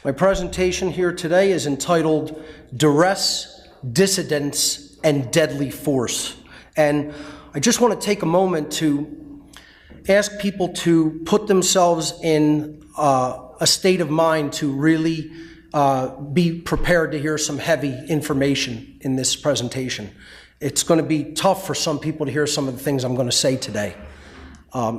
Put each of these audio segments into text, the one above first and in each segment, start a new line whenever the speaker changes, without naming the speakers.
My presentation here today is entitled Duress, Dissidence, and Deadly Force. And I just want to take a moment to ask people to put themselves in a state of mind to really be prepared to hear some heavy information in this presentation. It's going to be tough for some people to hear some of the things I'm going to say today.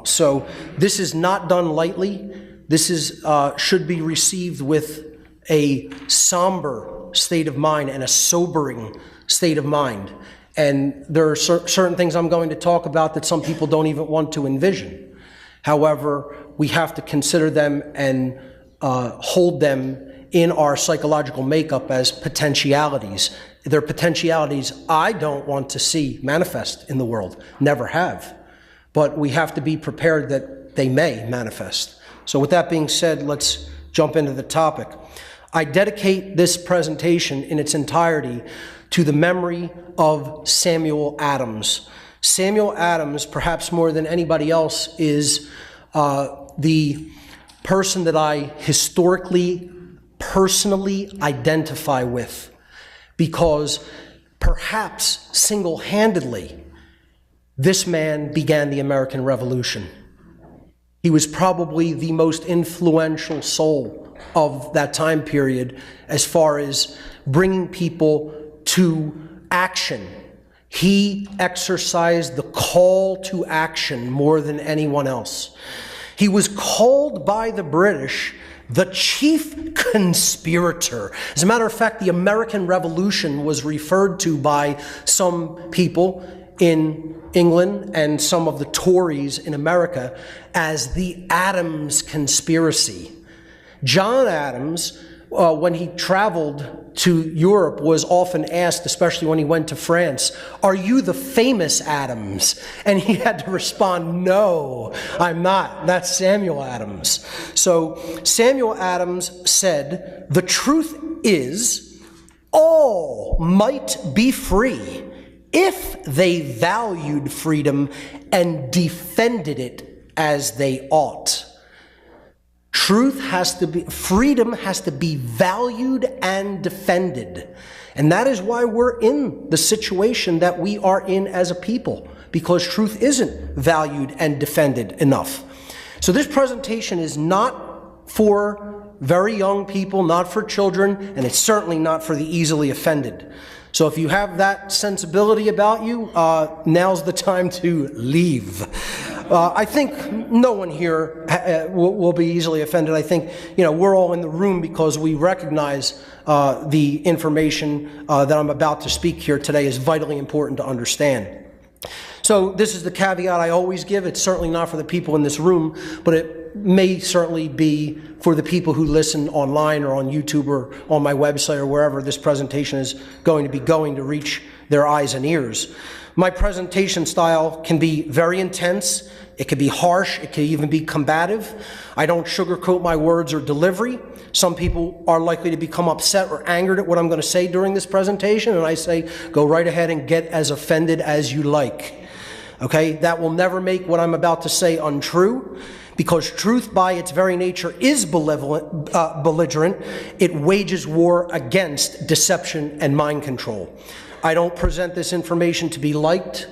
So this is not done lightly. This is should be received with a somber state of mind and a sobering state of mind. And there are certain things I'm going to talk about that some people don't even want to envision. However, we have to consider them and hold them in our psychological makeup as potentialities. They're potentialities I don't want to see manifest in the world, never have. But we have to be prepared that they may manifest. So with that being said, let's jump into the topic. I dedicate this presentation in its entirety to the memory of Samuel Adams. Samuel Adams, perhaps more than anybody else, is the person that I historically, personally identify with, because perhaps single-handedly, this man began the American Revolution. He was probably the most influential soul of that time period as far as bringing people to action. He exercised the call to action more than anyone else. He was called by the British the chief conspirator. As a matter of fact, the American Revolution was referred to by some people in England and some of the Tories in America as the Adams conspiracy. John Adams, when he traveled to Europe, was often asked, especially when he went to France, "Are you the famous Adams?" And he had to respond, "No, I'm not. That's Samuel Adams." So Samuel Adams said, "The truth is, all might be free if they valued freedom and defended it as they ought." Freedom has to be valued and defended. And that is why we're in the situation that we are in as a people, because truth isn't valued and defended enough. So this presentation is not for very young people, not for children, and it's certainly not for the easily offended. So if you have that sensibility about you, now's the time to leave. I think no one here will be easily offended. I think, we're all in the room because we recognize the information that I'm about to speak here today is vitally important to understand. So this is the caveat I always give. It's certainly not for the people in this room, but it may certainly be for the people who listen online or on YouTube or on my website or wherever this presentation is going to reach their eyes and ears. My presentation style can be very intense. It can be harsh. It can even be combative. I don't sugarcoat my words or delivery. Some people are likely to become upset or angered at what I'm going to say during this presentation, and I say, go right ahead and get as offended as you like. Okay? That will never make what I'm about to say untrue, because truth by its very nature is belligerent. It wages war against deception and mind control. I don't present this information to be liked.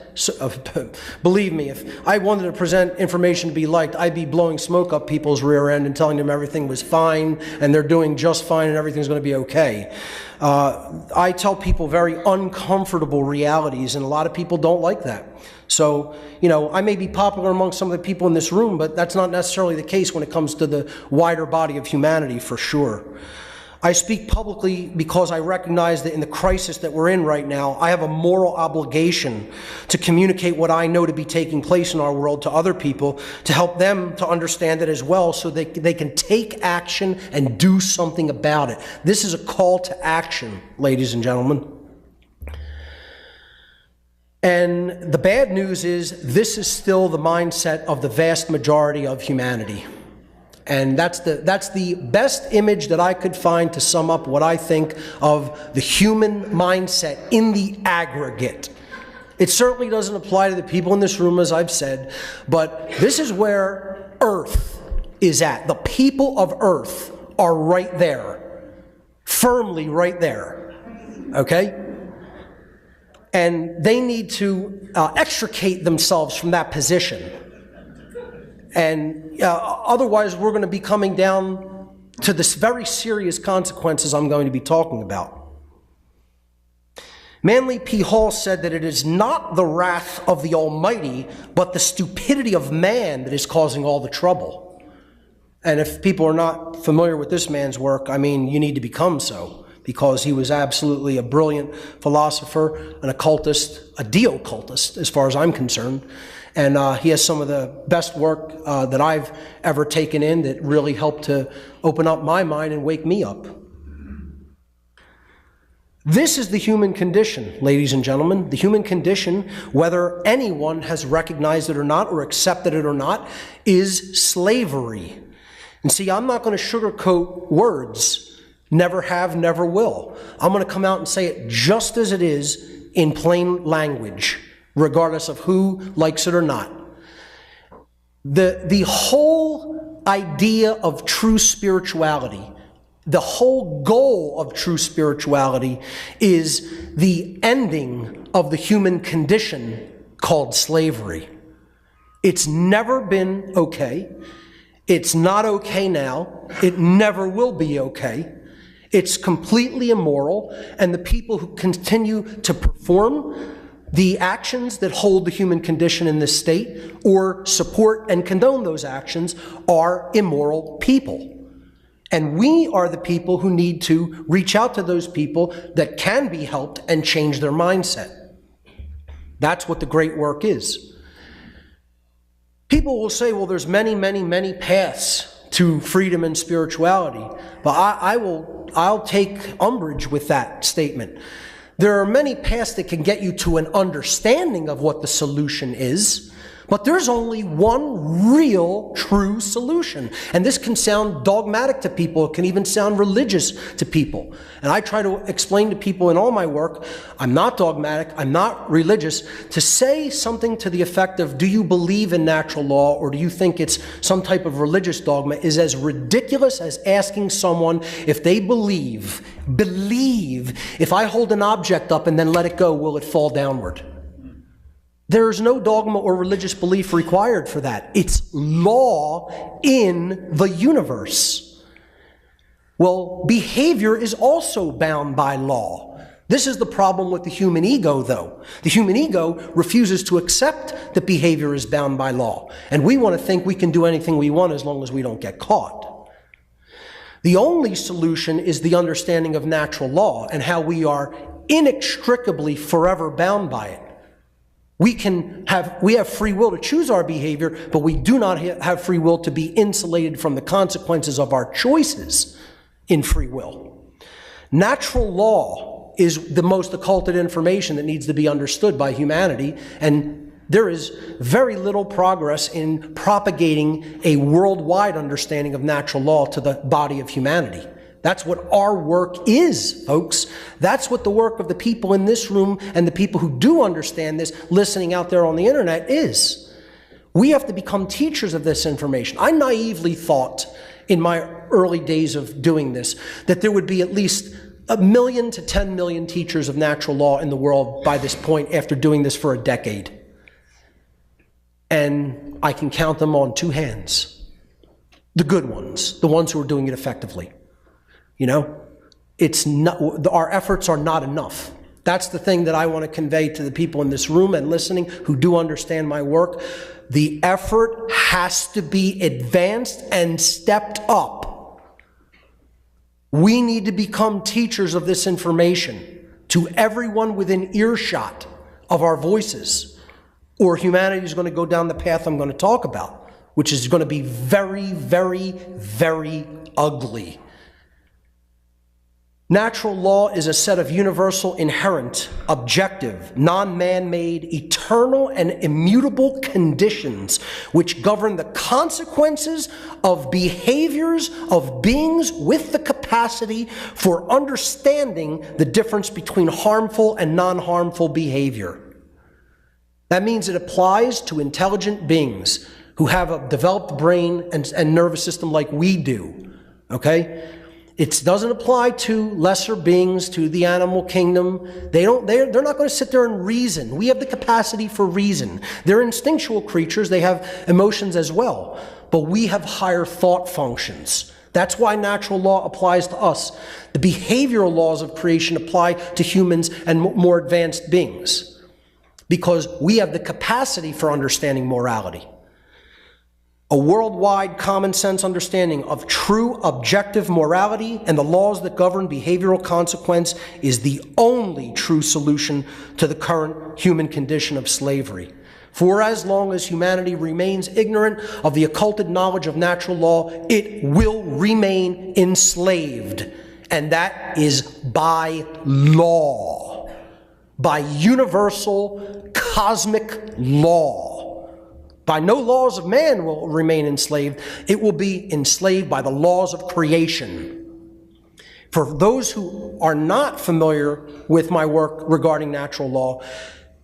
Believe me, if I wanted to present information to be liked, I'd be blowing smoke up people's rear end and telling them everything was fine and they're doing just fine and everything's going to be okay. I tell people very uncomfortable realities, and a lot of people don't like that. So, I may be popular among some of the people in this room, but that's not necessarily the case when it comes to the wider body of humanity, for sure. I speak publicly because I recognize that in the crisis that we're in right now, I have a moral obligation to communicate what I know to be taking place in our world to other people, to help them to understand it as well, so they can take action and do something about it. This is a call to action, ladies and gentlemen. And the bad news is this is still the mindset of the vast majority of humanity. And that's the best image that I could find to sum up what I think of the human mindset in the aggregate. It certainly doesn't apply to the people in this room, as I've said, but this is where Earth is at. The people of Earth are right there, firmly right there, okay? And they need to extricate themselves from that position. And otherwise, we're going to be coming down to this very serious consequences I'm going to be talking about. Manly P. Hall said that it is not the wrath of the Almighty, but the stupidity of man that is causing all the trouble. And if people are not familiar with this man's work, I mean, you need to become so, because he was absolutely a brilliant philosopher, an occultist, a de-occultist, as far as I'm concerned. And he has some of the best work that I've ever taken in that really helped to open up my mind and wake me up. This is the human condition, ladies and gentlemen. The human condition, whether anyone has recognized it or not, or accepted it or not, is slavery. And see, I'm not going to sugarcoat words. Never have, never will. I'm going to come out and say it just as it is in plain language, regardless of who likes it or not. The whole idea of true spirituality, the whole goal of true spirituality is the ending of the human condition called slavery. It's never been okay. It's not okay now. It never will be okay. It's completely immoral, and the people who continue to perform the actions that hold the human condition in this state or support and condone those actions are immoral people. And we are the people who need to reach out to those people that can be helped and change their mindset. That's what the great work is. People will say, well, there's many, many, many paths to freedom and spirituality. But I'll take umbrage with that statement. There are many paths that can get you to an understanding of what the solution is, but there's only one real, true solution. And this can sound dogmatic to people. It can even sound religious to people. And I try to explain to people in all my work, I'm not dogmatic, I'm not religious, to say something to the effect of, do you believe in natural law, or do you think it's some type of religious dogma, is as ridiculous as asking someone if they believe, if I hold an object up and then let it go, will it fall downward? There is no dogma or religious belief required for that. It's law in the universe. Well, behavior is also bound by law. This is the problem with the human ego, though. The human ego refuses to accept that behavior is bound by law. And we want to think we can do anything we want as long as we don't get caught. The only solution is the understanding of natural law and how we are inextricably forever bound by it. We have free will to choose our behavior, but we do not have free will to be insulated from the consequences of our choices in free will. Natural law is the most occulted information that needs to be understood by humanity, and there is very little progress in propagating a worldwide understanding of natural law to the body of humanity. That's what our work is, folks. That's what the work of the people in this room and the people who do understand this, listening out there on the internet, is. We have to become teachers of this information. I naively thought in my early days of doing this that there would be at least 1 million to 10 million teachers of natural law in the world by this point after doing this for a decade. And I can count them on 2 hands. The good ones, the ones who are doing it effectively. You know, it's not, our efforts are not enough. That's the thing that I want to convey to the people in this room and listening who do understand my work. The effort has to be advanced and stepped up. We need to become teachers of this information to everyone within earshot of our voices, or humanity is going to go down the path I'm going to talk about, which is going to be very, very, very ugly. Natural law is a set of universal, inherent, objective, non-man-made, eternal, and immutable conditions which govern the consequences of behaviors of beings with the capacity for understanding the difference between harmful and non-harmful behavior. That means it applies to intelligent beings who have a developed brain and nervous system like we do. okay? It doesn't apply to lesser beings, to the animal kingdom. They're not going to sit there and reason. We have the capacity for reason. They're instinctual creatures. They have emotions as well. But we have higher thought functions. That's why natural law applies to us. The behavioral laws of creation apply to humans and more advanced beings, because we have the capacity for understanding morality. A worldwide common sense understanding of true objective morality and the laws that govern behavioral consequence is the only true solution to the current human condition of slavery. For as long as humanity remains ignorant of the occulted knowledge of natural law, it will remain enslaved. And that is by law, by universal cosmic law. By no laws of man will it remain enslaved. It will be enslaved by the laws of creation. For those who are not familiar with my work regarding natural law,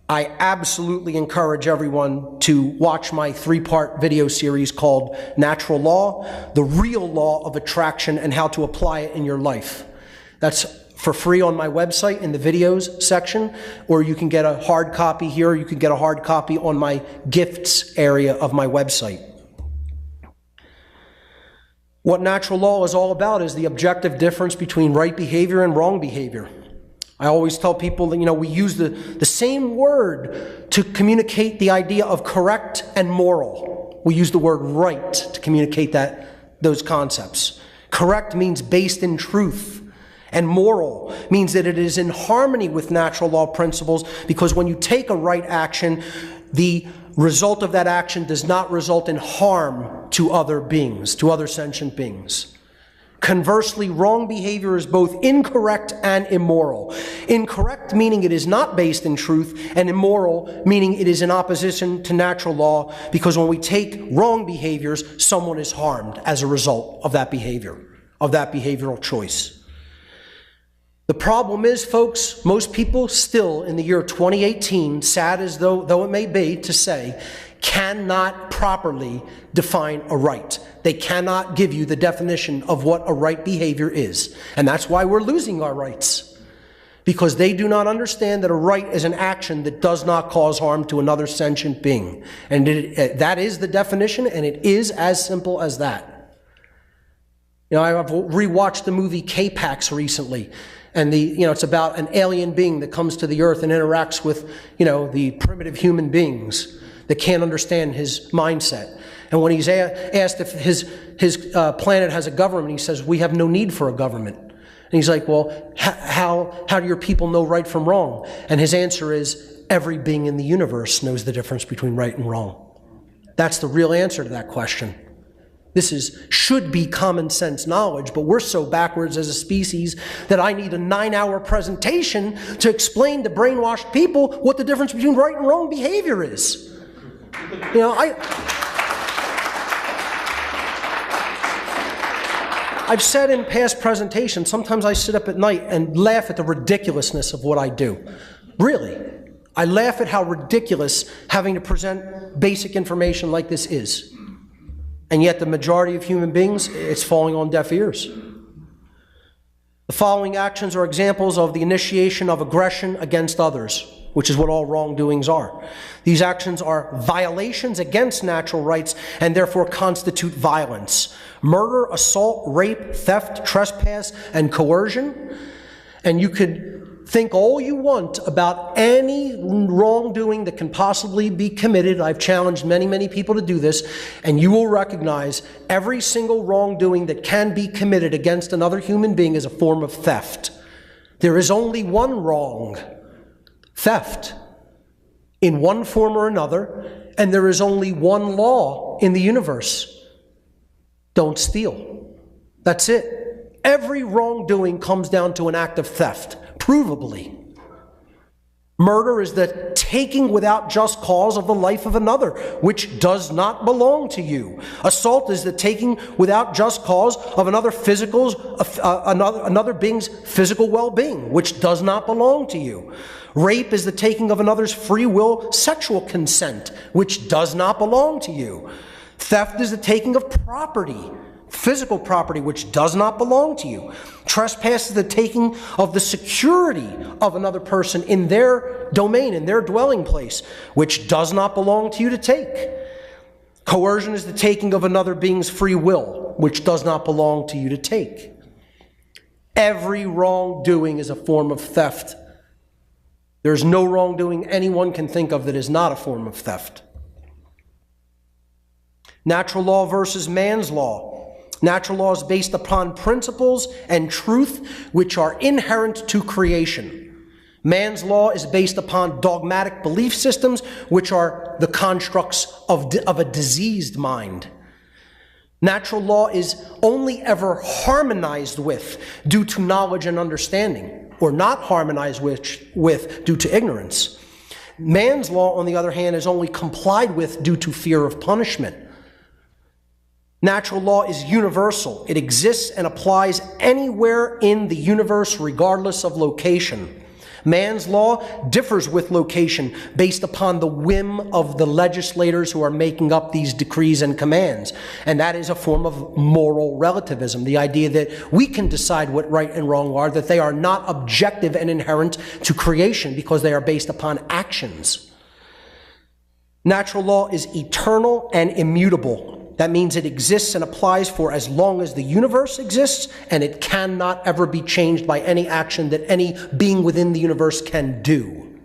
I absolutely encourage everyone to watch my 3-part video series called Natural Law, the Real Law of Attraction and How to Apply It in Your Life. That's for free on my website in the videos section, or you can get a hard copy here, or you can get a hard copy on my gifts area of my website. What natural law is all about is the objective difference between right behavior and wrong behavior. I always tell people that, we use the same word to communicate the idea of correct and moral. We use the word right to communicate those concepts. Correct means based in truth, and moral means that it is in harmony with natural law principles, because when you take a right action, the result of that action does not result in harm to other beings, to other sentient beings. Conversely, wrong behavior is both incorrect and immoral. Incorrect meaning it is not based in truth, and immoral meaning it is in opposition to natural law, because when we take wrong behaviors, someone is harmed as a result of that behavior, of that behavioral choice. The problem is, folks, most people still in the year 2018, sad as though it may be to say, cannot properly define a right. They cannot give you the definition of what a right behavior is. And that's why we're losing our rights. Because they do not understand that a right is an action that does not cause harm to another sentient being. And that is the definition, and it is as simple as that. I've rewatched the movie K-Pax recently. And it's about an alien being that comes to the earth and interacts with, the primitive human beings that can't understand his mindset. And when he's asked if his planet has a government, he says, we have no need for a government. And he's like, well, how do your people know right from wrong? And his answer is, every being in the universe knows the difference between right and wrong. That's the real answer to that question. This should be common sense knowledge, but we're so backwards as a species that I need a 9-hour presentation to explain to brainwashed people what the difference between right and wrong behavior is. I've said in past presentations, sometimes I sit up at night and laugh at the ridiculousness of what I do. Really. I laugh at how ridiculous having to present basic information like this is. And yet the majority of human beings, it's falling on deaf ears. The following actions are examples of the initiation of aggression against others, which is what all wrongdoings are. These actions are violations against natural rights and therefore constitute violence. Murder, assault, rape, theft, trespass, and coercion. And you could think all you want about any wrongdoing that can possibly be committed. I've challenged many people to do this, and you will recognize every single wrongdoing that can be committed against another human being is a form of theft. There is only one wrong, theft, in one form or another, and there is only one law in the universe. Don't steal. That's it. Every wrongdoing comes down to an act of theft. Provably. Murder is the taking without just cause of the life of another, which does not belong to you. Assault is the taking without just cause of another being's physical well-being, which does not belong to you. Rape is the taking of another's free will sexual consent, which does not belong to you. Theft is the taking of property, physical property which does not belong to you. Trespass is the taking of the security of another person in their domain, in their dwelling place, which does not belong to you to take. Coercion is the taking of another being's free will, which does not belong to you to take. Every wrongdoing is a form of theft. There's no wrongdoing anyone can think of that is not a form of theft. Natural law versus man's law. Natural law is based upon principles and truth which are inherent to creation. Man's law is based upon dogmatic belief systems which are the constructs of a diseased mind. Natural law is only ever harmonized with due to knowledge and understanding, or not harmonized with due to ignorance. Man's law, on the other hand, is only complied with due to fear of punishment. Natural law is universal. It exists and applies anywhere in the universe regardless of location. Man's law differs with location based upon the whim of the legislators who are making up these decrees and commands. And that is a form of moral relativism, the idea that we can decide what right and wrong are, that they are not objective and inherent to creation because they are based upon actions. Natural law is eternal and immutable. That means it exists and applies for as long as the universe exists, and it cannot ever be changed by any action that any being within the universe can do.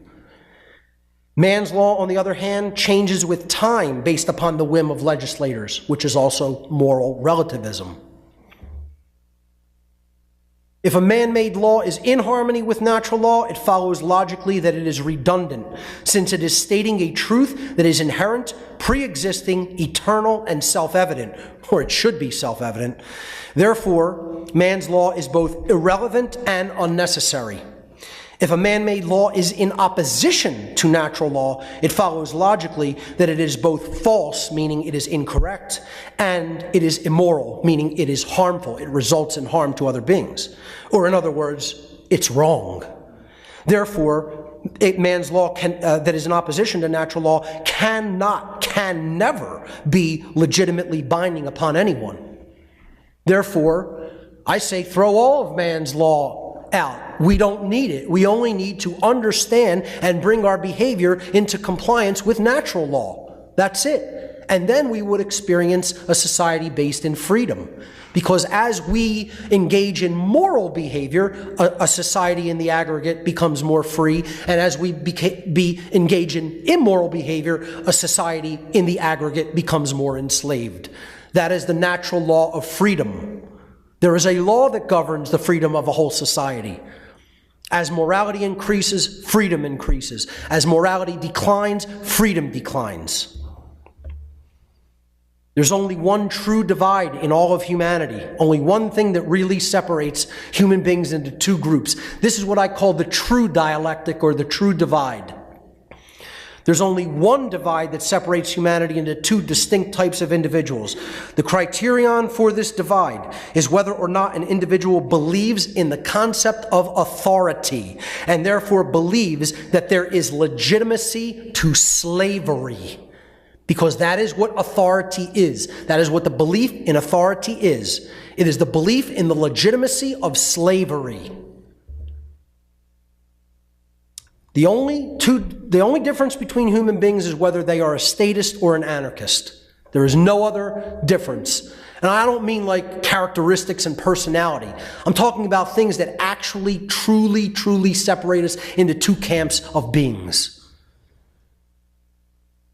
Man's law, on the other hand, changes with time based upon the whim of legislators, which is also moral relativism. If a man-made law is in harmony with natural law, it follows logically that it is redundant, since it is stating a truth that is inherent, pre-existing, eternal, and self-evident, or it should be self-evident. Therefore, man's law is both irrelevant and unnecessary. If a man-made law is in opposition to natural law, it follows logically that it is both false, meaning it is incorrect, and it is immoral, meaning it is harmful. It results in harm to other beings. Or in other words, it's wrong. Therefore, man's law that is in opposition to natural law can never be legitimately binding upon anyone. Therefore, I say throw all of man's law out. We don't need it. We only need to understand and bring our behavior into compliance with natural law. That's it. And then we would experience a society based in freedom. Because as we engage in moral behavior, a society in the aggregate becomes more free. And as we engage in immoral behavior, a society in the aggregate becomes more enslaved. That is the natural law of freedom. There is a law that governs the freedom of a whole society. As morality increases, freedom increases. As morality declines, freedom declines. There's only one true divide in all of humanity. Only one thing that really separates human beings into two groups. This is what I call the true dialectic or the true divide. There's only one divide that separates humanity into two distinct types of individuals. The criterion for this divide is whether or not an individual believes in the concept of authority and therefore believes that there is legitimacy to slavery. Because that is what authority is. That is what the belief in authority is. It is the belief in the legitimacy of slavery. The only difference between human beings is whether they are a statist or an anarchist. There is no other difference. And I don't mean like characteristics and personality. I'm talking about things that actually, truly separate us into two camps of beings.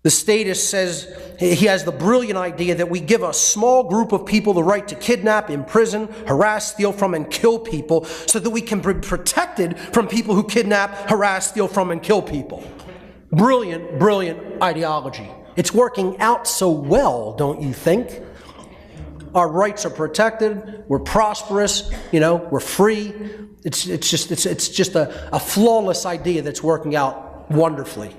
The statist says he has the brilliant idea that we give a small group of people the right to kidnap, imprison, harass, steal from, and kill people so that we can be protected from people who kidnap, harass, steal from, and kill people. Brilliant ideology. It's working out so well, don't you think? Our rights are protected, we're prosperous, we're free. It's just a flawless idea that's working out wonderfully.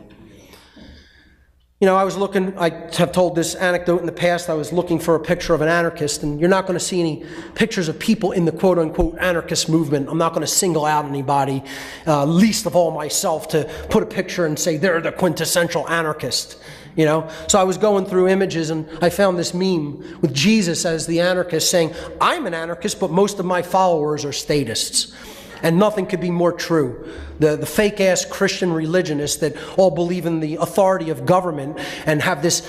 I have told this anecdote in the past. I was looking for a picture of an anarchist, and you're not going to see any pictures of people in the quote-unquote anarchist movement. I'm not going to single out anybody, least of all myself, to put a picture and say they're the quintessential anarchist. You know, so I was going through images and I found this meme with Jesus as the anarchist saying, I'm an anarchist, but most of my followers are statists. And nothing could be more true. The fake-ass Christian religionists that all believe in the authority of government and have this,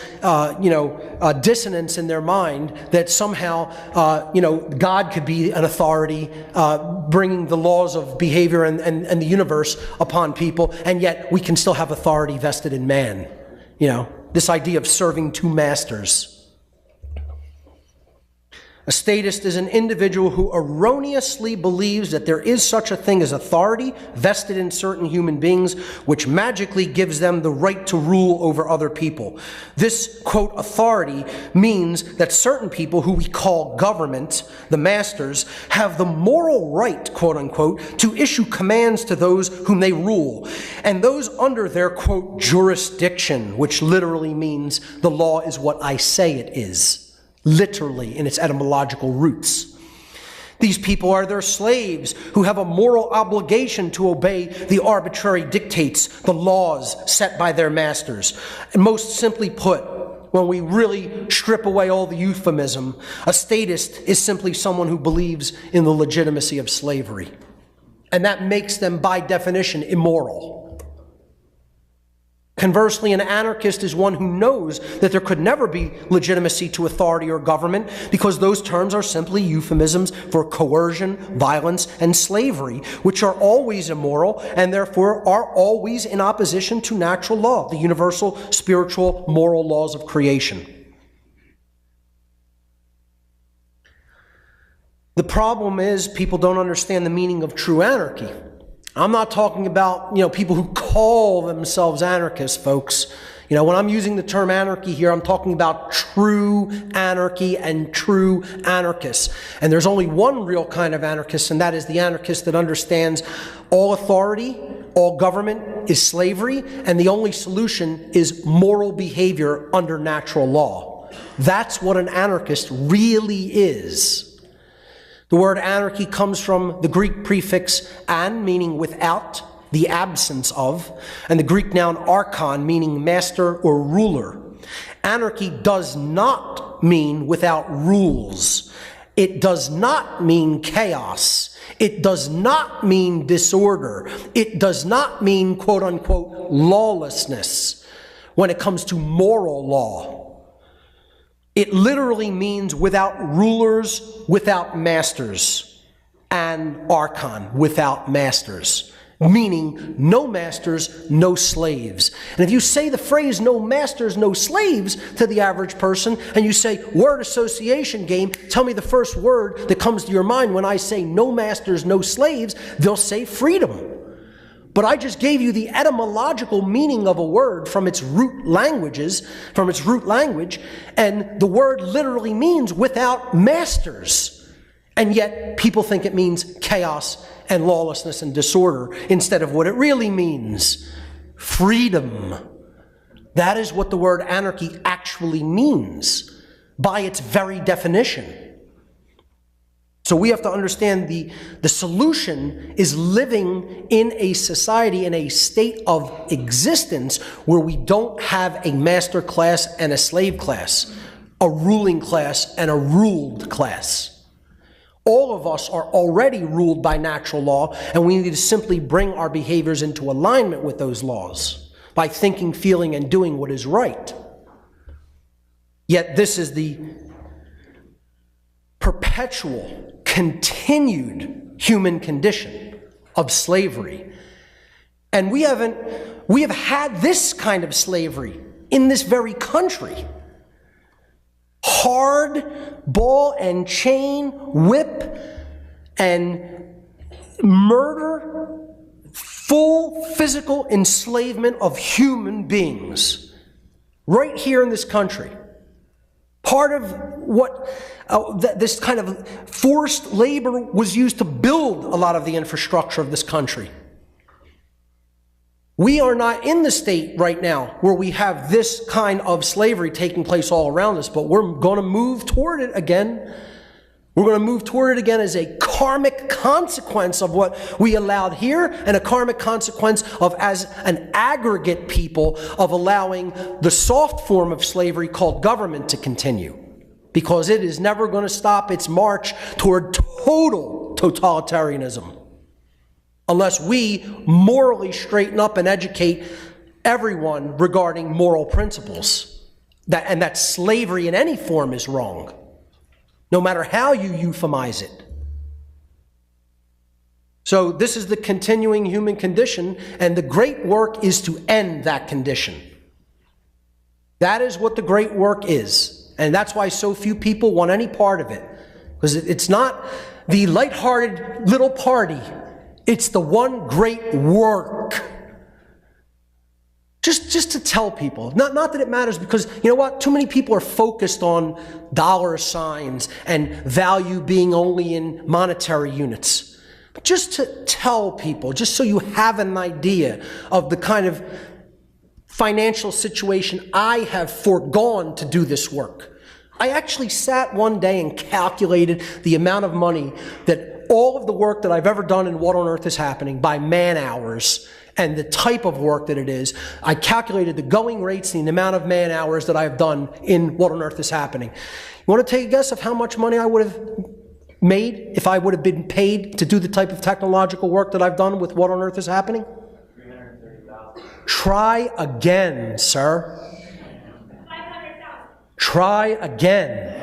dissonance in their mind that somehow, God could be an authority bringing the laws of behavior and the universe upon people, and yet we can still have authority vested in man. You know, this idea of serving two masters. A statist is an individual who erroneously believes that there is such a thing as authority vested in certain human beings, which magically gives them the right to rule over other people. This, quote, authority means that certain people who we call government, the masters, have the moral right, quote unquote, to issue commands to those whom they rule, and those under their, quote, jurisdiction, which literally means the law is what I say it is. Literally in its etymological roots. These people are their slaves who have a moral obligation to obey the arbitrary dictates, the laws set by their masters. And most simply put, when we really strip away all the euphemism, a statist is simply someone who believes in the legitimacy of slavery. And that makes them, by definition, immoral. Conversely, an anarchist is one who knows that there could never be legitimacy to authority or government because those terms are simply euphemisms for coercion, violence, and slavery, which are always immoral and therefore are always in opposition to natural law, the universal spiritual moral laws of creation. The problem is people don't understand the meaning of true anarchy. I'm not talking about, people who call themselves anarchists, folks. When I'm using the term anarchy here, I'm talking about true anarchy and true anarchists. And there's only one real kind of anarchist, and that is the anarchist that understands all authority, all government is slavery, and the only solution is moral behavior under natural law. That's what an anarchist really is. The word anarchy comes from the Greek prefix an, meaning without, the absence of, and the Greek noun archon, meaning master or ruler. Anarchy does not mean without rules. It does not mean chaos. It does not mean disorder. It does not mean, quote unquote, lawlessness when it comes to moral law. It literally means without rulers, without masters, and archon, without masters, meaning no masters, no slaves. And if you say the phrase no masters, no slaves to the average person, and you say word association game, tell me the first word that comes to your mind when I say no masters, no slaves, they'll say freedom. But I just gave you the etymological meaning of a word from its root language, and the word literally means without masters. And yet people think it means chaos and lawlessness and disorder instead of what it really means, freedom. That is what the word anarchy actually means by its very definition. So we have to understand the solution is living in a society, in a state of existence where we don't have a master class and a slave class, a ruling class and a ruled class. All of us are already ruled by natural law, and we need to simply bring our behaviors into alignment with those laws by thinking, feeling, and doing what is right. Yet this is the perpetual, continued human condition of slavery. And we have had this kind of slavery in this very country. Hard ball and chain, whip and murder, full physical enslavement of human beings right here in this country. Part of what this kind of forced labor was used to build a lot of the infrastructure of this country. We are not in the state right now where we have this kind of slavery taking place all around us, but we're going to move toward it again. We're going to move toward it again as a karmic consequence of what we allowed here, and a karmic consequence of, as an aggregate people, of allowing the soft form of slavery called government to continue. Because it is never going to stop its march toward total totalitarianism unless we morally straighten up and educate everyone regarding moral principles. And that slavery in any form is wrong, no matter how you euphemize it. So this is the continuing human condition, and the great work is to end that condition. That is what the great work is. And that's why so few people want any part of it. Because it's not the lighthearted little party. It's the one great work. Just to tell people, not that it matters, because you know what? Too many people are focused on dollar signs and value being only in monetary units. But just to tell people, just so you have an idea of the kind of financial situation I have foregone to do this work. I actually sat one day and calculated the amount of money that all of the work that I've ever done in What on Earth is Happening by man hours and the type of work that it is. I calculated the going rates and the amount of man hours that I've done in What on Earth is Happening. You want to take a guess of how much money I would have made if I would have been paid to do the type of technological work that I've done with What on Earth is Happening? $330,000. Try again, sir. $500,000. Try again.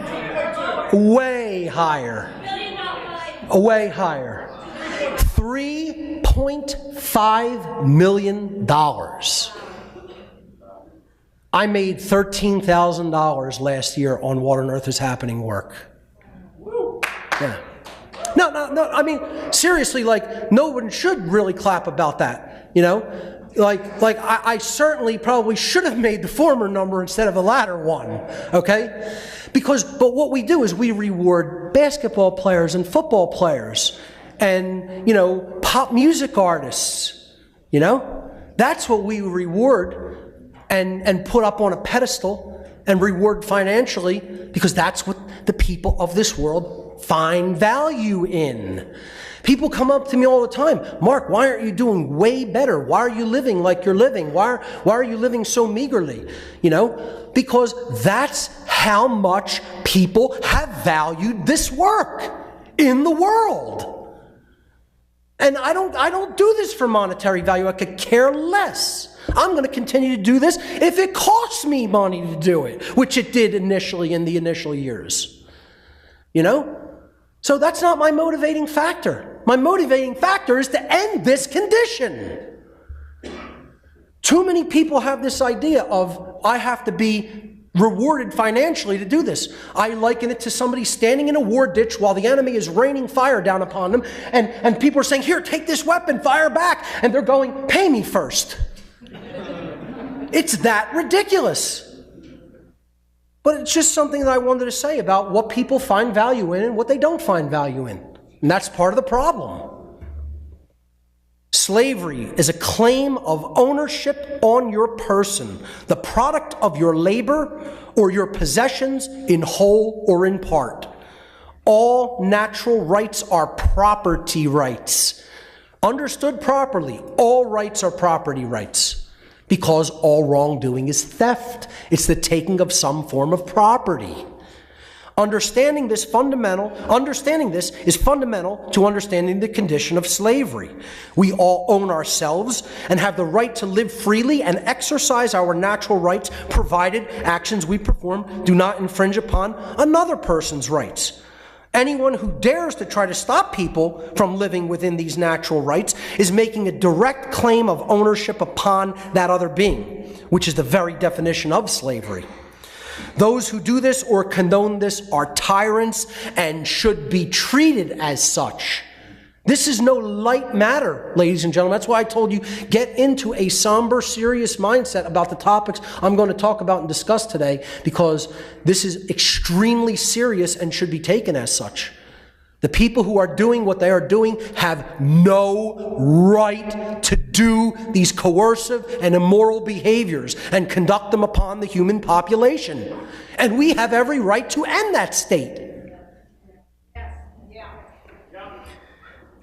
Way higher. Way higher. $3.5 million. I made $13,000 last year on What on Earth is Happening work. Yeah. No, I mean, seriously, like, no one should really clap about that, you know? Like I certainly probably should have made the former number instead of the latter one, okay? But what we do is we reward basketball players and football players and, you know, pop music artists, you know? That's what we reward and put up on a pedestal and reward financially, because that's what the people of this world find value in. People come up to me all the time, Mark, why aren't you doing way better? Why are you living like you're living? Why are you living so meagerly? You know, because that's how much people have valued this work in the world. And I don't do this for monetary value. I could care less. I'm going to continue to do this if it costs me money to do it, which it did initially in the initial years. You know? So that's not my motivating factor. My motivating factor is to end this condition. Too many people have this idea of, I have to be rewarded financially to do this. I liken it to somebody standing in a war ditch while the enemy is raining fire down upon them, and people are saying, here, take this weapon, fire back, and they're going, pay me first. It's that ridiculous. But it's just something that I wanted to say about what people find value in and what they don't find value in. And that's part of the problem. Slavery is a claim of ownership on your person, the product of your labor or your possessions in whole or in part. All natural rights are property rights. Understood properly, all rights are property rights. Because all wrongdoing is theft. It's the taking of some form of property. Understanding this is fundamental to understanding the condition of slavery. We all own ourselves and have the right to live freely and exercise our natural rights, provided actions we perform do not infringe upon another person's rights. Anyone who dares to try to stop people from living within these natural rights is making a direct claim of ownership upon that other being, which is the very definition of slavery. Those who do this or condone this are tyrants and should be treated as such. This is no light matter, ladies and gentlemen. That's why I told you, get into a somber, serious mindset about the topics I'm going to talk about and discuss today, because this is extremely serious and should be taken as such. The people who are doing what they are doing have no right to do these coercive and immoral behaviors and conduct them upon the human population. And we have every right to end that state.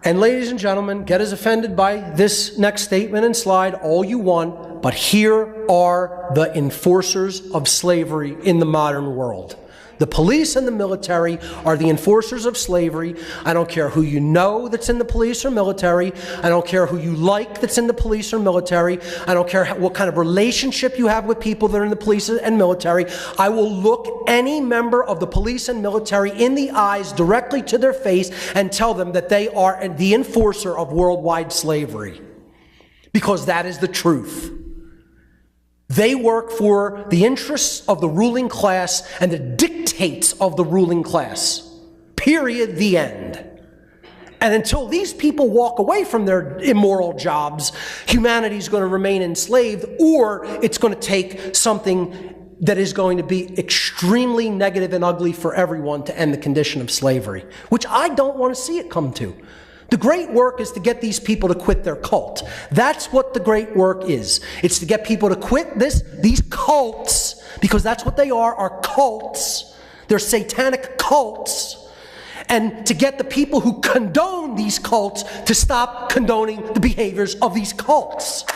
And ladies and gentlemen, get as offended by this next statement and slide all you want, but here are the enforcers of slavery in the modern world. The police and the military are the enforcers of slavery. I don't care who you know that's in the police or military. I don't care who you like that's in the police or military. I don't care what kind of relationship you have with people that are in the police and military. I will look any member of the police and military in the eyes directly to their face and tell them that they are the enforcer of worldwide slavery. Because that is the truth. They work for the interests of the ruling class and the dictates of the ruling class. Period. The end. And until these people walk away from their immoral jobs, humanity is going to remain enslaved, or it's going to take something that is going to be extremely negative and ugly for everyone to end the condition of slavery, which I don't want to see it come to. The great work is to get these people to quit their cult. That's what the great work is. It's to get people to quit these cults, because that's what they are cults. They're satanic cults. And to get the people who condone these cults to stop condoning the behaviors of these cults.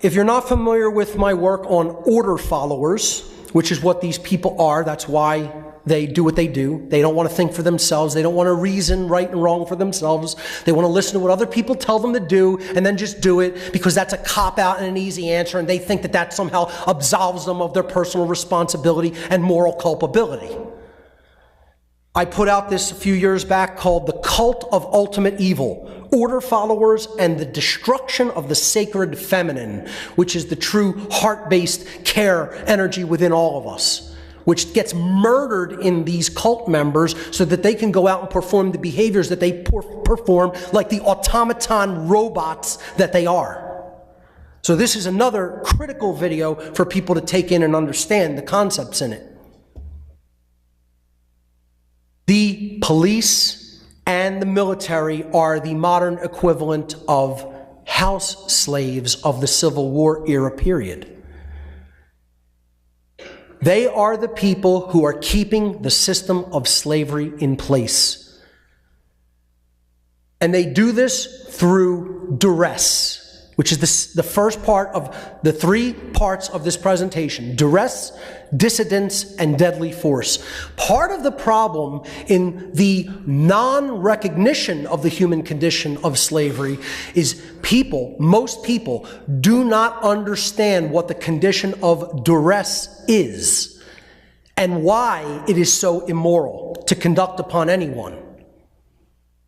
If you're not familiar with my work on order followers, which is what these people are, that's why they do what they do. They don't want to think for themselves. They don't want to reason right and wrong for themselves. They want to listen to what other people tell them to do and then just do it because that's a cop-out and an easy answer, and they think that that somehow absolves them of their personal responsibility and moral culpability. I put out this a few years back called The Cult of Ultimate Evil, Order Followers and the Destruction of the Sacred Feminine, which is the true heart-based care energy within all of us, which gets murdered in these cult members so that they can go out and perform the behaviors that they perform like the automaton robots that they are. So this is another critical video for people to take in and understand the concepts in it. The police and the military are the modern equivalent of house slaves of the Civil War era period. They are the people who are keeping the system of slavery in place. And they do this through duress, which is the first part of the three parts of this presentation: duress, dissidence, and deadly force. Part of the problem in the non-recognition of the human condition of slavery is most people do not understand what the condition of duress is and why it is so immoral to conduct upon anyone.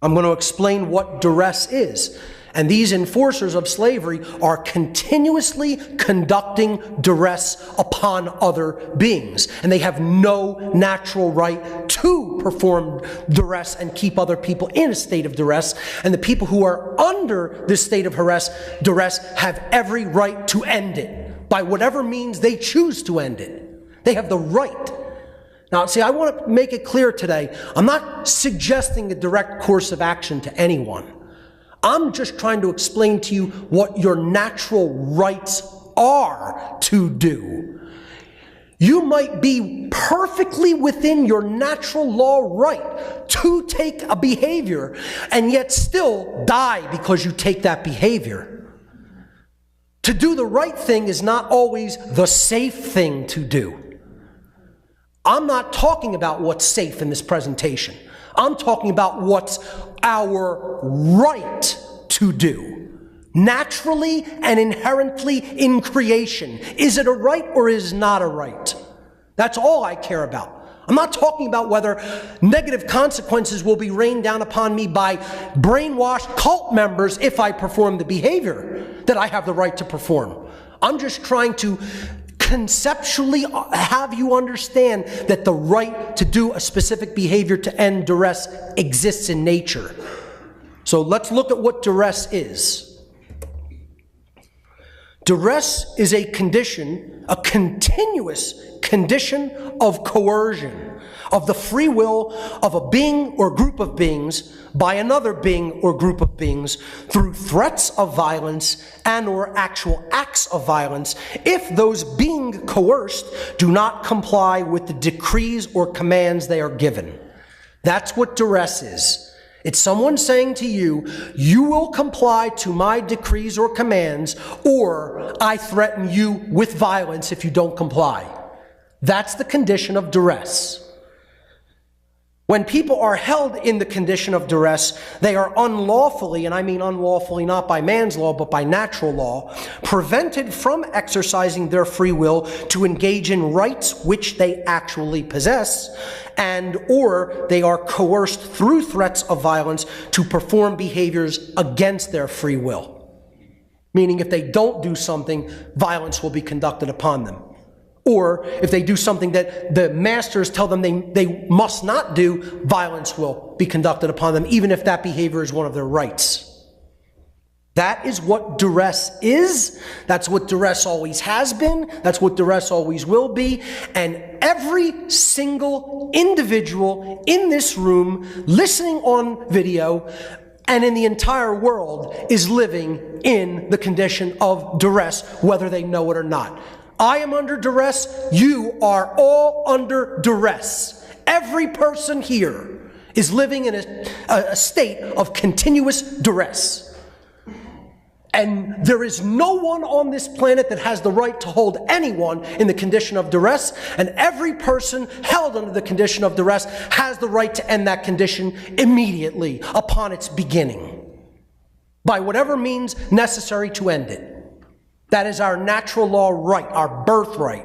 I'm going to explain what duress is. And these enforcers of slavery are continuously conducting duress upon other beings. And they have no natural right to perform duress and keep other people in a state of duress. And the people who are under this state of duress have every right to end it by whatever means they choose to end it. They have the right. Now, see, I want to make it clear today, I'm not suggesting a direct course of action to anyone. I'm just trying to explain to you what your natural rights are to do. You might be perfectly within your natural law right to take a behavior and yet still die because you take that behavior. To do the right thing is not always the safe thing to do. I'm not talking about what's safe in this presentation. I'm talking about what's our right to do, naturally and inherently in creation. Is it a right or is it not a right? That's all I care about. I'm not talking about whether negative consequences will be rained down upon me by brainwashed cult members if I perform the behavior that I have the right to perform. I'm just trying to conceptually have you understand that the right to do a specific behavior to end duress exists in nature. So let's look at what duress is. Duress is a condition, a continuous condition of coercion, of the free will of a being or group of beings by another being or group of beings through threats of violence and or actual acts of violence if those being coerced do not comply with the decrees or commands they are given. That's what duress is. It's someone saying to you, you will comply to my decrees or commands, or I threaten you with violence if you don't comply. That's the condition of duress. When people are held in the condition of duress, they are unlawfully, and I mean unlawfully not by man's law, but by natural law, prevented from exercising their free will to engage in rights which they actually possess, and or they are coerced through threats of violence to perform behaviors against their free will. Meaning if they don't do something, violence will be conducted upon them. Or if they do something that the masters tell them they must not do, violence will be conducted upon them, even if that behavior is one of their rights. That is what duress is. That's what duress always has been. That's what duress always will be. And every single individual in this room, listening on video, and in the entire world is living in the condition of duress, whether they know it or not. I am under duress. You are all under duress. Every person here is living in a state of continuous duress. And there is no one on this planet that has the right to hold anyone in the condition of duress. And every person held under the condition of duress has the right to end that condition immediately upon its beginning, by whatever means necessary to end it. That is our natural law right, our birthright.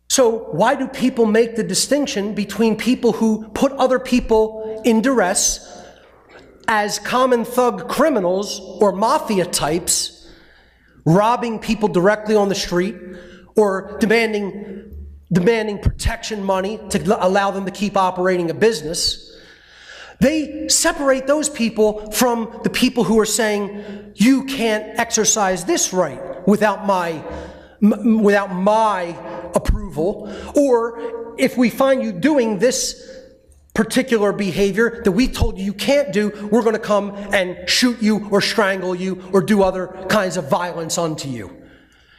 So why do people make the distinction between people who put other people in duress as common thug criminals or mafia types, robbing people directly on the street, or demanding protection money to allow them to keep operating a business? They separate those people from the people who are saying, you can't exercise this right without my approval, or if we find you doing this particular behavior that we told you can't do, we're going to come and shoot you or strangle you or do other kinds of violence unto you.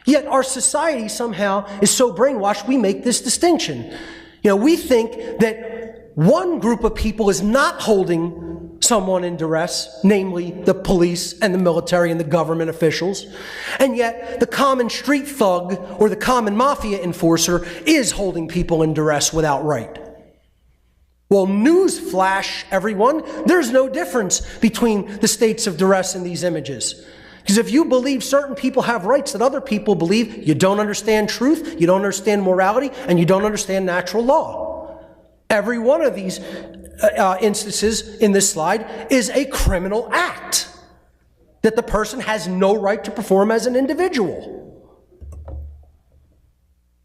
Yet our society somehow is so brainwashed we make this distinction. We think that one group of people is not holding someone in duress, namely the police and the military and the government officials, and yet the common street thug or the common mafia enforcer is holding people in duress without right. Well, news flash, everyone, there's no difference between the states of duress in these images. Because if you believe certain people have rights that other people believe, you don't understand truth, you don't understand morality, and you don't understand natural law. Every one of these instances in this slide is a criminal act that the person has no right to perform as an individual.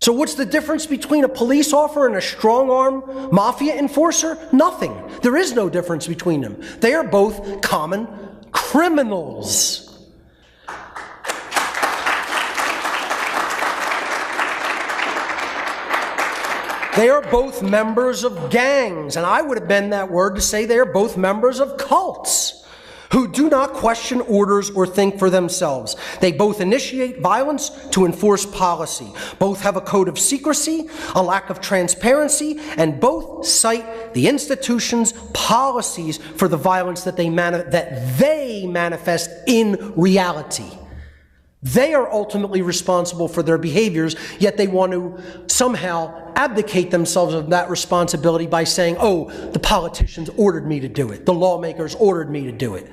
So what's the difference between a police officer and a strong-arm mafia enforcer? Nothing. There is no difference between them. They are both common criminals. They are both members of gangs, and I would have been that word to say they are both members of cults who do not question orders or think for themselves. They both initiate violence to enforce policy. Both have a code of secrecy, a lack of transparency, and both cite the institution's policies for the violence that they manifest in reality. They are ultimately responsible for their behaviors, yet they want to somehow abdicate themselves of that responsibility by saying, oh, the politicians ordered me to do it. The lawmakers ordered me to do it.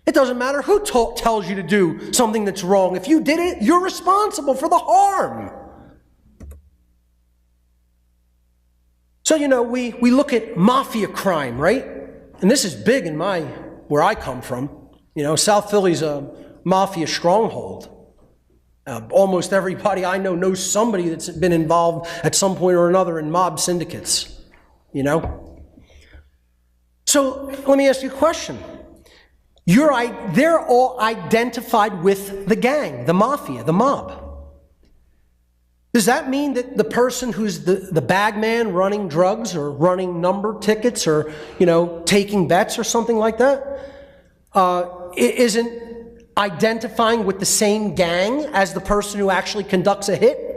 It doesn't matter who tells you to do something that's wrong. If you did it, you're responsible for the harm. So, we look at mafia crime, right? And this is big in where I come from. South Philly's a mafia stronghold. Almost everybody I know knows somebody that's been involved at some point or another in mob syndicates, So let me ask you a question. They're all identified with the gang, the mafia, the mob. Does that mean that the person who's the bag man running drugs or running number tickets or, taking bets or something like that, isn't identifying with the same gang as the person who actually conducts a hit?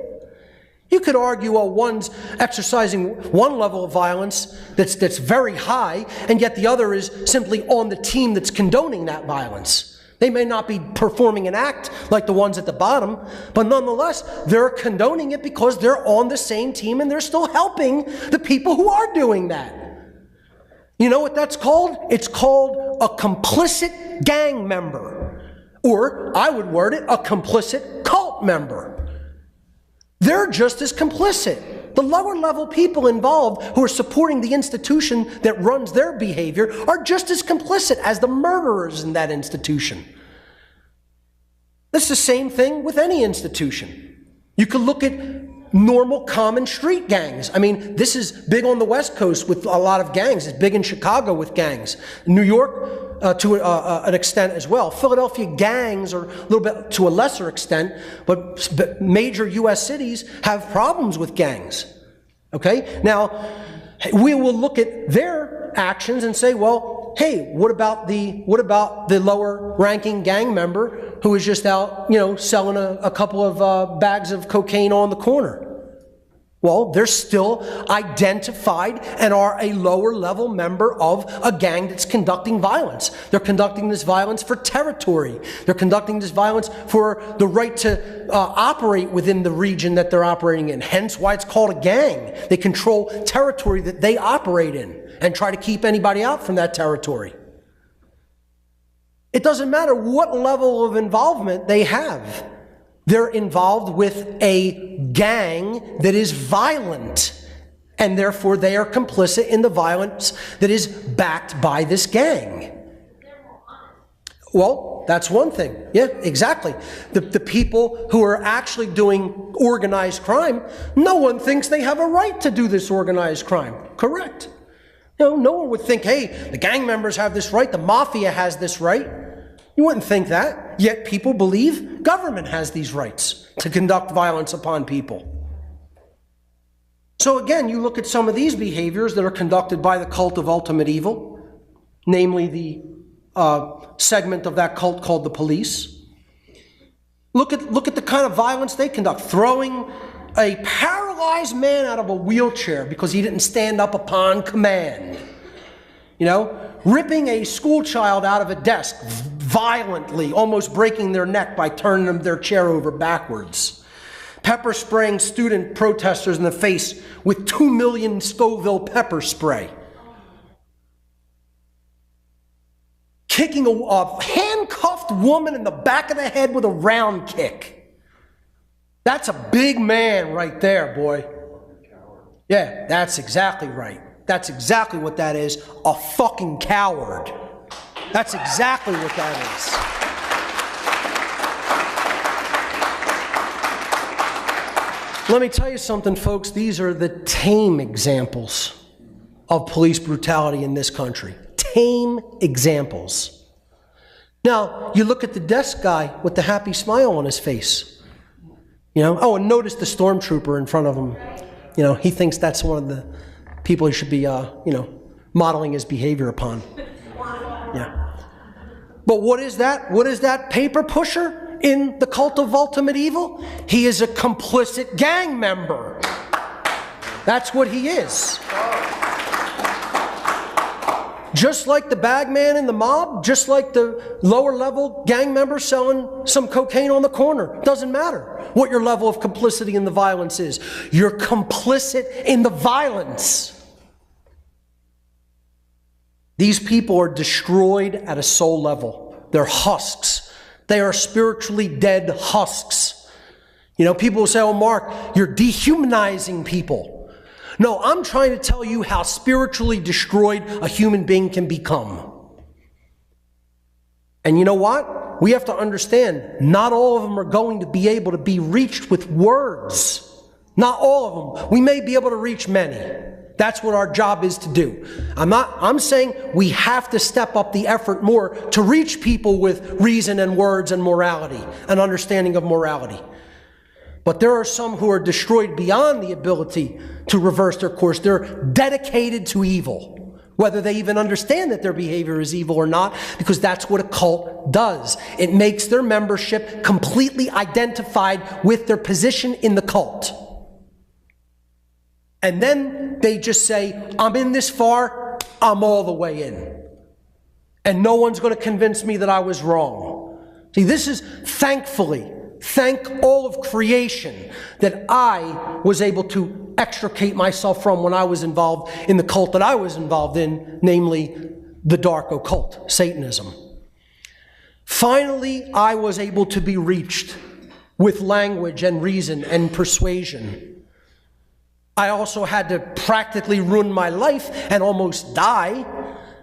You could argue, well, one's exercising one level of violence that's very high, and yet the other is simply on the team that's condoning that violence. They may not be performing an act like the ones at the bottom, but nonetheless, they're condoning it because they're on the same team and they're still helping the people who are doing that. You know what that's called? It's called a complicit gang member. Or, I would word it, a complicit cult member. They're just as complicit. The lower level people involved who are supporting the institution that runs their behavior are just as complicit as the murderers in that institution. It's the same thing with any institution. You could look at normal common street gangs. I mean, this is big on the West Coast with a lot of gangs. It's big in Chicago with gangs. New York, to an extent as well. Philadelphia gangs are a little bit to a lesser extent, but major U.S. cities have problems with gangs. Okay? Now, we will look at their actions and say, well, hey, what about the lower ranking gang member who is just out, selling a couple of bags of cocaine on the corner? Well, they're still identified and are a lower level member of a gang that's conducting violence. They're conducting this violence for territory. They're conducting this violence for the right to operate within the region that they're operating in. Hence why it's called a gang. They control territory that they operate in and try to keep anybody out from that territory. It doesn't matter what level of involvement they have. They're involved with a gang that is violent, and therefore they are complicit in the violence that is backed by this gang. Well, that's one thing. Yeah, exactly. The people who are actually doing organized crime, no one thinks they have a right to do this organized crime. Correct. No one would think, hey, the gang members have this right, the mafia has this right. You wouldn't think that, yet people believe government has these rights to conduct violence upon people. So again, you look at some of these behaviors that are conducted by the cult of ultimate evil, namely the segment of that cult called the police. Look at the kind of violence they conduct, throwing a paralyzed man out of a wheelchair because he didn't stand up upon command. Ripping a school child out of a desk violently, almost breaking their neck by turning their chair over backwards. Pepper spraying student protesters in the face with 2 million Scoville pepper spray. Kicking a handcuffed woman in the back of the head with a round kick. That's a big man right there, boy. Yeah, that's exactly right. That's exactly what that is. A fucking coward. That's exactly what that is. Let me tell you something, folks. These are the tame examples of police brutality in this country. Tame examples. Now, you look at the desk guy with the happy smile on his face. Oh, and notice the stormtrooper in front of him. He thinks that's one of the people he should be, modeling his behavior upon. Yeah. But what is that? What is that paper pusher in the cult of ultimate evil? He is a complicit gang member. That's what he is. Just like the bag man in the mob, just like the lower level gang member selling some cocaine on the corner. Doesn't matter what your level of complicity in the violence is. You're complicit in the violence. These people are destroyed at a soul level. They're husks. They are spiritually dead husks. People will say, oh, Mark, you're dehumanizing people. No, I'm trying to tell you how spiritually destroyed a human being can become. And you know what? We have to understand, not all of them are going to be able to be reached with words. Not all of them. We may be able to reach many. That's what our job is to do. I'm saying we have to step up the effort more to reach people with reason and words and morality, an understanding of morality. But there are some who are destroyed beyond the ability to reverse their course. They're dedicated to evil, whether they even understand that their behavior is evil or not, because that's what a cult does. It makes their membership completely identified with their position in the cult. And then they just say, I'm in this far, I'm all the way in. And no one's going to convince me that I was wrong. See, this is thankfully, thank all of creation that I was able to extricate myself from when I was involved in the cult that I was involved in, namely the dark occult, Satanism. Finally, I was able to be reached with language and reason and persuasion. I also had to practically ruin my life and almost die.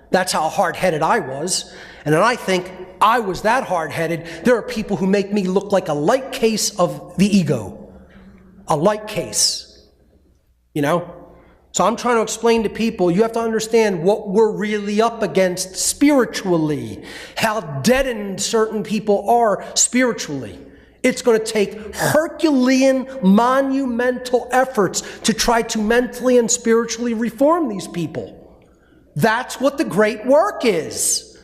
That's how hard-headed I was. And then I think I was that hard-headed. There are people who make me look like a light case of the ego. A light case. You know? So I'm trying to explain to people, you have to understand what we're really up against spiritually. How deadened certain people are spiritually. It's going to take Herculean, monumental efforts to try to mentally and spiritually reform these people. That's what the great work is.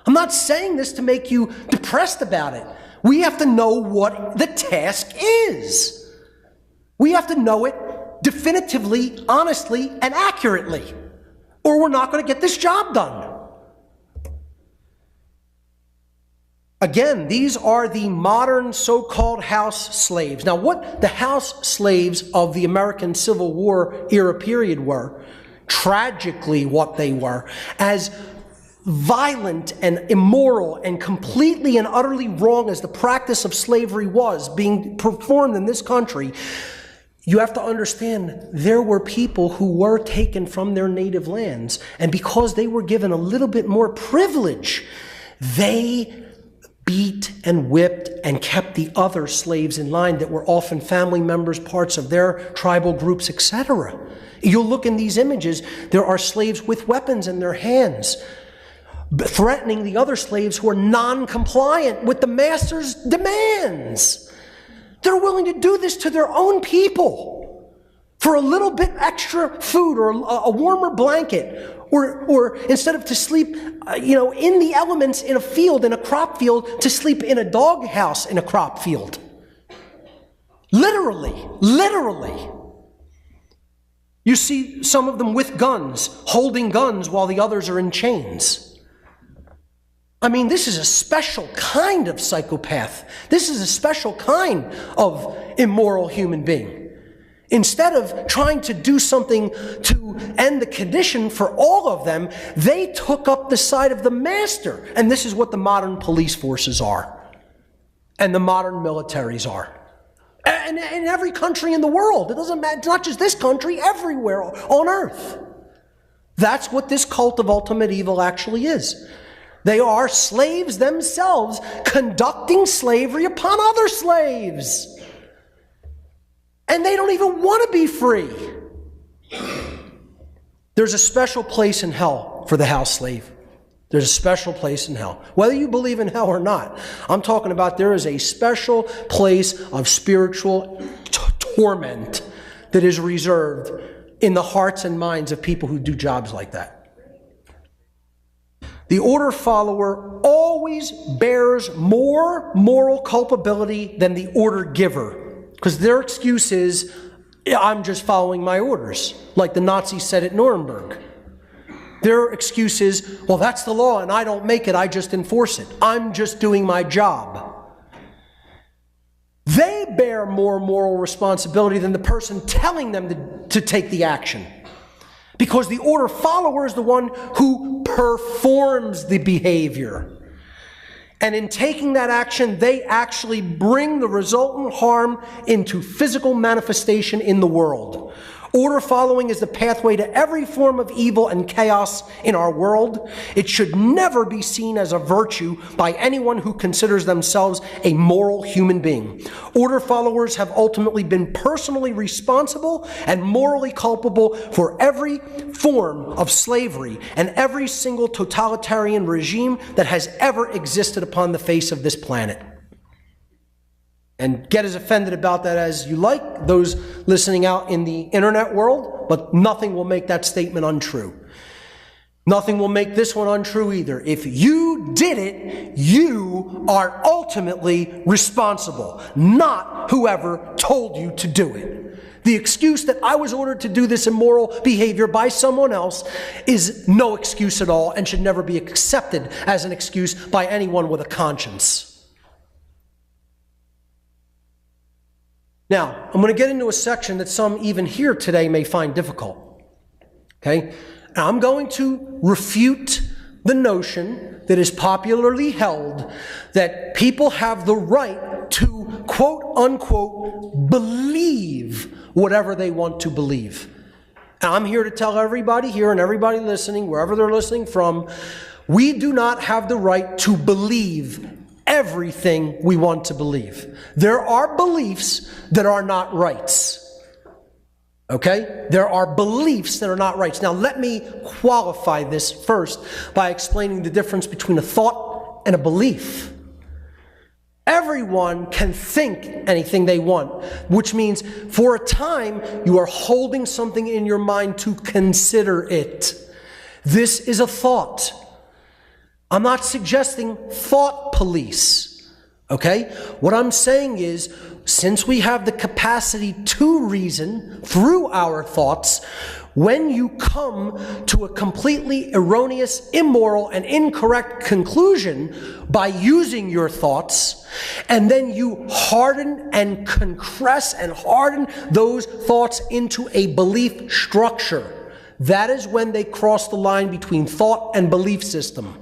I'm not saying this to make you depressed about it. We have to know what the task is. We have to know it definitively, honestly, and accurately, or we're not going to get this job done. Again, these are the modern so-called house slaves. Now, what the house slaves of the American Civil War era period were, tragically what they were, as violent and immoral and completely and utterly wrong as the practice of slavery was being performed in this country, you have to understand there were people who were taken from their native lands, and because they were given a little bit more privilege, they beat and whipped and kept the other slaves in line that were often family members, parts of their tribal groups, etc. You'll look in these images, there are slaves with weapons in their hands, threatening the other slaves who are non-compliant with the master's demands. They're willing to do this to their own people for a little bit extra food or a warmer blanket, or instead of to sleep, in the elements in a field, in a crop field, to sleep in a dog house in a crop field. Literally. You see some of them with guns, holding guns while the others are in chains. I mean, this is a special kind of psychopath. This is a special kind of immoral human being. Instead of trying to do something to end the condition for all of them, they took up the side of the master. And this is what the modern police forces are. And the modern militaries are. And in every country in the world. It doesn't matter, it's not just this country, everywhere on earth. That's what this cult of ultimate evil actually is. They are slaves themselves conducting slavery upon other slaves. And they don't even want to be free. There's a special place in hell for the house slave. There's a special place in hell. Whether you believe in hell or not, I'm talking about there is a special place of spiritual torment that is reserved in the hearts and minds of people who do jobs like that. The order follower always bears more moral culpability than the order giver. Because their excuse is, I'm just following my orders, like the Nazis said at Nuremberg. Their excuse is, well, that's the law and I don't make it, I just enforce it. I'm just doing my job. They bear more moral responsibility than the person telling them to take the action. Because the order follower is the one who performs the behavior. And in taking that action, they actually bring the resultant harm into physical manifestation in the world. Order following is the pathway to every form of evil and chaos in our world. It should never be seen as a virtue by anyone who considers themselves a moral human being. Order followers have ultimately been personally responsible and morally culpable for every form of slavery and every single totalitarian regime that has ever existed upon the face of this planet. And get as offended about that as you like, those listening out in the internet world, but nothing will make that statement untrue. Nothing will make this one untrue either. If you did it, you are ultimately responsible, not whoever told you to do it. The excuse that I was ordered to do this immoral behavior by someone else is no excuse at all and should never be accepted as an excuse by anyone with a conscience. Now, I'm going to get into a section that some even here today may find difficult. Okay? Now, I'm going to refute the notion that is popularly held that people have the right to, quote unquote, believe whatever they want to believe. And I'm here to tell everybody here and everybody listening, wherever they're listening from, we do not have the right to believe everything we want to believe. There are beliefs that are not rights. Okay? There are beliefs that are not rights. Now, let me qualify this first by explaining the difference between a thought and a belief. Everyone can think anything they want, which means for a time you are holding something in your mind to consider it. This is a thought. I'm not suggesting thought police, okay? What I'm saying is, since we have the capacity to reason through our thoughts, when you come to a completely erroneous, immoral, and incorrect conclusion by using your thoughts, and then you harden and compress and harden those thoughts into a belief structure, that is when they cross the line between thought and belief system.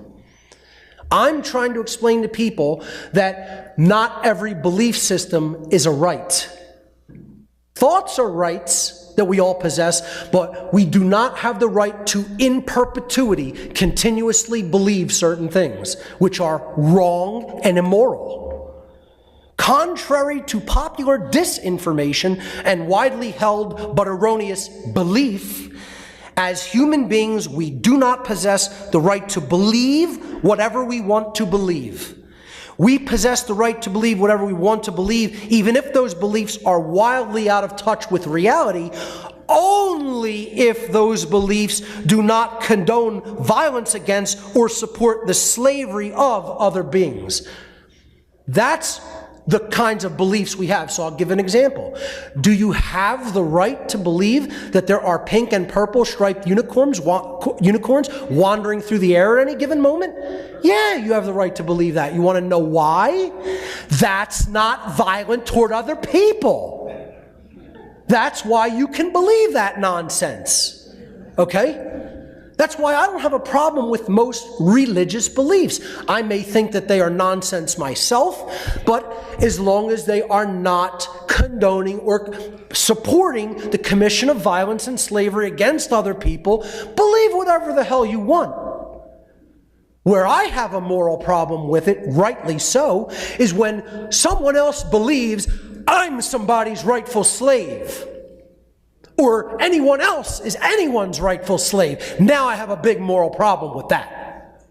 I'm trying to explain to people that not every belief system is a right. Thoughts are rights that we all possess, but we do not have the right to, in perpetuity, continuously believe certain things, which are wrong and immoral. Contrary to popular disinformation and widely held but erroneous belief, as human beings, we do not possess the right to believe whatever we want to believe. We possess the right to believe whatever we want to believe, even if those beliefs are wildly out of touch with reality, only if those beliefs do not condone violence against or support the slavery of other beings. That's the kinds of beliefs we have. So I'll give an example. Do you have the right to believe that there are pink and purple striped unicorns wandering through the air at any given moment? Yeah, you have the right to believe that. You want to know why? That's not violent toward other people. That's why you can believe that nonsense. Okay? That's why I don't have a problem with most religious beliefs. I may think that they are nonsense myself, but as long as they are not condoning or supporting the commission of violence and slavery against other people, believe whatever the hell you want. Where I have a moral problem with it, rightly so, is when someone else believes I'm somebody's rightful slave, or anyone else is anyone's rightful slave. Now I have a big moral problem with that.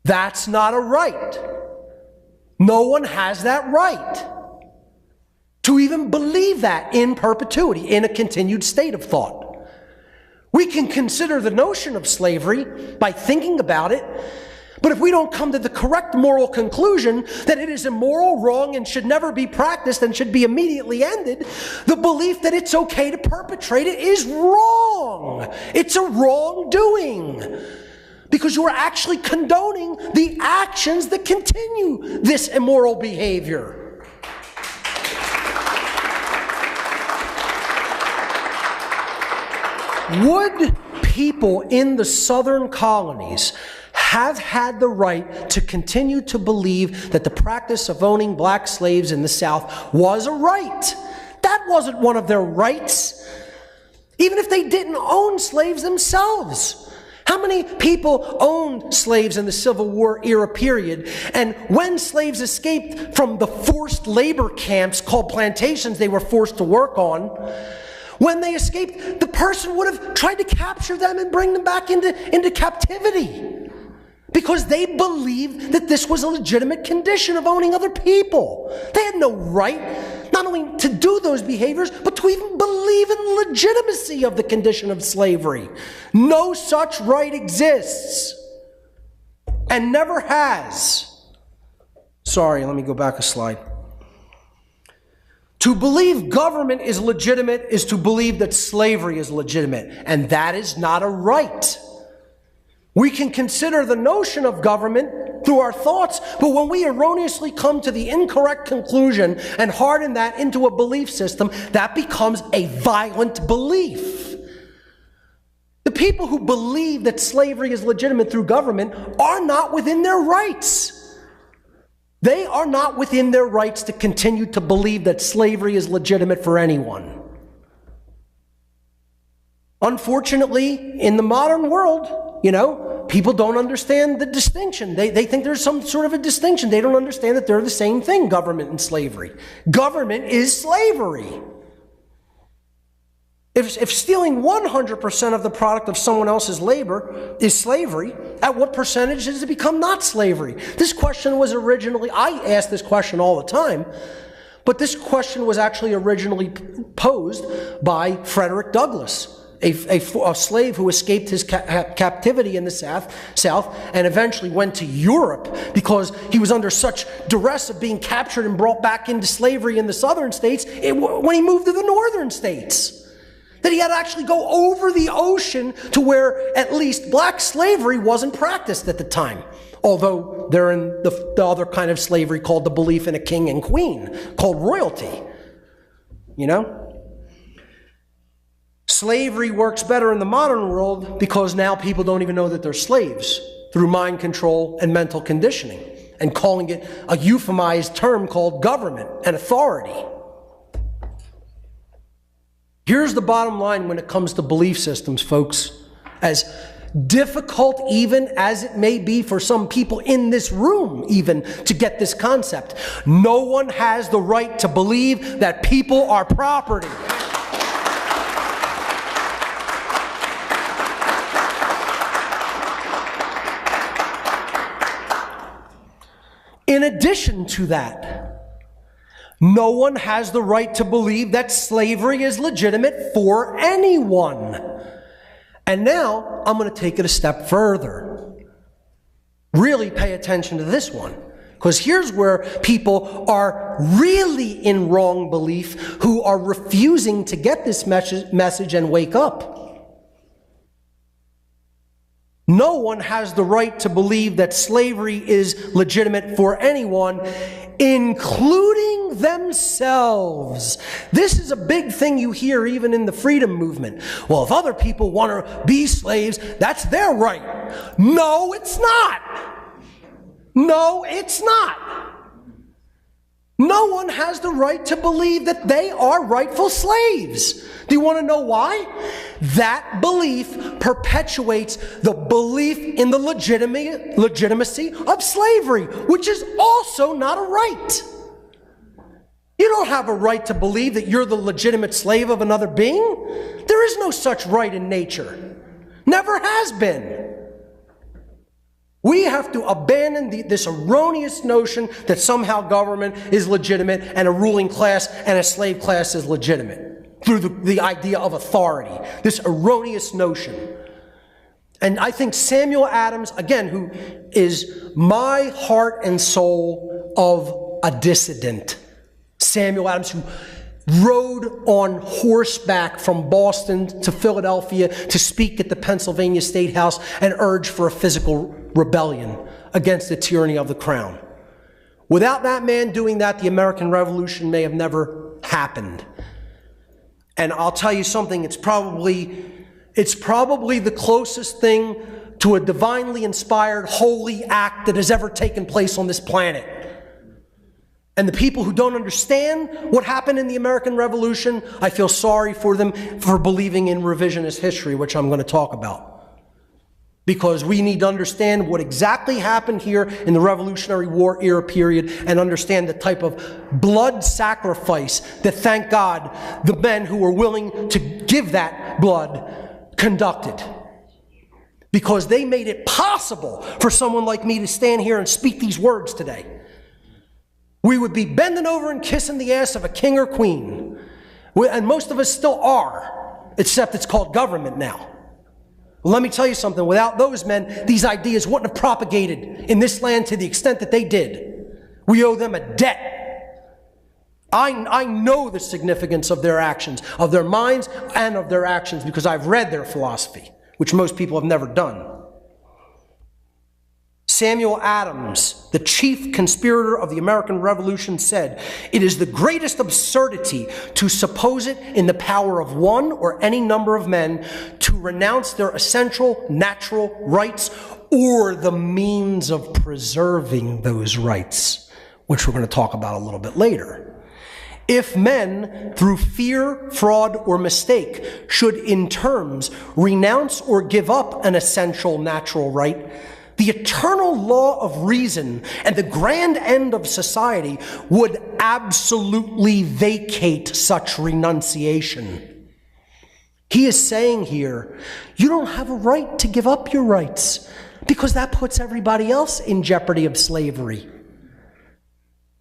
That's not a right. No one has that right to even believe that in perpetuity, in a continued state of thought. We can consider the notion of slavery by thinking about it, but if we don't come to the correct moral conclusion that it is immoral, wrong, and should never be practiced and should be immediately ended, the belief that it's okay to perpetrate it is wrong. It's a wrongdoing, because you are actually condoning the actions that continue this immoral behavior. Would people in the southern colonies have had the right to continue to believe that the practice of owning black slaves in the South was a right? That wasn't one of their rights. even if they didn't own slaves themselves. How many people owned slaves in the Civil War era period? And when slaves escaped from the forced labor camps called plantations they were forced to work on, when they escaped, the person would have tried to capture them and bring them back into captivity, because they believed that this was a legitimate condition of owning other people. They had no right not only to do those behaviors, but to even believe in the legitimacy of the condition of slavery. No such right exists, and never has. Sorry, let me go back a slide. To believe government is legitimate is to believe that slavery is legitimate, and that is not a right. We can consider the notion of government through our thoughts, but when we erroneously come to the incorrect conclusion and harden that into a belief system, that becomes a violent belief. The people who believe that slavery is legitimate through government are not within their rights. They are not within their rights to continue to believe that slavery is legitimate for anyone. Unfortunately, in the modern world, people don't understand the distinction. They think there's some sort of a distinction. They don't understand that they're the same thing, government and slavery. Government is slavery. If stealing 100% of the product of someone else's labor is slavery, at what percentage does it become not slavery? This question was originally, I ask this question all the time, but this question was actually originally posed by Frederick Douglass, a slave who escaped his captivity in the South and eventually went to Europe because he was under such duress of being captured and brought back into slavery in the southern states when he moved to the northern states. That he had to actually go over the ocean to where at least black slavery wasn't practiced at the time. Although they're in the other kind of slavery called the belief in a king and queen, called royalty. Slavery works better in the modern world because now people don't even know that they're slaves through mind control and mental conditioning, and calling it a euphemized term called government and authority. Here's the bottom line when it comes to belief systems, folks. As difficult even as it may be for some people in this room even to get this concept, no one has the right to believe that people are property. In addition to that, no one has the right to believe that slavery is legitimate for anyone. And now, I'm going to take it a step further. Really pay attention to this one, because here's where people are really in wrong belief, who are refusing to get this message and wake up. No one has the right to believe that slavery is legitimate for anyone, including themselves. This is a big thing you hear even in the freedom movement. Well, if other people want to be slaves, that's their right. No, it's not. No, it's not. No one has the right to believe that they are rightful slaves. Do you want to know why? That belief perpetuates the belief in the legitimacy of slavery, which is also not a right. You don't have a right to believe that you're the legitimate slave of another being. There is no such right in nature. Never has been. We have to abandon this erroneous notion that somehow government is legitimate and a ruling class and a slave class is legitimate through the idea of authority, this erroneous notion. And I think Samuel Adams, again, who is my heart and soul of a dissident, Samuel Adams, who rode on horseback from Boston to Philadelphia to speak at the Pennsylvania State House and urge for a physical rebellion against the tyranny of the crown. Without that man doing that, the American Revolution may have never happened. And I'll tell you something, it's probably the closest thing to a divinely inspired holy act that has ever taken place on this planet. And the people who don't understand what happened in the American Revolution, I feel sorry for them for believing in revisionist history, which I'm going to talk about. Because we need to understand what exactly happened here in the Revolutionary War era period and understand the type of blood sacrifice that, thank God, the men who were willing to give that blood conducted. Because they made it possible for someone like me to stand here and speak these words today. We would be bending over and kissing the ass of a king or queen. And most of us still are, except it's called government now. Well, let me tell you something. Without those men, these ideas wouldn't have propagated in this land to the extent that they did. We owe them a debt. I know the significance of their actions, of their minds and of their actions, because I've read their philosophy, which most people have never done. Samuel Adams, the chief conspirator of the American Revolution, said, "It is the greatest absurdity to suppose it in the power of one or any number of men to renounce their essential natural rights or the means of preserving those rights," which we're going to talk about a little bit later. If men, through fear, fraud, or mistake, should in terms renounce or give up an essential natural right, the eternal law of reason and the grand end of society would absolutely vacate such renunciation. He is saying here, you don't have a right to give up your rights because that puts everybody else in jeopardy of slavery.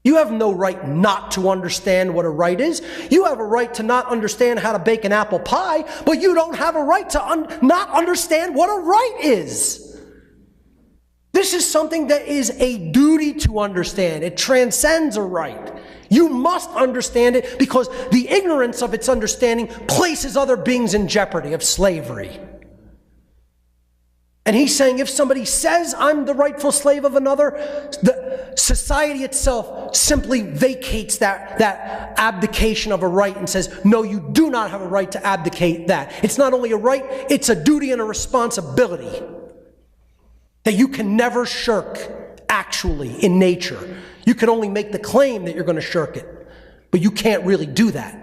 You have no right not to understand what a right is. You have a right to not understand how to bake an apple pie, but you don't have a right to not understand what a right is. This is something that is a duty to understand. It transcends a right. You must understand it because the ignorance of its understanding places other beings in jeopardy of slavery. And he's saying if somebody says, I'm the rightful slave of another, the society itself simply vacates that abdication of a right and says, no, you do not have a right to abdicate that. It's not only a right, it's a duty and a responsibility that you can never shirk, actually, in nature. You can only make the claim that you're going to shirk it, but you can't really do that.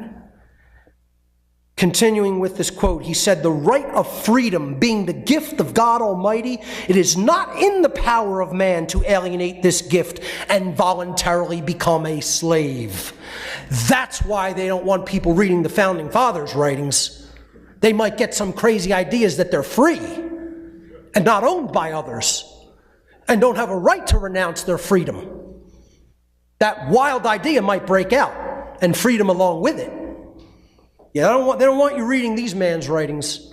Continuing with this quote, he said, "The right of freedom being the gift of God Almighty, it is not in the power of man to alienate this gift and voluntarily become a slave." That's why they don't want people reading the Founding Fathers' writings. They might get some crazy ideas that they're free and not owned by others, and don't have a right to renounce their freedom. That wild idea might break out, and freedom along with it. Yeah, they don't want you reading these man's writings.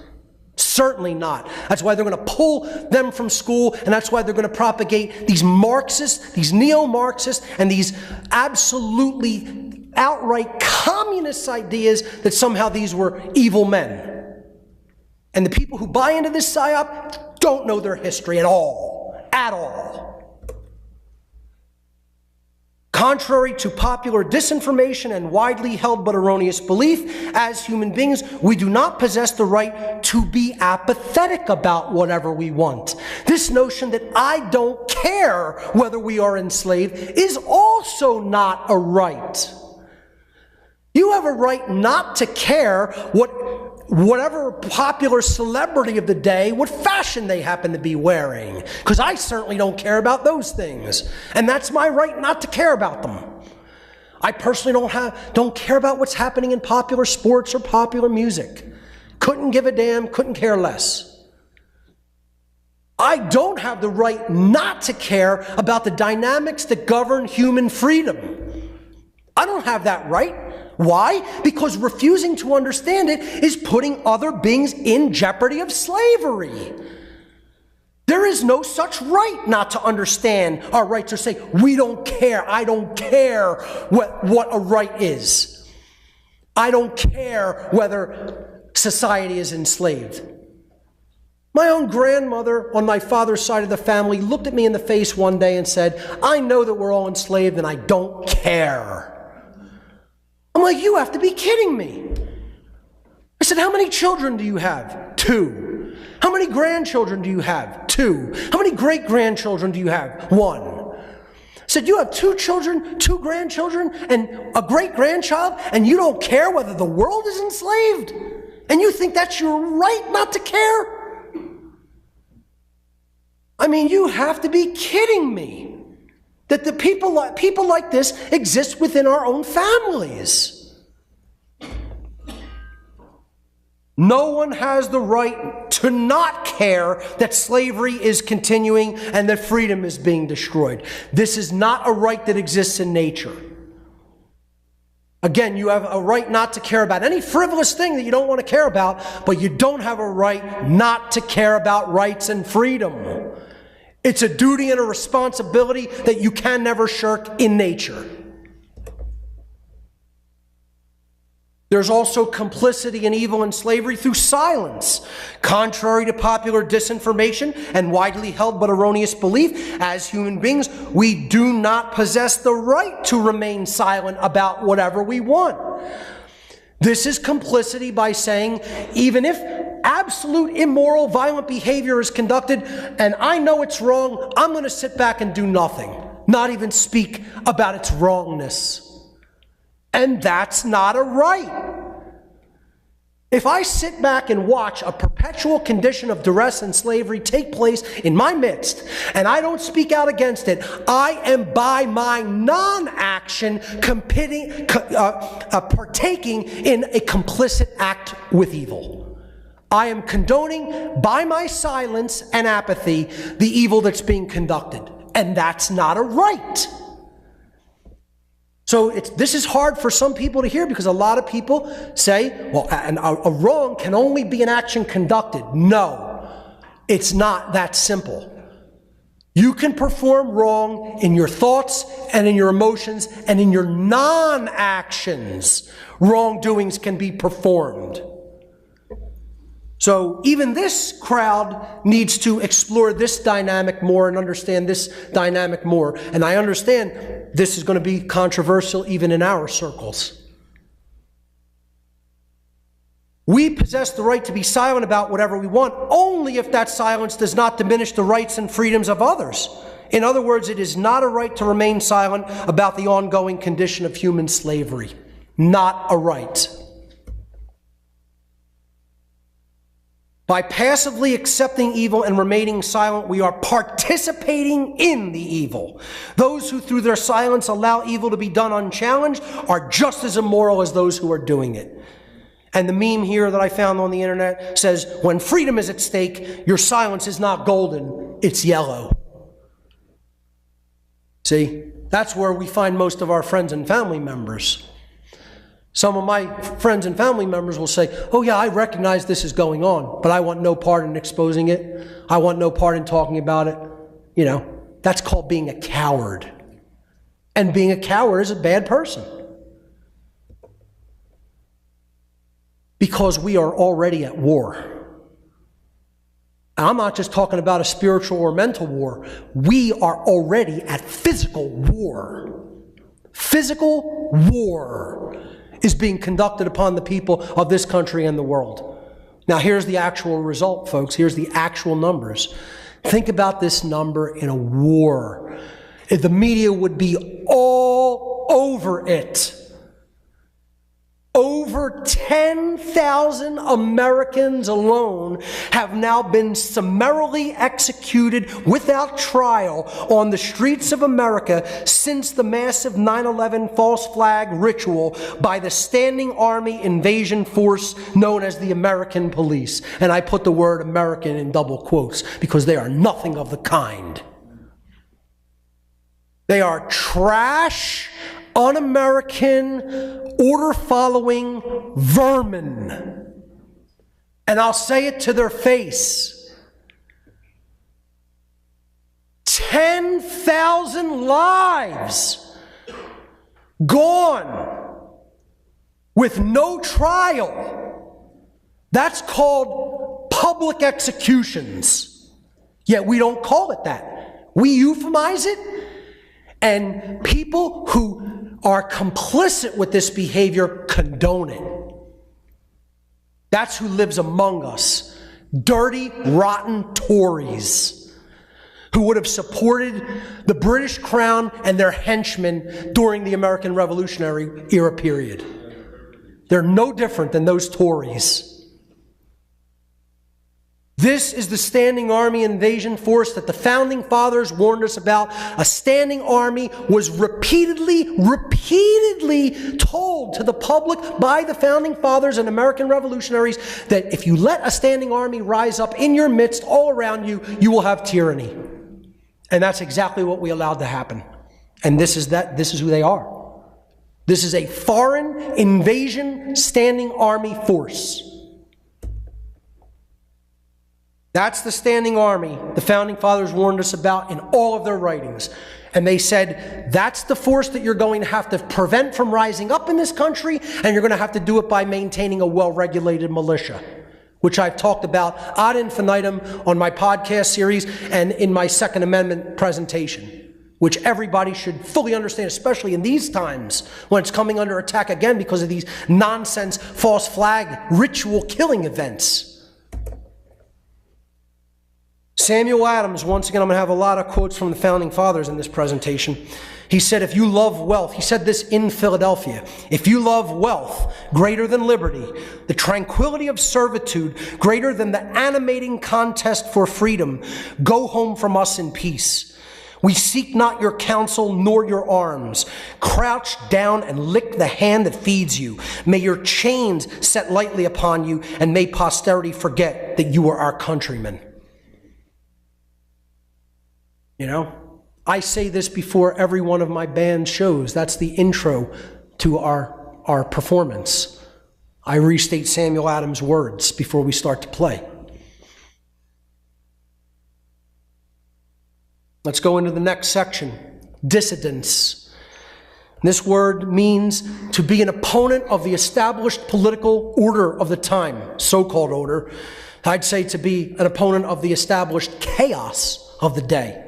Certainly not. That's why they're going to pull them from school, and that's why they're going to propagate these Marxists, these neo-Marxists, and these absolutely outright communist ideas that somehow these were evil men. And the people who buy into this psyop don't know their history at all. At all. Contrary to popular disinformation and widely held but erroneous belief, as human beings, we do not possess the right to be apathetic about whatever we want. This notion that I don't care whether we are enslaved is also not a right. You have a right not to care whatever popular celebrity of the day, what fashion they happen to be wearing. Because I certainly don't care about those things. And that's my right not to care about them. I personally don't care about what's happening in popular sports or popular music. Couldn't give a damn, couldn't care less. I don't have the right not to care about the dynamics that govern human freedom. I don't have that right. Why? Because refusing to understand it is putting other beings in jeopardy of slavery. There is no such right not to understand our rights or say, we don't care. I don't care what a right is. I don't care whether society is enslaved. My own grandmother on my father's side of the family looked at me in the face one day and said, I know that we're all enslaved and I don't care. I'm like, you have to be kidding me. I said, how many children do you have? 2. How many grandchildren do you have? 2. How many great-grandchildren do you have? 1. Said, you have 2 children, 2 grandchildren, and a great-grandchild, and you don't care whether the world is enslaved? And you think that's your right not to care? I mean, you have to be kidding me that the people like this exist within our own families. No one has the right to not care that slavery is continuing and that freedom is being destroyed. This is not a right that exists in nature. Again, you have a right not to care about any frivolous thing that you don't want to care about, but you don't have a right not to care about rights and freedom. It's a duty and a responsibility that you can never shirk in nature. There's also complicity in evil and slavery through silence. Contrary to popular disinformation and widely held but erroneous belief, as human beings, we do not possess the right to remain silent about whatever we want. This is complicity by saying, even if absolute immoral, violent behavior is conducted and I know it's wrong, I'm going to sit back and do nothing, not even speak about its wrongness. And that's not a right. If I sit back and watch a perpetual condition of duress and slavery take place in my midst, and I don't speak out against it, I am by my non-action partaking in a complicit act with evil. I am condoning by my silence and apathy the evil that's being conducted. And that's not a right. So this is hard for some people to hear because a lot of people say, well, a wrong can only be an action conducted. No, it's not that simple. You can perform wrong in your thoughts and in your emotions and in your non-actions. Wrongdoings can be performed. So even this crowd needs to explore this dynamic more and understand this dynamic more. And I understand this is going to be controversial even in our circles. We possess the right to be silent about whatever we want only if that silence does not diminish the rights and freedoms of others. In other words, it is not a right to remain silent about the ongoing condition of human slavery. Not a right. By passively accepting evil and remaining silent, we are participating in the evil. Those who through their silence allow evil to be done unchallenged are just as immoral as those who are doing it. And the meme here that I found on the internet says, when freedom is at stake, your silence is not golden, it's yellow. See, that's where we find most of our friends and family members. Some of my friends and family members will say, oh yeah, I recognize this is going on, but I want no part in exposing it. I want no part in talking about it. You know, that's called being a coward. And being a coward is a bad person. Because we are already at war. And I'm not just talking about a spiritual or mental war. We are already at physical war. Physical war is being conducted upon the people of this country and the world. Now here's the actual result, folks. Here's the actual numbers. Think about this number in a war. If the media would be all over it. Over 10,000 Americans alone have now been summarily executed without trial on the streets of America since the massive 9/11 false flag ritual by the standing army invasion force known as the American police. And I put the word American in double quotes because they are nothing of the kind. They are trash, un-American, order-following vermin. And I'll say it to their face. 10,000 lives gone with no trial. That's called public executions. Yet we don't call it that. We euphemize it. And people who are complicit with this behavior condone it. That's who lives among us. Dirty, rotten Tories. who would have supported the British Crown and their henchmen during the American Revolutionary era period. They're no different than those Tories. This is the standing army invasion force that the Founding Fathers warned us about. A standing army was repeatedly told to the public by the Founding Fathers and American revolutionaries that if you let a standing army rise up in your midst, all around you, you will have tyranny. And that's exactly what we allowed to happen. And this is who they are. This is a foreign invasion standing army force. That's the standing army the Founding Fathers warned us about in all of their writings. And they said, that's the force that you're going to have to prevent from rising up in this country, and you're going to have to do it by maintaining a well-regulated militia, which I've talked about ad infinitum on my podcast series and in my Second Amendment presentation, which everybody should fully understand, especially in these times when it's coming under attack again because of these nonsense false flag ritual killing events. Samuel Adams, once again, I'm going to have a lot of quotes from the Founding Fathers in this presentation. He said, if you love wealth, he said this in Philadelphia, if you love wealth greater than liberty, the tranquility of servitude greater than the animating contest for freedom, go home from us in peace. We seek not your counsel nor your arms. Crouch down and lick the hand that feeds you. May your chains set lightly upon you, and may posterity forget that you are our countrymen. You know, I say this before every one of my band shows. That's the intro to our performance. I restate Samuel Adams' words before we start to play. Let's go into the next section, dissidents. This word means to be an opponent of the established political order of the time, so-called order. I'd say to be an opponent of the established chaos of the day.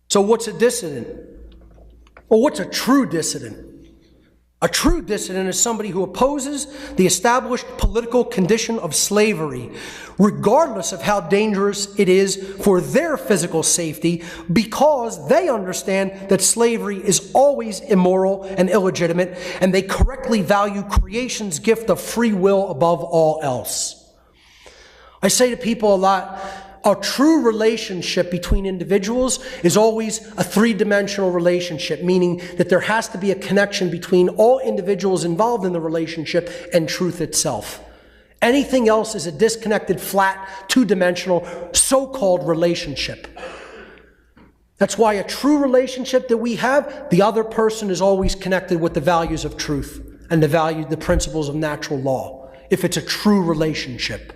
So what's a dissident? Well, what's a true dissident? A true dissident is somebody who opposes the established political condition of slavery, regardless of how dangerous it is for their physical safety, because they understand that slavery is always immoral and illegitimate, and they correctly value creation's gift of free will above all else. I say to people a lot, a true relationship between individuals is always a three-dimensional relationship, meaning that there has to be a connection between all individuals involved in the relationship and truth itself. Anything else is a disconnected, flat, two-dimensional, so-called relationship. That's why a true relationship that we have, the other person is always connected with the values of truth and the principles of natural law, if it's a true relationship.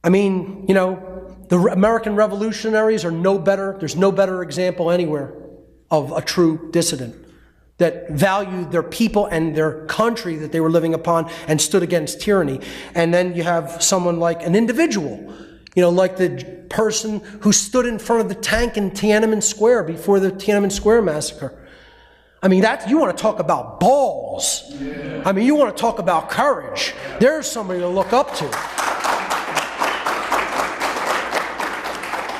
I mean, you know, the American revolutionaries are no better. There's no better example anywhere of a true dissident that valued their people and their country that they were living upon and stood against tyranny. And then you have someone like an individual, you know, like the person who stood in front of the tank in Tiananmen Square before the Tiananmen Square massacre. I mean, you want to talk about balls. Yeah. I mean, you want to talk about courage. There's somebody to look up to.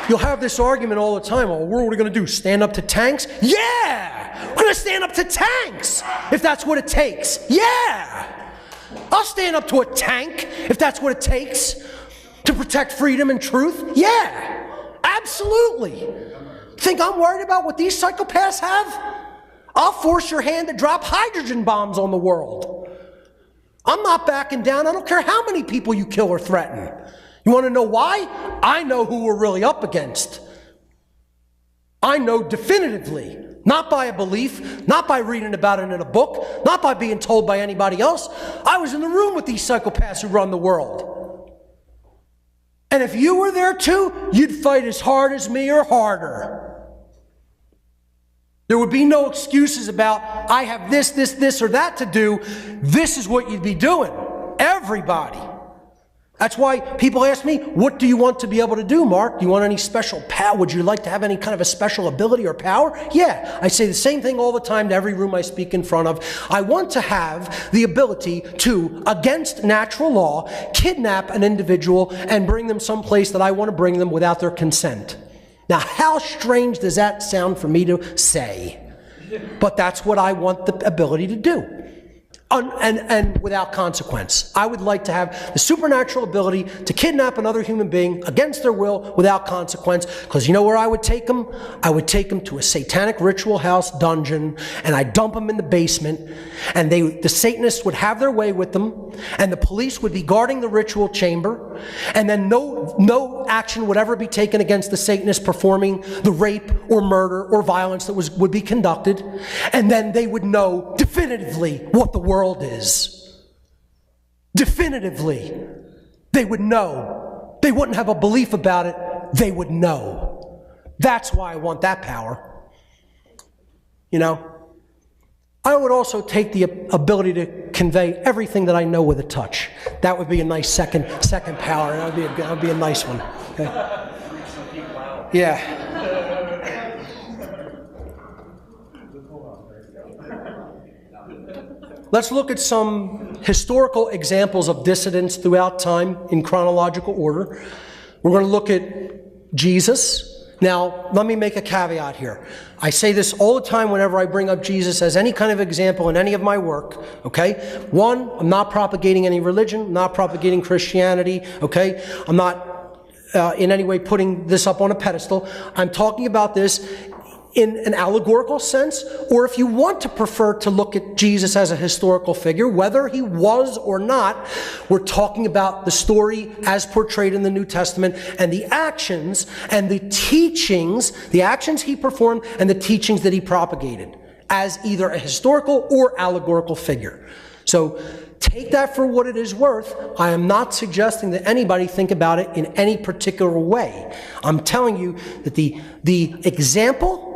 You'll have this argument all the time. Oh, what are we going to do? Stand up to tanks? Yeah! We're going to stand up to tanks if that's what it takes. Yeah! I'll stand up to a tank if that's what it takes to protect freedom and truth. Yeah! Absolutely. Think I'm worried about what these psychopaths have? I'll force your hand to drop hydrogen bombs on the world. I'm not backing down. I don't care how many people you kill or threaten. You want to know why? I know who we're really up against. I know definitively, not by a belief, not by reading about it in a book, not by being told by anybody else. I was in the room with these psychopaths who run the world. And if you were there too, you'd fight as hard as me or harder. There would be no excuses about, I have this, or that to do. This is what you'd be doing. Everybody. That's why people ask me, what do you want to be able to do, Mark? Do you want any special power? Would you like to have any kind of a special ability or power? Yeah, I say the same thing all the time to every room I speak in front of. I want to have the ability to, against natural law, kidnap an individual and bring them someplace that I want to bring them without their consent. Now, how strange does that sound for me to say? But that's what I want the ability to do. And without consequence. I would like to have the supernatural ability to kidnap another human being against their will without consequence, because you know where I would take them? I would take them to a satanic ritual house dungeon, and I'd dump them in the basement, and the Satanists would have their way with them, and the police would be guarding the ritual chamber, and then no action would ever be taken against the Satanists performing the rape or murder or violence that would be conducted, and then they would know definitively what the world is. Definitively. They would know. They wouldn't have a belief about it. They would know. That's why I want that power. You know? I would also take the ability to convey everything that I know with a touch. That would be a nice second power. That would be a nice one. Okay? Yeah. Let's look at some historical examples of dissidents throughout time in chronological order. We're going to look at Jesus. Now, let me make a caveat here. I say this all the time whenever I bring up Jesus as any kind of example in any of my work, okay? One, I'm not propagating any religion, I'm not propagating Christianity, okay? I'm not in any way putting this up on a pedestal. I'm talking about this in an allegorical sense, or if you want to prefer to look at Jesus as a historical figure, whether he was or not, we're talking about the story as portrayed in the New Testament and the actions and the teachings, the actions he performed and the teachings that he propagated as either a historical or allegorical figure. So take that for what it is worth. I am not suggesting that anybody think about it in any particular way. I'm telling you that the example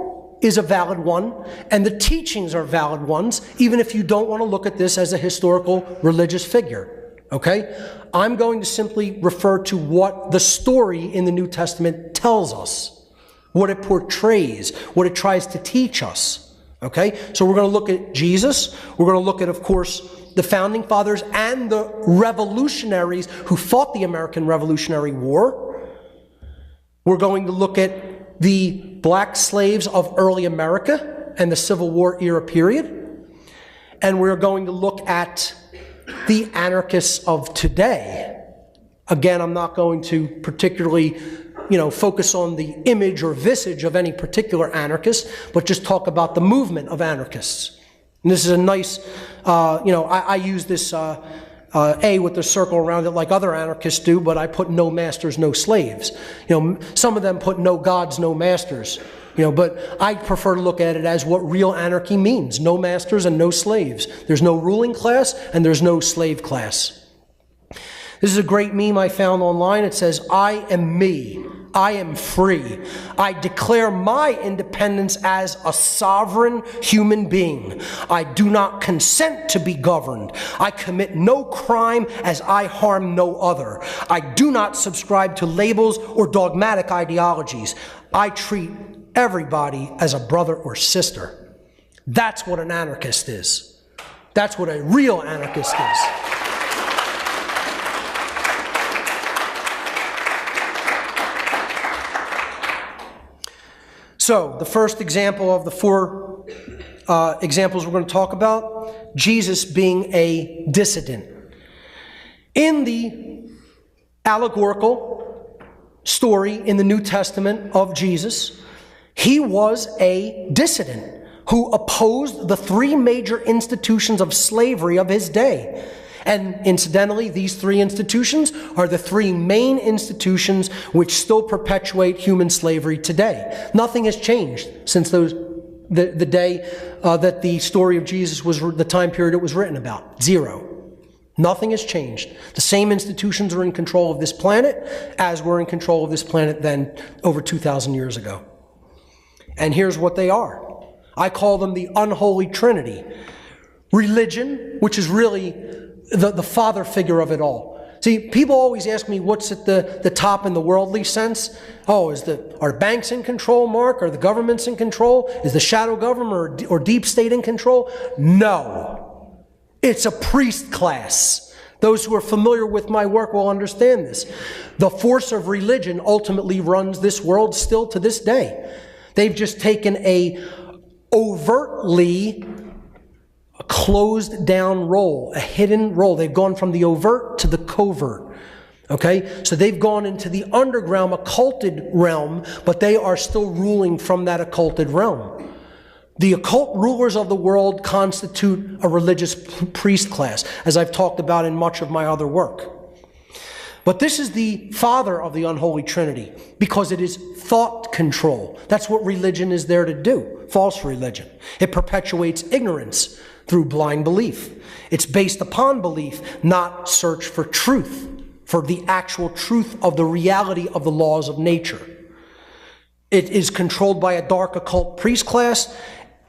is a valid one, and the teachings are valid ones, even if you don't want to look at this as a historical religious figure, okay? I'm going to simply refer to what the story in the New Testament tells us, what it portrays, what it tries to teach us, okay? So we're going to look at Jesus. We're going to look at, of course, the Founding Fathers and the revolutionaries who fought the American Revolutionary War. We're going to look at the black slaves of early America and the Civil War era period. And we're going to look at the anarchists of today. Again, I'm not going to particularly, focus on the image or visage of any particular anarchist, but just talk about the movement of anarchists. And this is a nice, I use this A with the circle around it like other anarchists do, but I put no masters, no slaves. Some of them put no gods, no masters. But I prefer to look at it as what real anarchy means. No masters and no slaves. There's no ruling class and there's no slave class. This is a great meme I found online. It says, "I am me. I am free. I declare my independence as a sovereign human being. I do not consent to be governed. I commit no crime as I harm no other. I do not subscribe to labels or dogmatic ideologies. I treat everybody as a brother or sister." That's what an anarchist is. That's what a real anarchist is. So, the first example of the four examples we're going to talk about, Jesus being a dissident. In the allegorical story in the New Testament of Jesus, he was a dissident who opposed the three major institutions of slavery of his day. And incidentally, these three institutions are the three main institutions which still perpetuate human slavery today. Nothing has changed since the day that the story of Jesus was, the time period it was written about. Zero. Nothing has changed. The same institutions are in control of this planet as were in control of this planet then over 2,000 years ago. And here's what they are. I call them the unholy trinity. Religion, which is really the father figure of it all. See, people always ask me what's at the top in the worldly sense. Oh, are banks in control, Mark? Are the governments in control? Is the shadow government or deep state in control? No. It's a priest class. Those who are familiar with my work will understand this. The force of religion ultimately runs this world still to this day. They've just taken a overtly closed down role, a hidden role. They've gone from the overt to the covert. Okay? So they've gone into the underground, occulted realm, but they are still ruling from that occulted realm. The occult rulers of the world constitute a religious priest class, as I've talked about in much of my other work. But this is the father of the unholy trinity, because it is thought control. That's what religion is there to do, false religion. It perpetuates ignorance through blind belief. It's based upon belief, not search for truth, for the actual truth of the reality of the laws of nature. It is controlled by a dark occult priest class,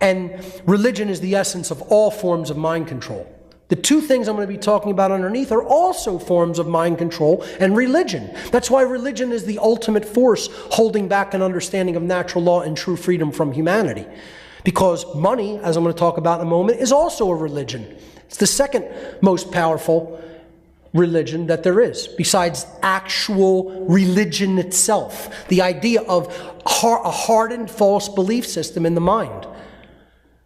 and religion is the essence of all forms of mind control. The two things I'm going to be talking about underneath are also forms of mind control and religion. That's why religion is the ultimate force holding back an understanding of natural law and true freedom from humanity. Because money, as I'm going to talk about in a moment, is also a religion. It's the second most powerful religion that there is, besides actual religion itself. The idea of a hardened false belief system in the mind,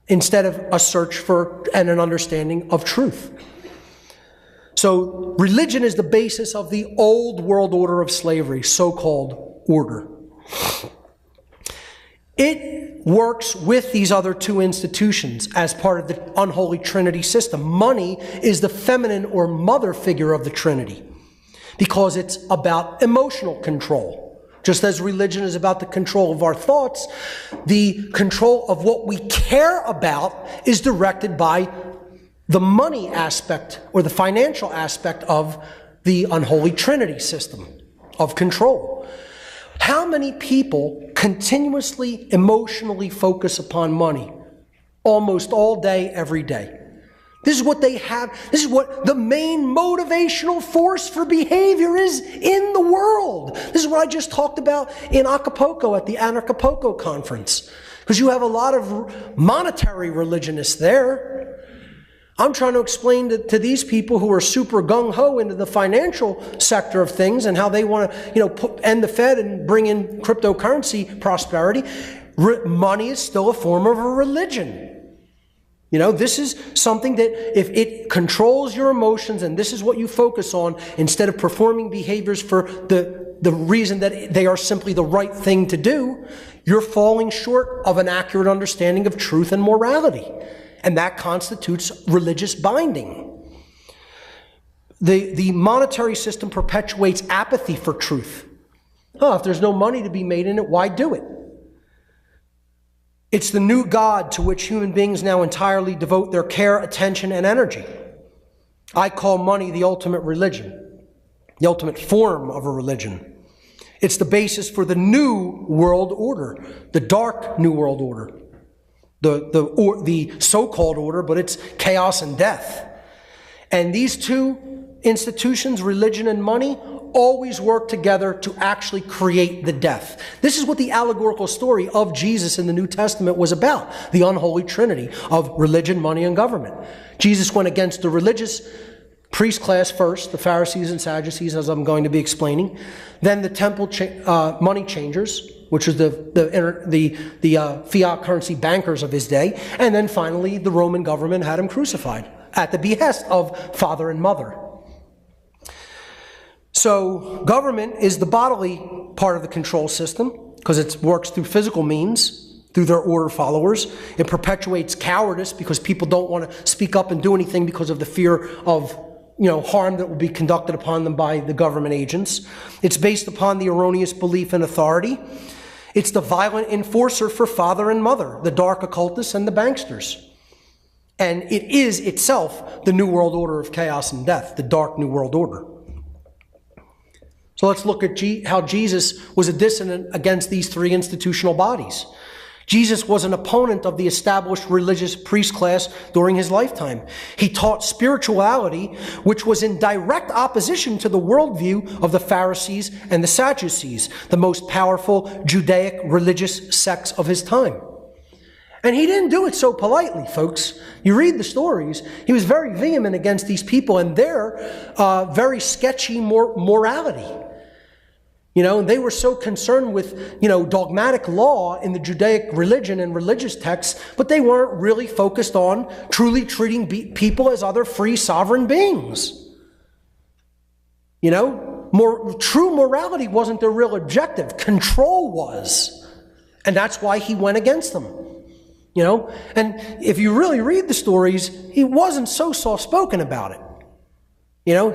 instead of a search for and an understanding of truth. So religion is the basis of the old world order of slavery, so-called order. It works with these other two institutions as part of the unholy Trinity system. Money is the feminine or mother figure of the Trinity because it's about emotional control. Just as religion is about the control of our thoughts, the control of what we care about is directed by the money aspect or the financial aspect of the unholy Trinity system of control. How many people continuously emotionally focus upon money almost all day, every day? This is what they have. This is what the main motivational force for behavior is in the world. This is what I just talked about in Acapulco at the Acapulco conference. Because you have a lot of monetary religionists there. I'm trying to explain to these people who are super gung-ho into the financial sector of things and how they want to, end the Fed and bring in cryptocurrency prosperity. Money is still a form of a religion. This is something that if it controls your emotions and this is what you focus on, instead of performing behaviors for the reason that they are simply the right thing to do, you're falling short of an accurate understanding of truth and morality. And that constitutes religious binding. The monetary system perpetuates apathy for truth. If there's no money to be made in it, why do it? It's the new God to which human beings now entirely devote their care, attention, and energy. I call money the ultimate religion, the ultimate form of a religion. It's the basis for the new world order, the dark new world order. The so-called order, but it's chaos and death. And these two institutions, religion and money, always work together to actually create the death. This is what the allegorical story of Jesus in the New Testament was about, the unholy trinity of religion, money, and government. Jesus went against the religious priest class first, the Pharisees and Sadducees, as I'm going to be explaining, then the temple money changers, which was the fiat currency bankers of his day, and then finally the Roman government had him crucified at the behest of father and mother. So government is the bodily part of the control system because it works through physical means, through their order followers. It perpetuates cowardice because people don't want to speak up and do anything because of the fear of harm that will be conducted upon them by the government agents. It's based upon the erroneous belief in authority. It's the violent enforcer for father and mother, the dark occultists and the banksters. And it is itself the new world order of chaos and death, the dark new world order. So let's look at how Jesus was a dissonant against these three institutional bodies. Jesus was an opponent of the established religious priest class during his lifetime. He taught spirituality, which was in direct opposition to the worldview of the Pharisees and the Sadducees, the most powerful Judaic religious sects of his time. And he didn't do it so politely, folks. You read the stories, he was very vehement against these people and their very sketchy morality. They were so concerned with, dogmatic law in the Judaic religion and religious texts, but they weren't really focused on truly treating people as other free sovereign beings. True morality wasn't their real objective. Control was. And that's why he went against them. And if you really read the stories, he wasn't so soft-spoken about it.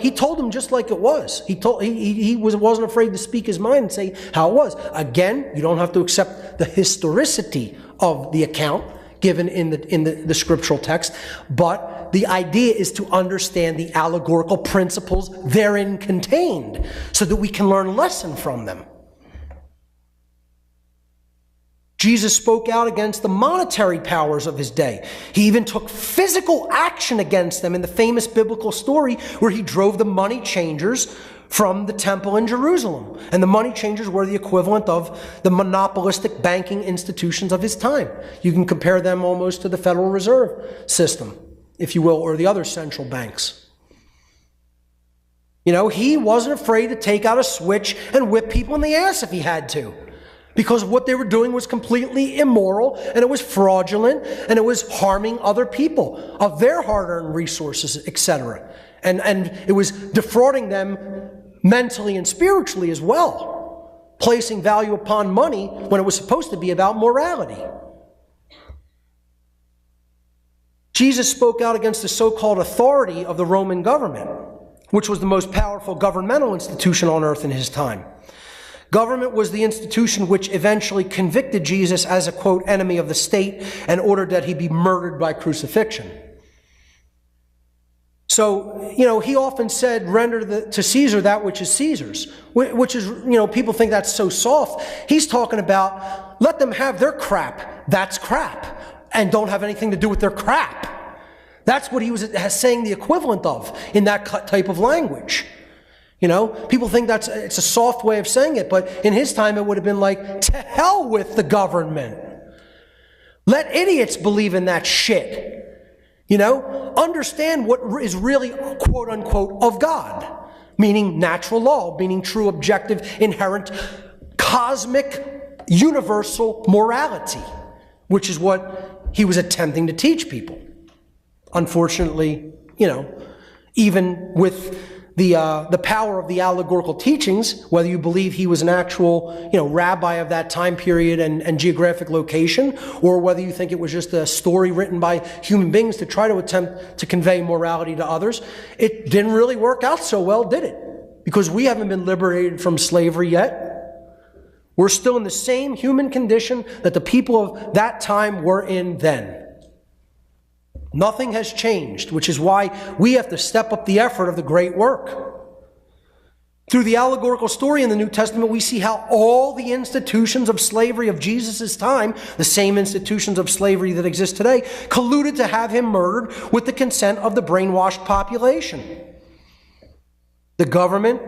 He told them just like it was. He wasn't afraid to speak his mind and say how it was. Again, you don't have to accept the historicity of the account given in the scriptural text, but the idea is to understand the allegorical principles therein contained so that we can learn a lesson from them. Jesus spoke out against the monetary powers of his day. He even took physical action against them in the famous biblical story where he drove the money changers from the temple in Jerusalem. And the money changers were the equivalent of the monopolistic banking institutions of his time. You can compare them almost to the Federal Reserve System, if you will, or the other central banks. He wasn't afraid to take out a switch and whip people in the ass if he had to. Because what they were doing was completely immoral, and it was fraudulent, and it was harming other people of their hard-earned resources, etc. And it was defrauding them mentally and spiritually as well, placing value upon money when it was supposed to be about morality. Jesus spoke out against the so-called authority of the Roman government, which was the most powerful governmental institution on earth in his time. Government was the institution which eventually convicted Jesus as a, quote, enemy of the state and ordered that he be murdered by crucifixion. So, he often said, render to Caesar that which is Caesar's, which is, people think that's so soft. He's talking about, let them have their crap. That's crap. And don't have anything to do with their crap. That's what he was saying the equivalent of in that type of language. People think it's a soft way of saying it, but in his time it would have been like, to hell with the government. Let idiots believe in that shit. Understand what is really, quote unquote, of God, meaning natural law, meaning true, objective, inherent, cosmic, universal morality, which is what he was attempting to teach people. Unfortunately, even with the power of the allegorical teachings, whether you believe he was an actual, rabbi of that time period and geographic location, or whether you think it was just a story written by human beings to try to attempt to convey morality to others, it didn't really work out so well, did it? Because we haven't been liberated from slavery yet. We're still in the same human condition that the people of that time were in then. Nothing has changed, which is why we have to step up the effort of the great work. Through the allegorical story in the New Testament, we see how all the institutions of slavery of Jesus' time, the same institutions of slavery that exist today, colluded to have him murdered with the consent of the brainwashed population. The government,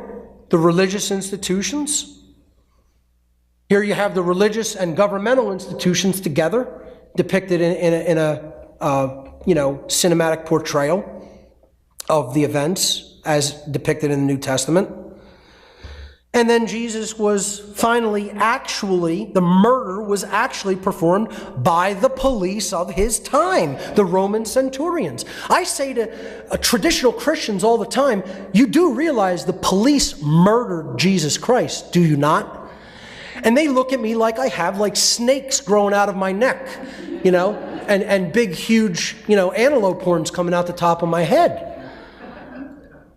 the religious institutions. Here you have the religious and governmental institutions together, depicted in a cinematic portrayal of the events as depicted in the New Testament. And then Jesus was finally the murder was actually performed by the police of his time, the Roman centurions. I say to traditional Christians all the time, you do realize the police murdered Jesus Christ, do you not? And they look at me like I have snakes growing out of my neck, and big, huge, antelope horns coming out the top of my head.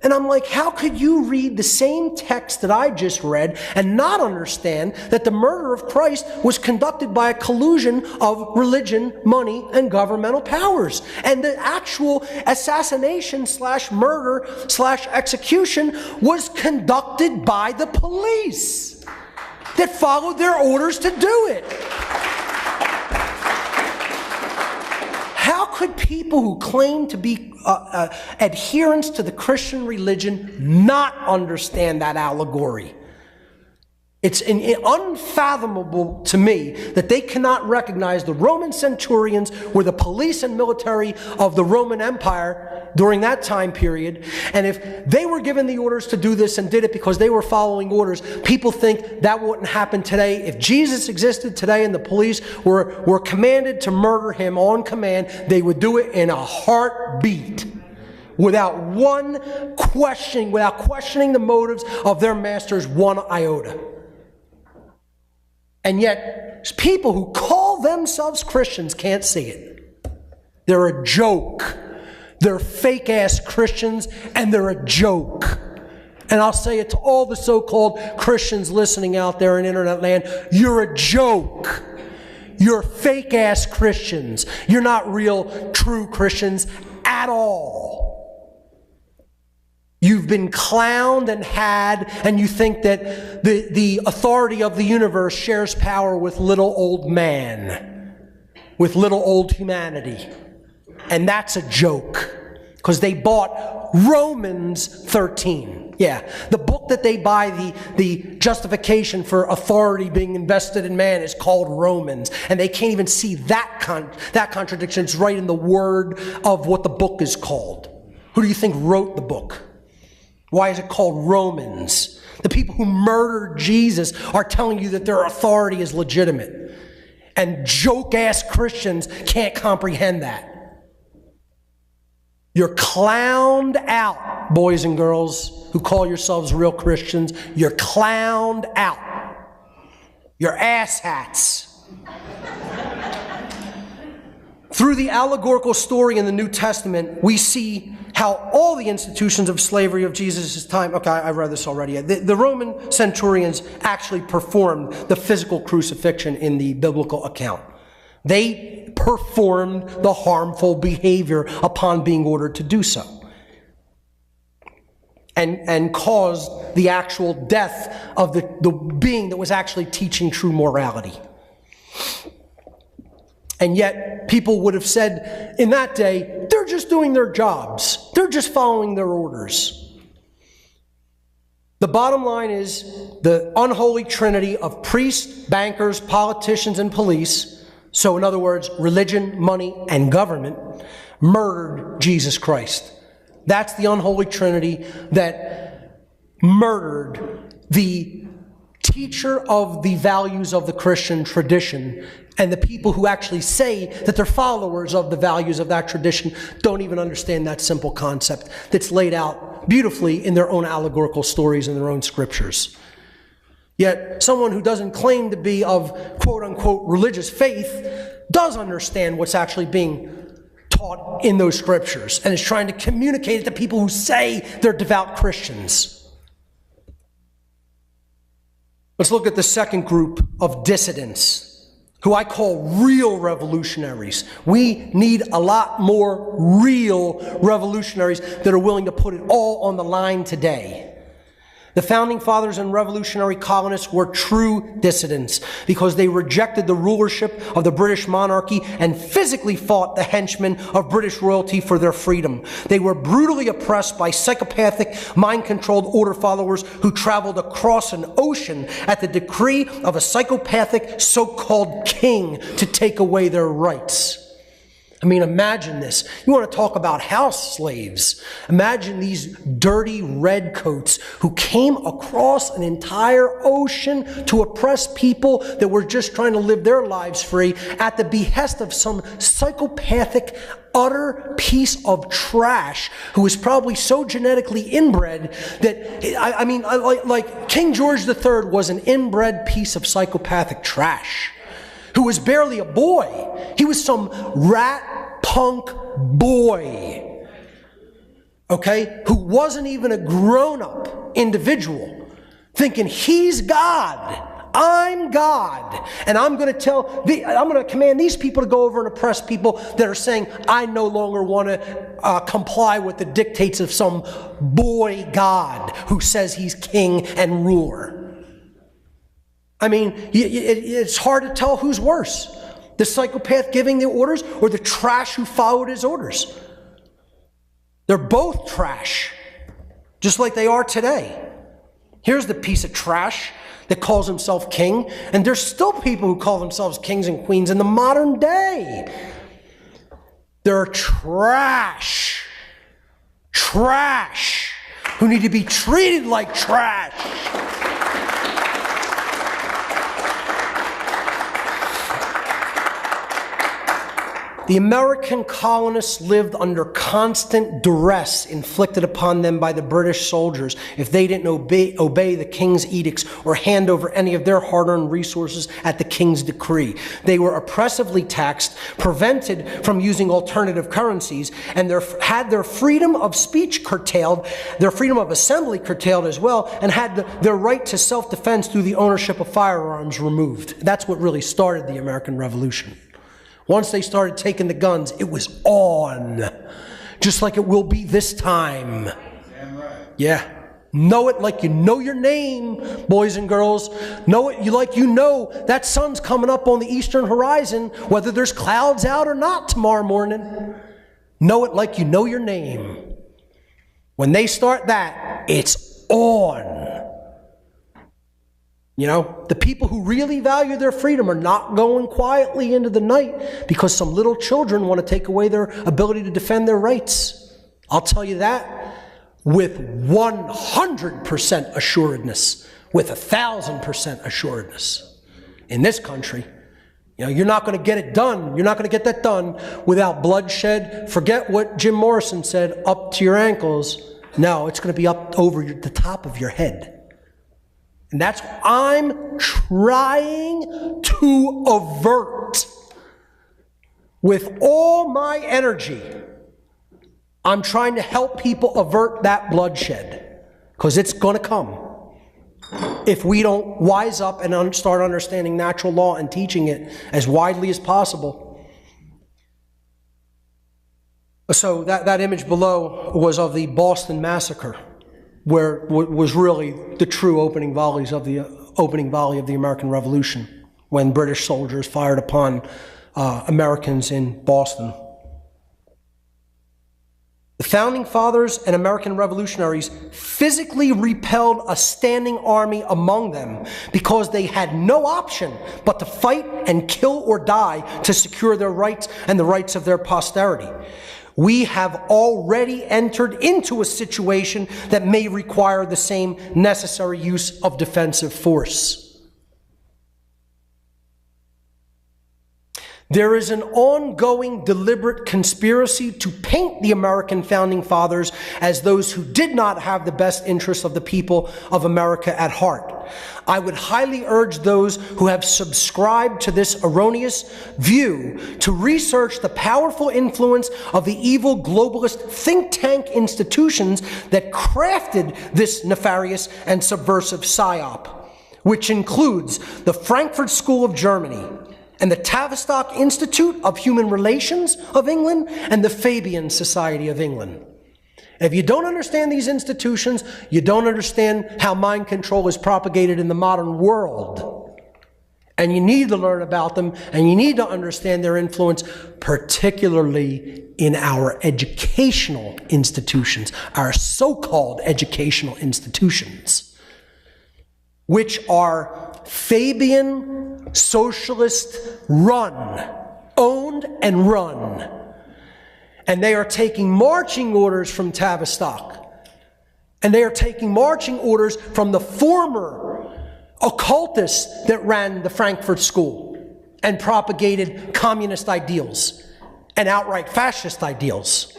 And I'm like, how could you read the same text that I just read and not understand that the murder of Christ was conducted by a collusion of religion, money, and governmental powers? And the actual assassination / murder / execution was conducted by the police that followed their orders to do it. could people who claim to be adherents to the Christian religion not understand that allegory? It's unfathomable to me that they cannot recognize the Roman centurions were the police and military of the Roman Empire during that time period. And if they were given the orders to do this and did it because they were following orders, people think that wouldn't happen today. If Jesus existed today and the police were commanded to murder him on command, they would do it in a heartbeat. Without questioning the motives of their masters one iota. And yet, people who call themselves Christians can't see it. They're a joke. They're fake-ass Christians, and they're a joke. And I'll say it to all the so-called Christians listening out there in internet land, you're a joke. You're fake-ass Christians. You're not real, true Christians at all. You've been clowned and had, and you think that the authority of the universe shares power with little old man, with little old humanity. And that's a joke, because they bought Romans 13. Yeah, the book that they buy, the justification for authority being invested in man is called Romans. And they can't even see that contradiction. It's right in the word of what the book is called. Who do you think wrote the book? Why is it called Romans? The people who murdered Jesus are telling you that their authority is legitimate. And joke-ass Christians can't comprehend that. You're clowned out, boys and girls who call yourselves real Christians. You're clowned out. You're asshats. Through the allegorical story in the New Testament, we see how all the institutions of slavery of Jesus' time, okay, I've read this already. The Roman centurions actually performed the physical crucifixion in the biblical account. They performed the harmful behavior upon being ordered to do so. And caused the actual death of the being that was actually teaching true morality. And yet, people would have said in that day, they're just doing their jobs. They're just following their orders. The bottom line is the unholy trinity of priests, bankers, politicians, and police, so in other words, religion, money, and government, murdered Jesus Christ. That's the unholy trinity that murdered the teacher of the values of the Christian tradition. And the people who actually say that they're followers of the values of that tradition don't even understand that simple concept that's laid out beautifully in their own allegorical stories and their own scriptures. Yet someone who doesn't claim to be of quote-unquote religious faith does understand what's actually being taught in those scriptures and is trying to communicate it to people who say they're devout Christians. Let's look at the second group of dissidents, who I call real revolutionaries. We need a lot more real revolutionaries that are willing to put it all on the line today. The founding fathers and revolutionary colonists were true dissidents because they rejected the rulership of the British monarchy and physically fought the henchmen of British royalty for their freedom. They were brutally oppressed by psychopathic, mind-controlled order followers who traveled across an ocean at the decree of a psychopathic so-called king to take away their rights. I mean, imagine this. You want to talk about house slaves. Imagine these dirty redcoats who came across an entire ocean to oppress people that were just trying to live their lives free at the behest of some psychopathic, utter piece of trash who was probably so genetically inbred that, like King George III was an inbred piece of psychopathic trash. Who was barely a boy. He was some rat punk boy, okay, who wasn't even a grown-up individual, thinking he's God, I'm God, and I'm going to command these people to go over and oppress people that are saying, I no longer want to comply with the dictates of some boy God who says he's king and ruler. I mean, it's hard to tell who's worse. The psychopath giving the orders or the trash who followed his orders? They're both trash, just like they are today. Here's the piece of trash that calls himself king, and there's still people who call themselves kings and queens in the modern day. They're trash, who need to be treated like trash. The American colonists lived under constant duress inflicted upon them by the British soldiers if they didn't obey the king's edicts or hand over any of their hard-earned resources at the king's decree. They were oppressively taxed, prevented from using alternative currencies, and had their freedom of speech curtailed, their freedom of assembly curtailed as well, and had their right to self-defense through the ownership of firearms removed. That's what really started the American Revolution. Once they started taking the guns, it was on. Just like it will be this time. Damn right. Yeah. Know it like you know your name, boys and girls. Know it like you know that sun's coming up on the eastern horizon, whether there's clouds out or not tomorrow morning. Know it like you know your name. When they start that, it's on. You know, the people who really value their freedom are not going quietly into the night because some little children want to take away their ability to defend their rights. I'll tell you that with 100% assuredness, with 1,000% assuredness. In this country, you know, you're not going to get it done. You're not going to get that done without bloodshed. Forget what Jim Morrison said, up to your ankles. No, it's going to be up over the top of your head. And that's what I'm trying to avert with all my energy. I'm trying to help people avert that bloodshed because it's going to come if we don't wise up and start understanding natural law and teaching it as widely as possible. So that image below was of the Boston Massacre, where was really the true opening volley of the American Revolution, when British soldiers fired upon Americans in Boston. The Founding Fathers and American revolutionaries physically repelled a standing army among them because they had no option but to fight and kill or die to secure their rights and the rights of their posterity. We have already entered into a situation that may require the same necessary use of defensive force. There is an ongoing deliberate conspiracy to paint the American Founding Fathers as those who did not have the best interests of the people of America at heart. I would highly urge those who have subscribed to this erroneous view to research the powerful influence of the evil globalist think tank institutions that crafted this nefarious and subversive psyop, which includes the Frankfurt School of Germany, and the Tavistock Institute of Human Relations of England, and the Fabian Society of England. If you don't understand these institutions, you don't understand how mind control is propagated in the modern world. And you need to learn about them, and you need to understand their influence, particularly in our educational institutions, our so-called educational institutions, which are Fabian, socialist run, owned and run. And they are taking marching orders from Tavistock. And they are taking marching orders from the former occultists that ran the Frankfurt School and propagated communist ideals and outright fascist ideals.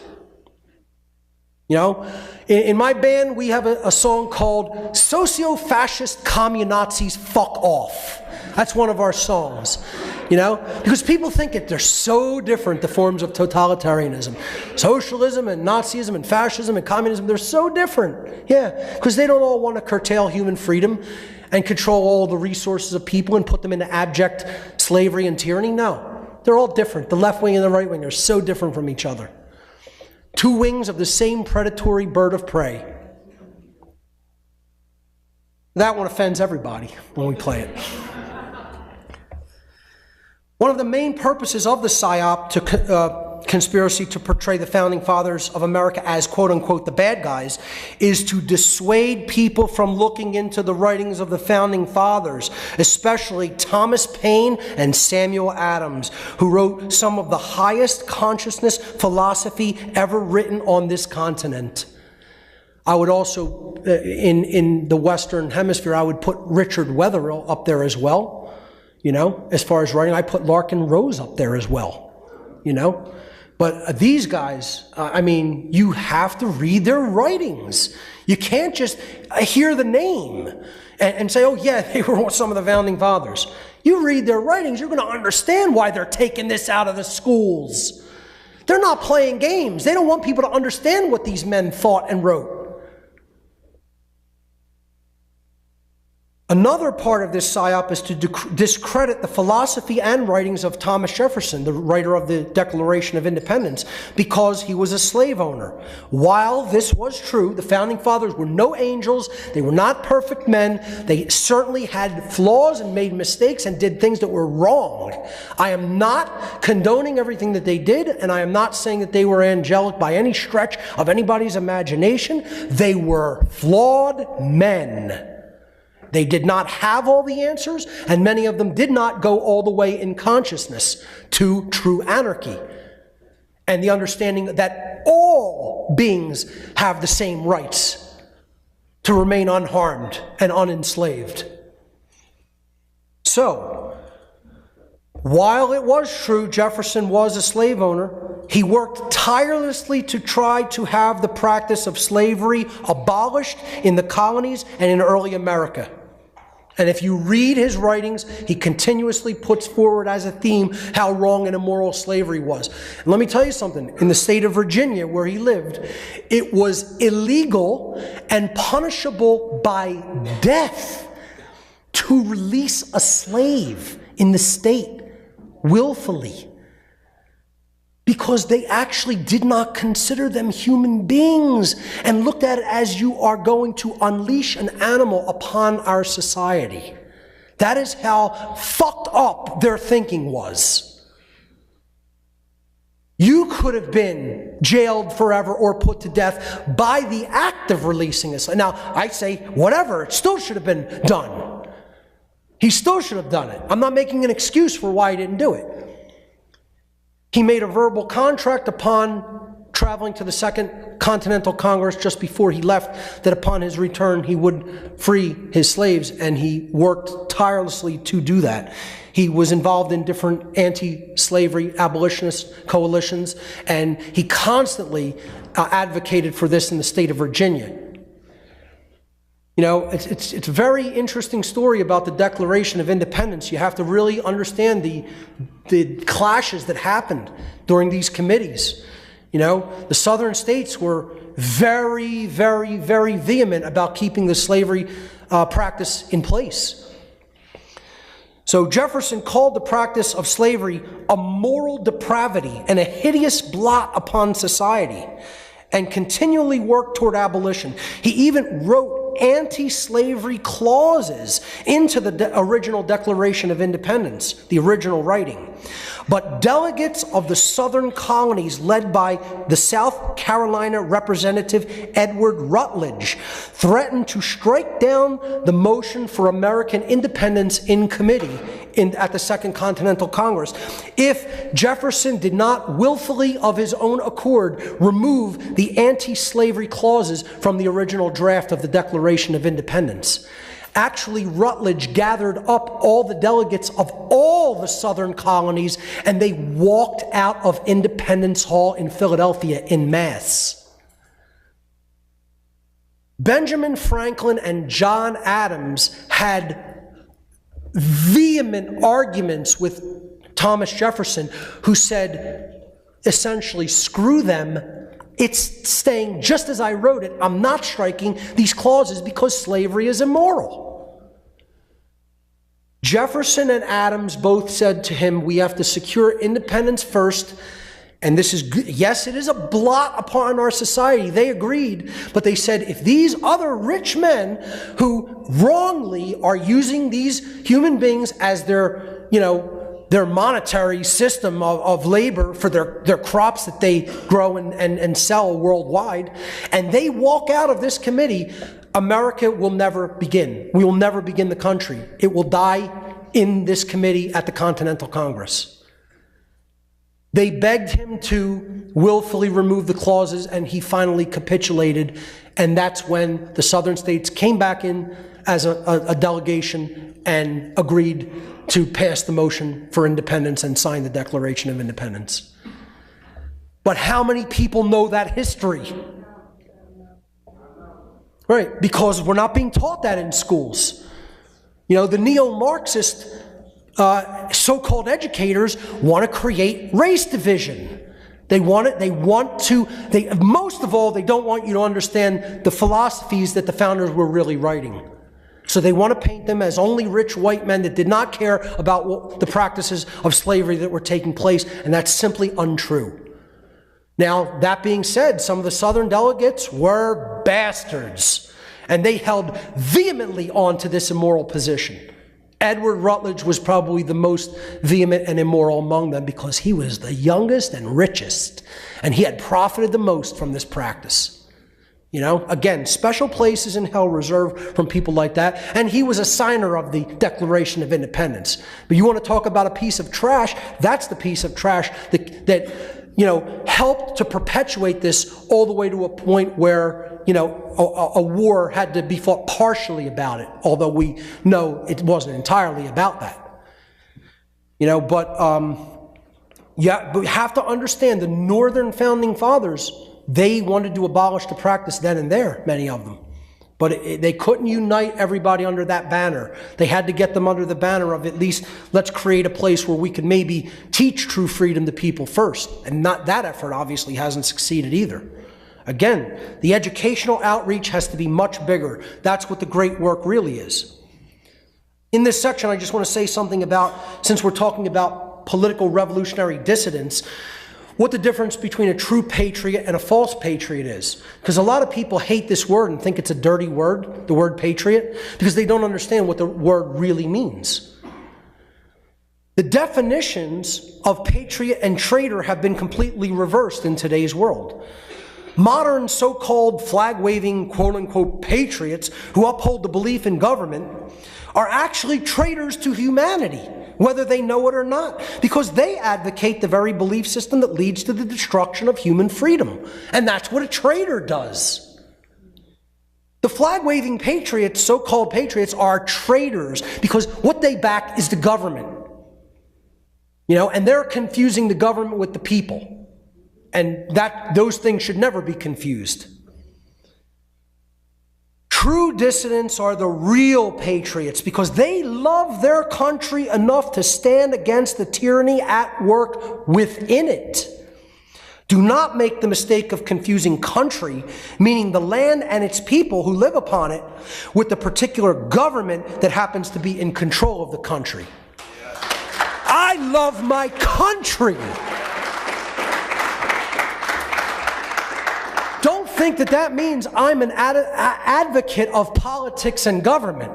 You know, in my band, we have a song called Socio-Fascist Communazis Fuck Off. That's one of our songs, you know, because people think they're so different, the forms of totalitarianism. Socialism and Nazism and fascism and communism, they're so different. Yeah, because they don't all want to curtail human freedom and control all the resources of people and put them into abject slavery and tyranny. No, they're all different. The left wing and the right wing are so different from each other. Two wings of the same predatory bird of prey. That one offends everybody when we play it. One of the main purposes of the PSYOP conspiracy to portray the Founding Fathers of America as quote-unquote the bad guys is to dissuade people from looking into the writings of the Founding Fathers, especially Thomas Paine and Samuel Adams, who wrote some of the highest consciousness philosophy ever written on this continent. I would also, in the Western Hemisphere, I would put Richard Wetherill up there as well. You know, as far as writing, I put Larkin Rose up there as well, you know. But these guys, I mean, you have to read their writings. You can't just hear the name and say, oh yeah, they were some of the Founding Fathers. You read their writings, you're going to understand why they're taking this out of the schools. They're not playing games. They don't want people to understand what these men thought and wrote. Another part of this PSYOP is to discredit the philosophy and writings of Thomas Jefferson, the writer of the Declaration of Independence, because he was a slave owner. While this was true, the Founding Fathers were no angels, they were not perfect men, they certainly had flaws and made mistakes and did things that were wrong. I am not condoning everything that they did, and I am not saying that they were angelic by any stretch of anybody's imagination. They were flawed men. They did not have all the answers, and many of them did not go all the way in consciousness to true anarchy and the understanding that all beings have the same rights to remain unharmed and unenslaved. So, while it was true Jefferson was a slave owner, he worked tirelessly to try to have the practice of slavery abolished in the colonies and in early America. And if you read his writings, he continuously puts forward as a theme how wrong and immoral slavery was. And let me tell you something. In the state of Virginia, where he lived, it was illegal and punishable by death to release a slave in the state willfully, because they actually did not consider them human beings and looked at it as you are going to unleash an animal upon our society. That is how fucked up their thinking was. You could have been jailed forever or put to death by the act of releasing a slave. Now, I say, whatever, it still should have been done. He still should have done it. I'm not making an excuse for why he didn't do it. He made a verbal contract upon traveling to the Second Continental Congress just before he left that upon his return he would free his slaves, and he worked tirelessly to do that. He was involved in different anti-slavery abolitionist coalitions, and he constantly advocated for this in the state of Virginia. You know, it's a very interesting story about the Declaration of Independence. You have to really understand the clashes that happened during these committees. You know, the southern states were very, very, very vehement about keeping the slavery practice in place. So Jefferson called the practice of slavery a moral depravity and a hideous blot upon society, and continually worked toward abolition. He even wrote anti-slavery clauses into the original Declaration of Independence, the original writing. But delegates of the southern colonies, led by the South Carolina Representative Edward Rutledge, threatened to strike down the motion for American independence in committee at the Second Continental Congress if Jefferson did not willfully, of his own accord, remove the anti-slavery clauses from the original draft of the Declaration of Independence. Actually, Rutledge gathered up all the delegates of all the southern colonies, and they walked out of Independence Hall in Philadelphia in mass. Benjamin Franklin and John Adams had vehement arguments with Thomas Jefferson, who said, essentially, screw them. It's staying just as I wrote it. I'm not striking these clauses because slavery is immoral. Jefferson and Adams both said to him, we have to secure independence first. And this is, yes, it is a blot upon our society. They agreed, but they said, if these other rich men who wrongly are using these human beings as their, their monetary system of labor for their crops that they grow and sell worldwide, and they walk out of this committee, America will never begin. We will never begin the country. It will die in this committee at the Continental Congress. They begged him to willfully remove the clauses, and he finally capitulated, and that's when the southern states came back in as a delegation and agreed to pass the motion for independence and sign the Declaration of Independence. But how many people know that history? Right, because we're not being taught that in schools. You know, the neo-Marxist so-called educators want to create race division. Most of all, they don't want you to understand the philosophies that the founders were really writing. So they want to paint them as only rich white men that did not care about the practices of slavery that were taking place, and that's simply untrue. Now, that being said, some of the Southern delegates were bastards, and they held vehemently on to this immoral position. Edward Rutledge was probably the most vehement and immoral among them because he was the youngest and richest, and he had profited the most from this practice. You know, again, special places in hell reserved from people like that, and he was a signer of the Declaration of Independence. But you want to talk about a piece of trash, that's the piece of trash that you know, helped to perpetuate this all the way to a point where, you know, a war had to be fought partially about it, although we know it wasn't entirely about that. You know, but we have to understand the Northern Founding Fathers, they wanted to abolish the practice then and there, many of them. But they couldn't unite everybody under that banner. They had to get them under the banner of at least, let's create a place where we could maybe teach true freedom to people first. And that effort obviously hasn't succeeded either. Again, the educational outreach has to be much bigger. That's what the great work really is. In this section, I just want to say something about, since we're talking about political revolutionary dissidents, what the difference between a true patriot and a false patriot is. Because a lot of people hate this word and think it's a dirty word, the word patriot, because they don't understand what the word really means. The definitions of patriot and traitor have been completely reversed in today's world. Modern so-called flag-waving, quote-unquote, patriots who uphold the belief in government are actually traitors to humanity, whether they know it or not, because they advocate the very belief system that leads to the destruction of human freedom. And that's what a traitor does. The flag-waving patriots, so-called patriots, are traitors because what they back is the government. You know, and they're confusing the government with the people. And those things should never be confused. True dissidents are the real patriots because they love their country enough to stand against the tyranny at work within it. Do not make the mistake of confusing country, meaning the land and its people who live upon it, with the particular government that happens to be in control of the country. I love my country. Don't think that means I'm an advocate of politics and government.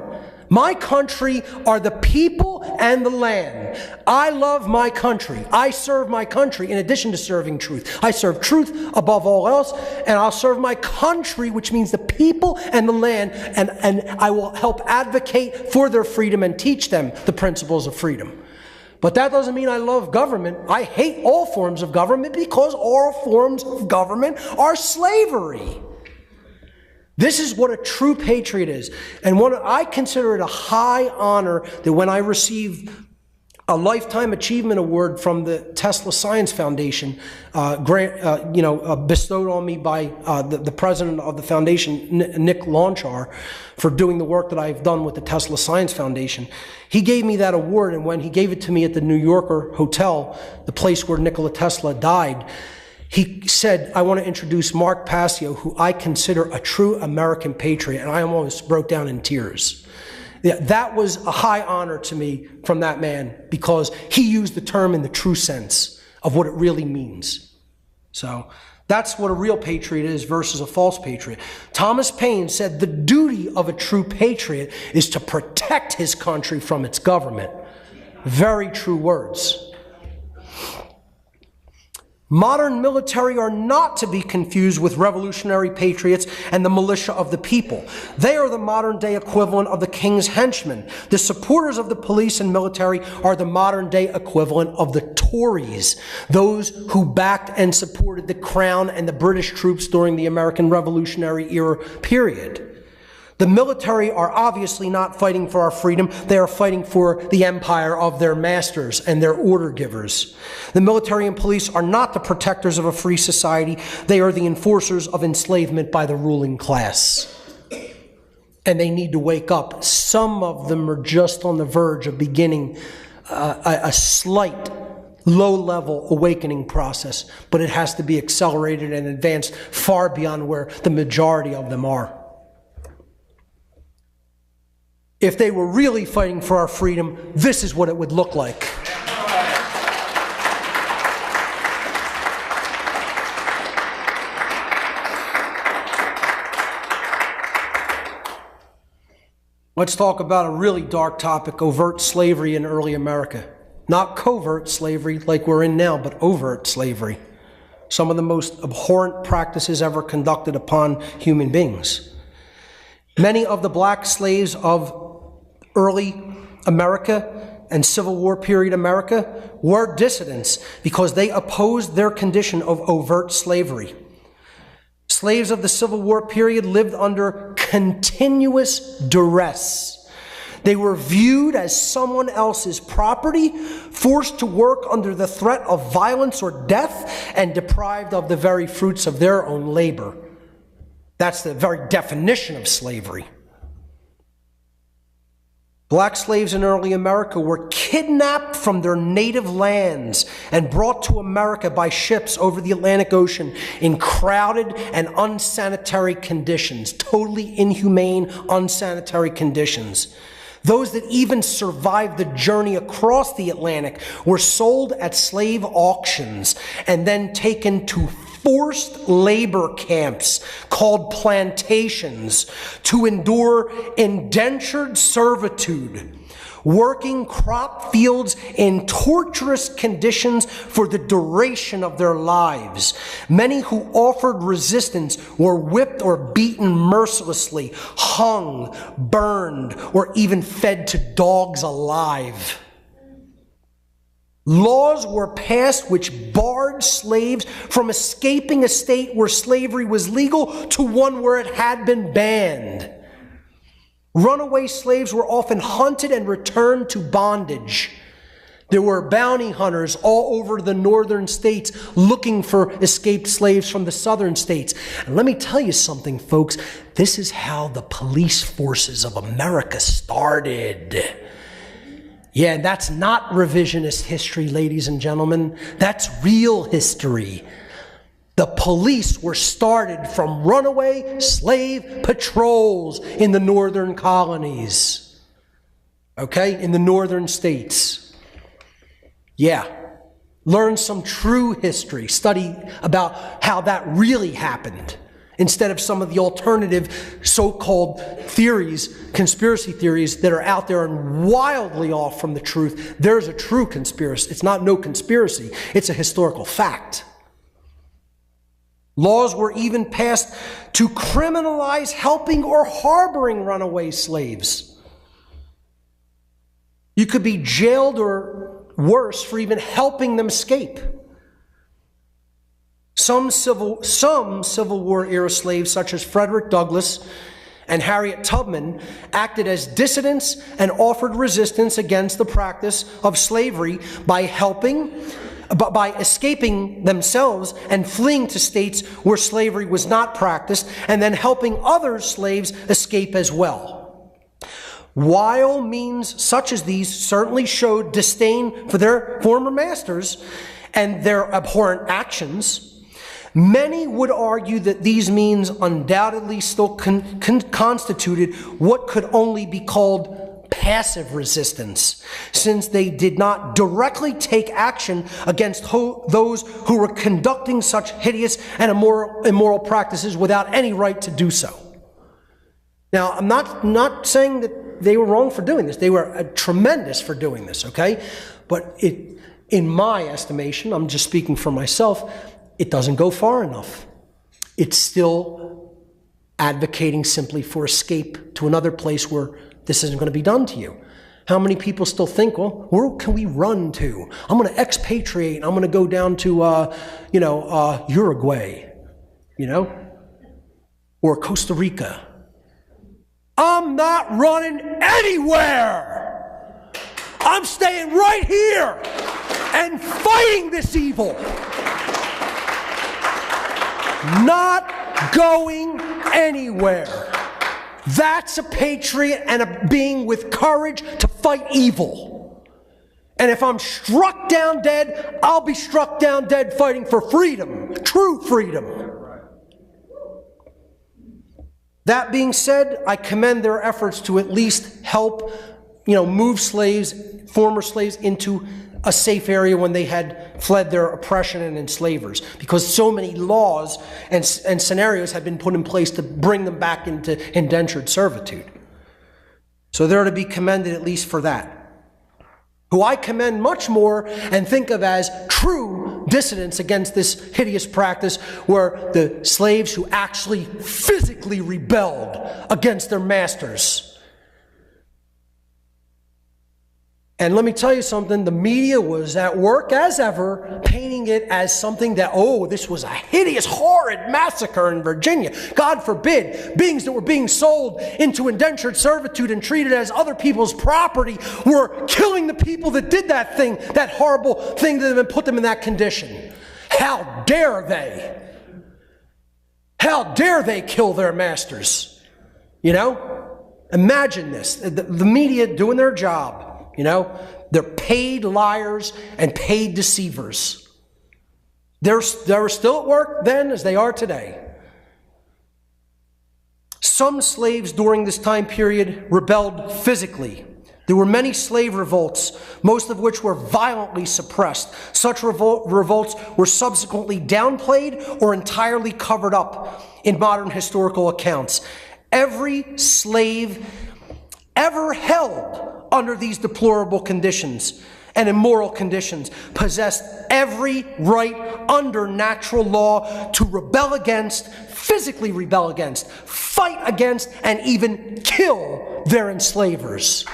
My country are the people and the land. I love my country. I serve my country in addition to serving truth. I serve truth above all else, and I'll serve my country, which means the people and the land, and I will help advocate for their freedom and teach them the principles of freedom. But that doesn't mean I love government. I hate all forms of government because all forms of government are slavery. This is what a true patriot is. And I consider it a high honor that when I receive a Lifetime Achievement Award from the Tesla Science Foundation, bestowed on me by the president of the foundation, Nick Launchar, for doing the work that I've done with the Tesla Science Foundation. He gave me that award, and when he gave it to me at the New Yorker Hotel, the place where Nikola Tesla died, he said, I want to introduce Mark Passio, who I consider a true American patriot, and I almost broke down in tears. Yeah, that was a high honor to me from that man because he used the term in the true sense of what it really means. So that's what a real patriot is versus a false patriot. Thomas Paine said the duty of a true patriot is to protect his country from its government. Very true words. Modern military are not to be confused with revolutionary patriots and the militia of the people. They are the modern-day equivalent of the king's henchmen. The supporters of the police and military are the modern-day equivalent of the Tories, those who backed and supported the Crown and the British troops during the American Revolutionary era period. The military are obviously not fighting for our freedom. They are fighting for the empire of their masters and their order givers. The military and police are not the protectors of a free society. They are the enforcers of enslavement by the ruling class. And they need to wake up. Some of them are just on the verge of beginning a slight low-level awakening process, but it has to be accelerated and advanced far beyond where the majority of them are. If they were really fighting for our freedom, this is what it would look like. Let's talk about a really dark topic, overt slavery in early America. Not covert slavery like we're in now, but overt slavery. Some of the most abhorrent practices ever conducted upon human beings. Many of the black slaves of early America and Civil War period America were dissidents because they opposed their condition of overt slavery. Slaves of the Civil War period lived under continuous duress. They were viewed as someone else's property, forced to work under the threat of violence or death, and deprived of the very fruits of their own labor. That's the very definition of slavery. Black slaves in early America were kidnapped from their native lands and brought to America by ships over the Atlantic Ocean in crowded and unsanitary conditions, totally inhumane, unsanitary conditions. Those that even survived the journey across the Atlantic were sold at slave auctions and then taken to forced labor camps called plantations to endure indentured servitude, working crop fields in torturous conditions for the duration of their lives. Many who offered resistance were whipped or beaten mercilessly, hung, burned, or even fed to dogs alive. Laws were passed which barred slaves from escaping a state where slavery was legal to one where it had been banned. Runaway slaves were often hunted and returned to bondage. There were bounty hunters all over the northern states looking for escaped slaves from the southern states. And let me tell you something, folks. This is how the police forces of America started. Yeah, that's not revisionist history, ladies and gentlemen. That's real history. The police were started from runaway slave patrols in the northern colonies. Okay, in the northern states. Yeah, learn some true history. Study about how that really happened, instead of some of the alternative so-called theories, conspiracy theories that are out there and wildly off from the truth. There's a true conspiracy. It's not no conspiracy. It's a historical fact. Laws were even passed to criminalize helping or harboring runaway slaves. You could be jailed or worse for even helping them escape. Some Civil War era slaves, such as Frederick Douglass and Harriet Tubman, acted as dissidents and offered resistance against the practice of slavery by escaping themselves and fleeing to states where slavery was not practiced, and then helping other slaves escape as well. While means such as these certainly showed disdain for their former masters and their abhorrent actions, many would argue that these means undoubtedly still constituted what could only be called passive resistance, since they did not directly take action against those who were conducting such hideous and immoral practices without any right to do so. Now, I'm not saying that they were wrong for doing this. They were tremendous for doing this, okay? But in my estimation, I'm just speaking for myself, it doesn't go far enough. It's still advocating simply for escape to another place where this isn't going to be done to you. How many people still think, well, where can we run to? I'm going to expatriate. I'm going to go down to, Uruguay, or Costa Rica. I'm not running anywhere. I'm staying right here and fighting this evil. Not going anywhere. That's a patriot and a being with courage to fight evil. And if I'm struck down dead, I'll be struck down dead fighting for freedom, true freedom. That being said, I commend their efforts to at least help, move slaves, former slaves, into a safe area when they had fled their oppression and enslavers, because so many laws and scenarios had been put in place to bring them back into indentured servitude. So they're to be commended at least for that. Who I commend much more and think of as true dissidents against this hideous practice were the slaves who actually physically rebelled against their masters. And let me tell you something, the media was at work as ever, painting it as something that, this was a hideous, horrid massacre in Virginia. God forbid, beings that were being sold into indentured servitude and treated as other people's property were killing the people that did that thing, that horrible thing to them and put them in that condition. How dare they? How dare they kill their masters? Imagine this, the media doing their job. They're paid liars and paid deceivers. They were still at work then as they are today. Some slaves during this time period rebelled physically. There were many slave revolts, most of which were violently suppressed. Such revolts were subsequently downplayed or entirely covered up in modern historical accounts. Every slave ever held under these deplorable conditions and immoral conditions possessed every right under natural law to rebel against, physically rebel against, fight against, and even kill their enslavers.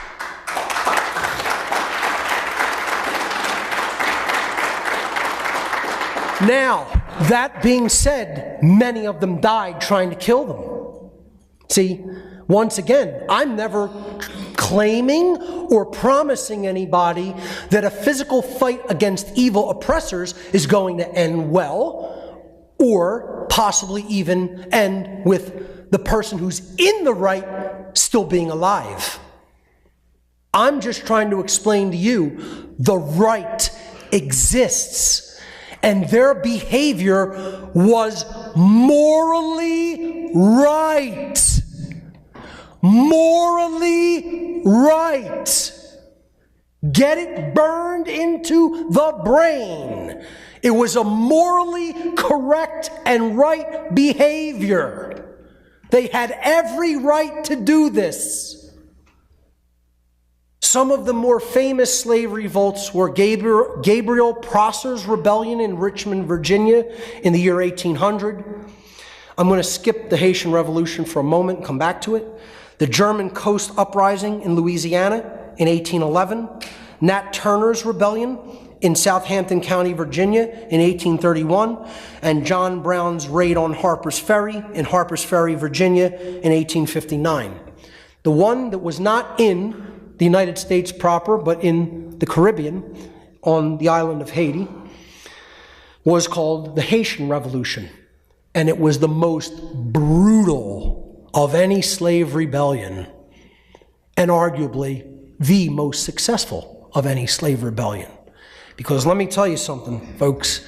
Now, that being said, many of them died trying to kill them. See, once again, I'm never claiming or promising anybody that a physical fight against evil oppressors is going to end well, or possibly even end with the person who's in the right still being alive. I'm just trying to explain to you the right exists, and their behavior was morally right. Morally right. Get it burned into the brain. It was a morally correct and right behavior. They had every right to do this. Some of the more famous slave revolts were Gabriel Prosser's rebellion in Richmond, Virginia in the year 1800. I'm going to skip the Haitian Revolution for a moment and come back to it. The German Coast Uprising in Louisiana in 1811, Nat Turner's Rebellion in Southampton County, Virginia in 1831, and John Brown's raid on Harper's Ferry in Harper's Ferry, Virginia in 1859. The one that was not in the United States proper, but in the Caribbean on the island of Haiti, was called the Haitian Revolution, and it was the most brutal of any slave rebellion, and arguably the most successful of any slave rebellion. Because let me tell you something, folks,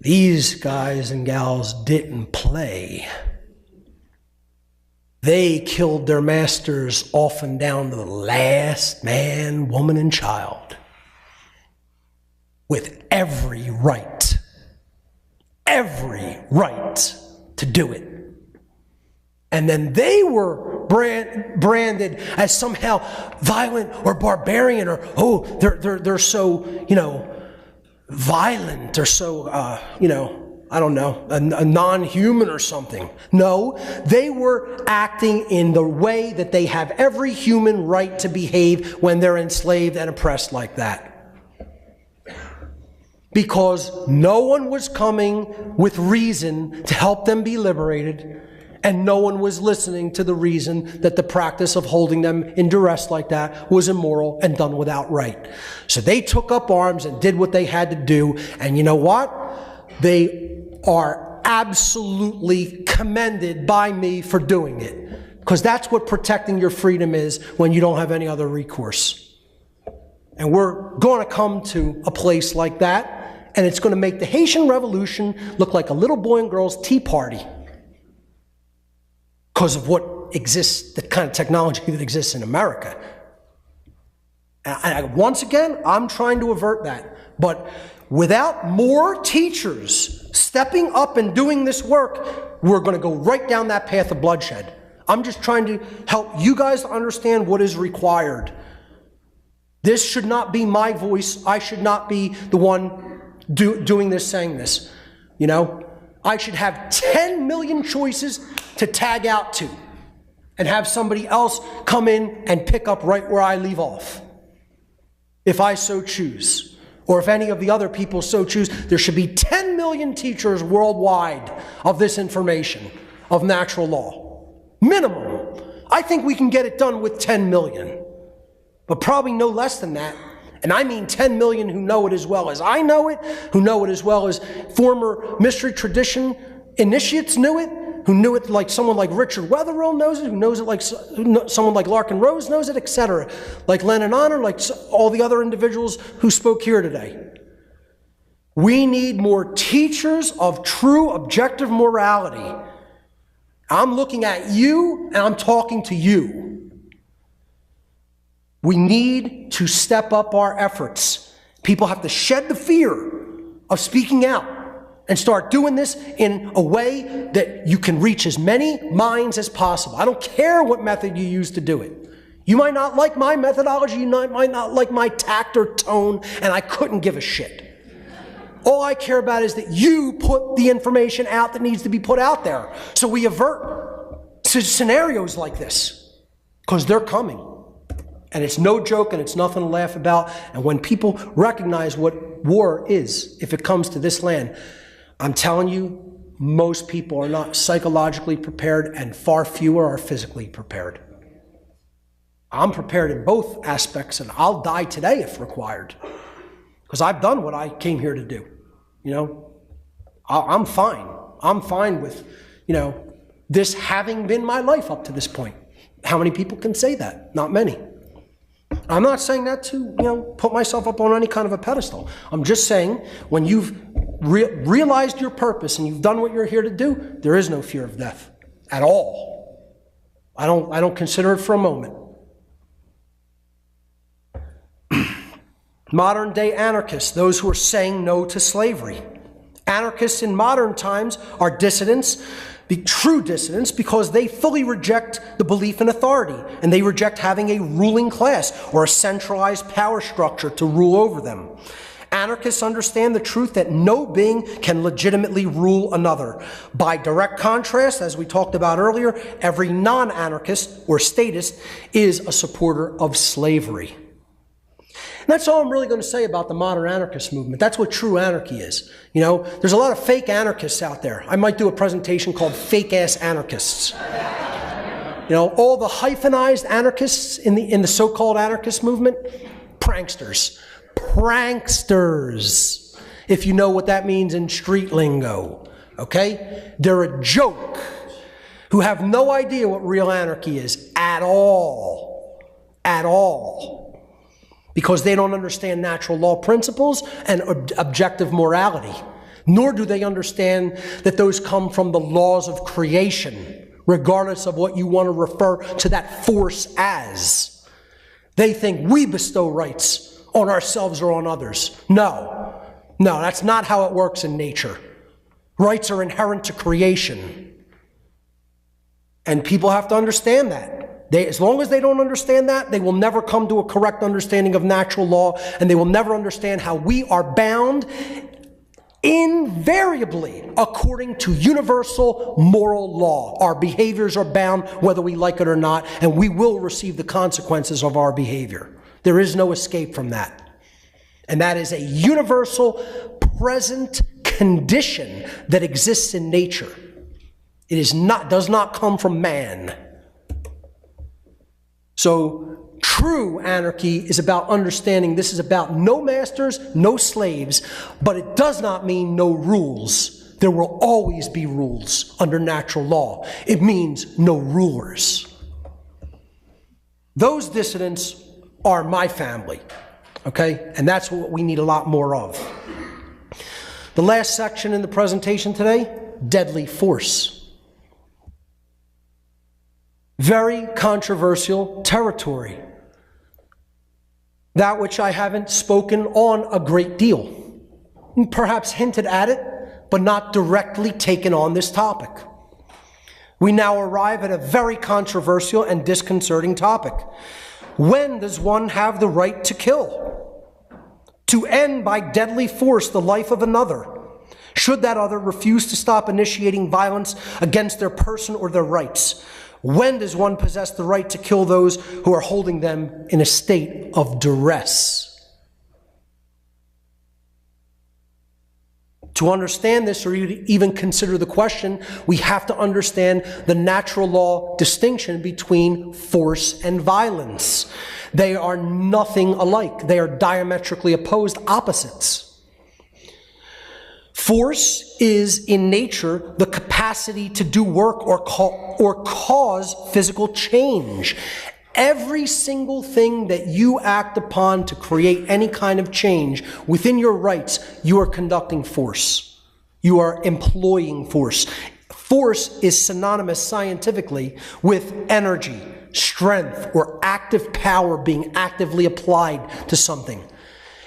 these guys and gals didn't play. They killed their masters often down to the last man, woman, and child with every right to do it. And then they were branded as somehow violent or barbarian, or, oh, they're so, violent, or so, I don't know, a non-human or something. No, they were acting in the way that they have every human right to behave when they're enslaved and oppressed like that. Because no one was coming with reason to help them be liberated, and no one was listening to the reason that the practice of holding them in duress like that was immoral and done without right. So they took up arms and did what they had to do, and you know what? They are absolutely commended by me for doing it, because that's what protecting your freedom is when you don't have any other recourse. And we're going to come to a place like that, and it's going to make the Haitian Revolution look like a little boy and girl's tea party because of what exists, the kind of technology that exists in America. And once again, I'm trying to avert that. But without more teachers stepping up and doing this work, we're going to go right down that path of bloodshed. I'm just trying to help you guys understand what is required. This should not be my voice. I should not be the one doing this, saying this. I should have 10 million choices to tag out to and have somebody else come in and pick up right where I leave off, if I so choose. Or if any of the other people so choose, there should be 10 million teachers worldwide of this information, of natural law. Minimum. I think we can get it done with 10 million, but probably no less than that. And I mean 10 million who know it as well as I know it, who know it as well as former mystery tradition initiates knew it, who knew it like someone like Richard Wetherill knows it, who knows it like someone like Larkin Rose knows it, etc. Like Lennon Honor, like all the other individuals who spoke here today. We need more teachers of true objective morality. I'm looking at you and I'm talking to you. We need to step up our efforts. People have to shed the fear of speaking out and start doing this in a way that you can reach as many minds as possible. I don't care what method you use to do it. You might not like my methodology, you might not like my tact or tone, and I couldn't give a shit. All I care about is that you put the information out that needs to be put out there, so we avert scenarios like this, because they're coming. And it's no joke, and it's nothing to laugh about. And when people recognize what war is, if it comes to this land, I'm telling you, most people are not psychologically prepared, and far fewer are physically prepared. I'm prepared in both aspects, and I'll die today if required, because I've done what I came here to do. I'm fine. I'm fine with, this having been my life up to this point. How many people can say that? Not many. I'm not saying that to, put myself up on any kind of a pedestal. I'm just saying, when you've realized your purpose and you've done what you're here to do, there is no fear of death at all. I don't consider it for a moment. Modern day anarchists, those who are saying no to slavery. Anarchists in modern times are dissidents, true dissidents, because they fully reject the belief in authority, and they reject having a ruling class or a centralized power structure to rule over them. Anarchists understand the truth that no being can legitimately rule another. By direct contrast, as we talked about earlier, every non-anarchist or statist is a supporter of slavery. And that's all I'm really going to say about the modern anarchist movement. That's what true anarchy is. There's a lot of fake anarchists out there. I might do a presentation called Fake-Ass Anarchists. All the hyphenized anarchists in the so-called anarchist movement, pranksters. Pranksters, if you know what that means in street lingo, okay? They're a joke, who have no idea what real anarchy is at all. At all. Because they don't understand natural law principles and objective morality, nor do they understand that those come from the laws of creation, regardless of what you want to refer to that force as. They think we bestow rights on ourselves or on others. No, that's not how it works in nature. Rights are inherent to creation. And people have to understand that. As long as they don't understand that, they will never come to a correct understanding of natural law, and they will never understand how we are bound invariably according to universal moral law. Our behaviors are bound whether we like it or not, and we will receive the consequences of our behavior. There is no escape from that. And that is a universal, present condition that exists in nature. It does not come from man. So true anarchy is about understanding this is about no masters, no slaves, but it does not mean no rules. There will always be rules under natural law. It means no rulers. Those dissidents are my family, okay? And that's what we need a lot more of. The last section in the presentation today, deadly force. Very controversial territory. That which I haven't spoken on a great deal. Perhaps hinted at it, but not directly taken on this topic. We now arrive at a very controversial and disconcerting topic. When does one have the right to kill? To end by deadly force the life of another, should that other refuse to stop initiating violence against their person or their rights? When does one possess the right to kill those who are holding them in a state of duress? To understand this, or even consider the question, we have to understand the natural law distinction between force and violence. They are nothing alike. They are diametrically opposed opposites. Force is, in nature, the capacity to do work or cause physical change. Every single thing that you act upon to create any kind of change within your rights, you are conducting force. You are employing force. Force is synonymous scientifically with energy, strength, or active power being actively applied to something.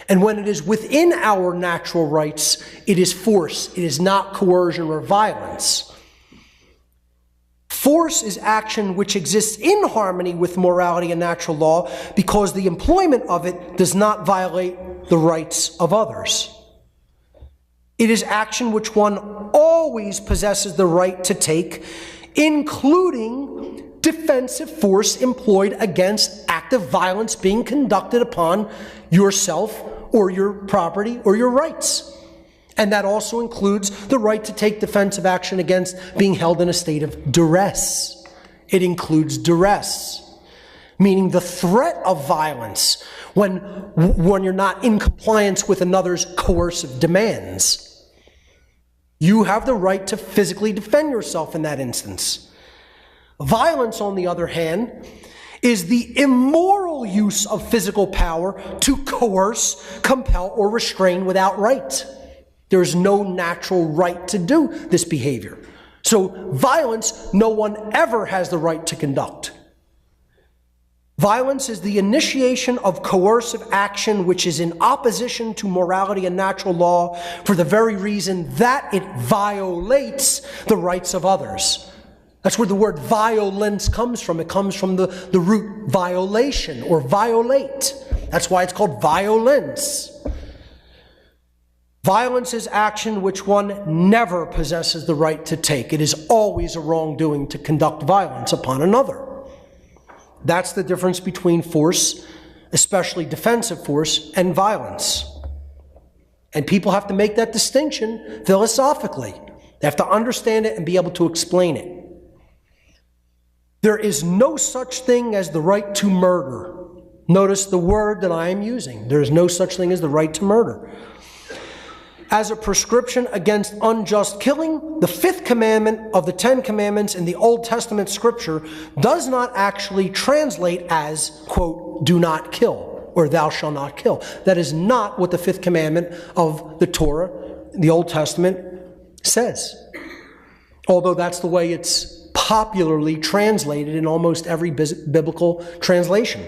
And when it is within our natural rights, it is force. It is not coercion or violence. Force is action which exists in harmony with morality and natural law because the employment of it does not violate the rights of others. It is action which one always possesses the right to take, including defensive force employed against active violence being conducted upon yourself or your property or your rights. And that also includes the right to take defensive action against being held in a state of duress. It includes duress, meaning the threat of violence when you're not in compliance with another's coercive demands. You have the right to physically defend yourself in that instance. Violence, on the other hand, is the immoral use of physical power to coerce, compel, or restrain without right. There is no natural right to do this behavior. So violence, no one ever has the right to conduct. Violence is the initiation of coercive action which is in opposition to morality and natural law for the very reason that it violates the rights of others. That's where the word violence comes from. It comes from the root violation or violate. That's why it's called violence. Violence is action which one never possesses the right to take. It is always a wrongdoing to conduct violence upon another. That's the difference between force, especially defensive force, and violence. And people have to make that distinction philosophically. They have to understand it and be able to explain it. There is no such thing as the right to murder. Notice the word that I am using. There is no such thing as the right to murder. As a prescription against unjust killing, the fifth commandment of the Ten Commandments in the Old Testament scripture does not actually translate as, quote, do not kill, or thou shalt not kill. That is not what the fifth commandment of the Torah, the Old Testament, says. Although that's the way it's popularly translated in almost every biblical translation.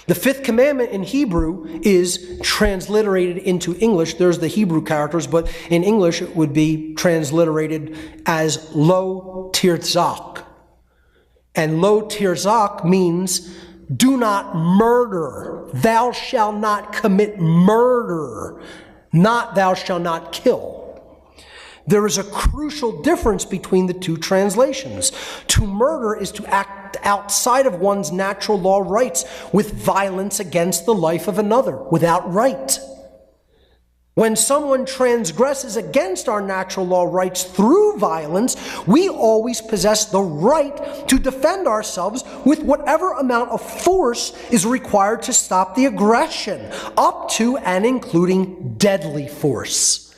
The fifth commandment in Hebrew is transliterated into English. There's the Hebrew characters, but in English it would be transliterated as lo tirtzach. And lo tirzak means do not murder. Thou shalt not commit murder, not thou shalt not kill. There is a crucial difference between the two translations. To murder is to act outside of one's natural law rights with violence against the life of another, without right. When someone transgresses against our natural law rights through violence, we always possess the right to defend ourselves with whatever amount of force is required to stop the aggression, up to and including deadly force.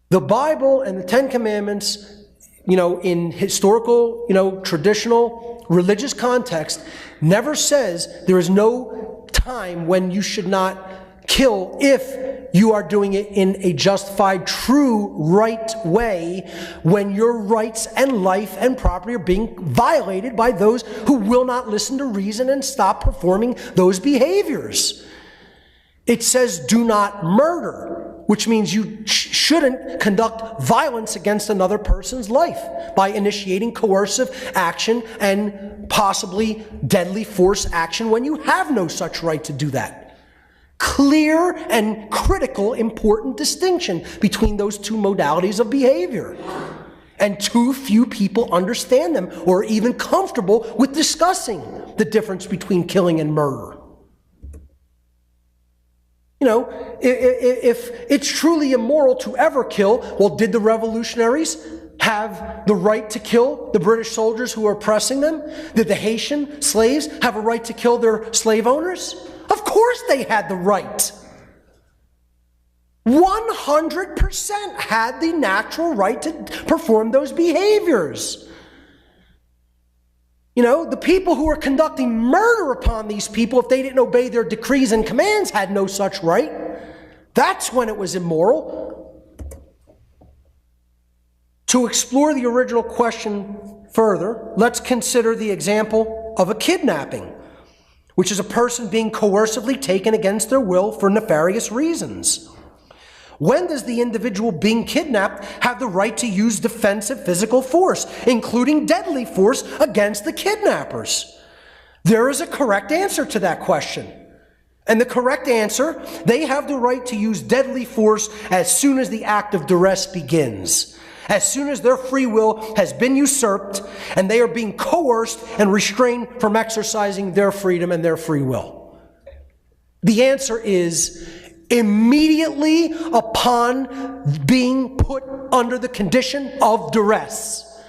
The Bible and the Ten Commandments, in historical, traditional, religious context, never says there is no time when you should not kill if you are doing it in a justified, true, right way, when your rights and life and property are being violated by those who will not listen to reason and stop performing those behaviors. It says do not murder, which means you shouldn't conduct violence against another person's life by initiating coercive action and possibly deadly force action when you have no such right to do that. Clear and critical, important distinction between those two modalities of behavior. And too few people understand them or are even comfortable with discussing the difference between killing and murder. If it's truly immoral to ever kill, well, did the revolutionaries have the right to kill the British soldiers who were oppressing them? Did the Haitian slaves have a right to kill their slave owners? Of course they had the right. 100% had the natural right to perform those behaviors. The people who were conducting murder upon these people, if they didn't obey their decrees and commands, had no such right. That's when it was immoral. To explore the original question further, let's consider the example of a kidnapping, which is a person being coercively taken against their will for nefarious reasons. When does the individual being kidnapped have the right to use defensive physical force, including deadly force, against the kidnappers? There is a correct answer to that question. And the correct answer, they have the right to use deadly force as soon as the act of duress begins. As soon as their free will has been usurped and they are being coerced and restrained from exercising their freedom and their free will. The answer is immediately upon being put under the condition of duress.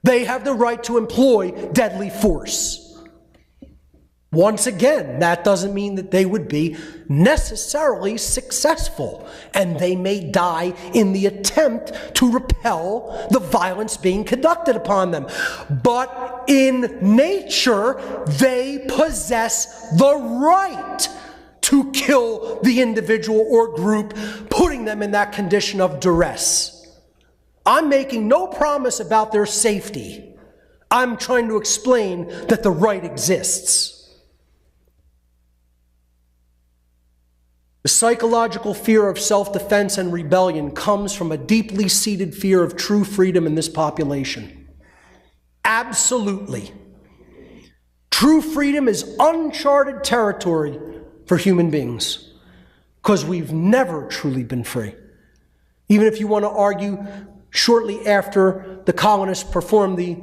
They have the right to employ deadly force. Once again, that doesn't mean that they would be necessarily successful, and they may die in the attempt to repel the violence being conducted upon them. But in nature, they possess the right to kill the individual or group, putting them in that condition of duress. I'm making no promise about their safety. I'm trying to explain that the right exists. The psychological fear of self-defense and rebellion comes from a deeply seated fear of true freedom in this population. Absolutely. True freedom is uncharted territory for human beings, because we've never truly been free. Even if you want to argue shortly after the colonists performed the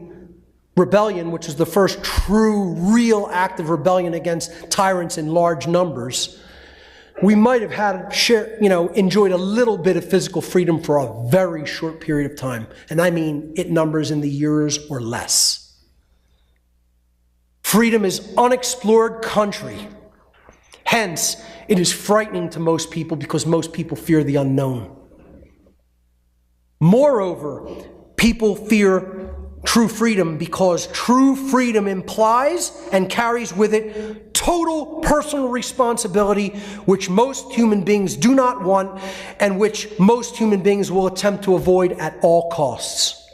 rebellion, which is the first true, real act of rebellion against tyrants in large numbers, we might have enjoyed a little bit of physical freedom for a very short period of time. And I mean, it numbers in the years or less. Freedom is unexplored country. Hence, it is frightening to most people because most people fear the unknown. Moreover, people fear true freedom because true freedom implies and carries with it total personal responsibility, which most human beings do not want and which most human beings will attempt to avoid at all costs.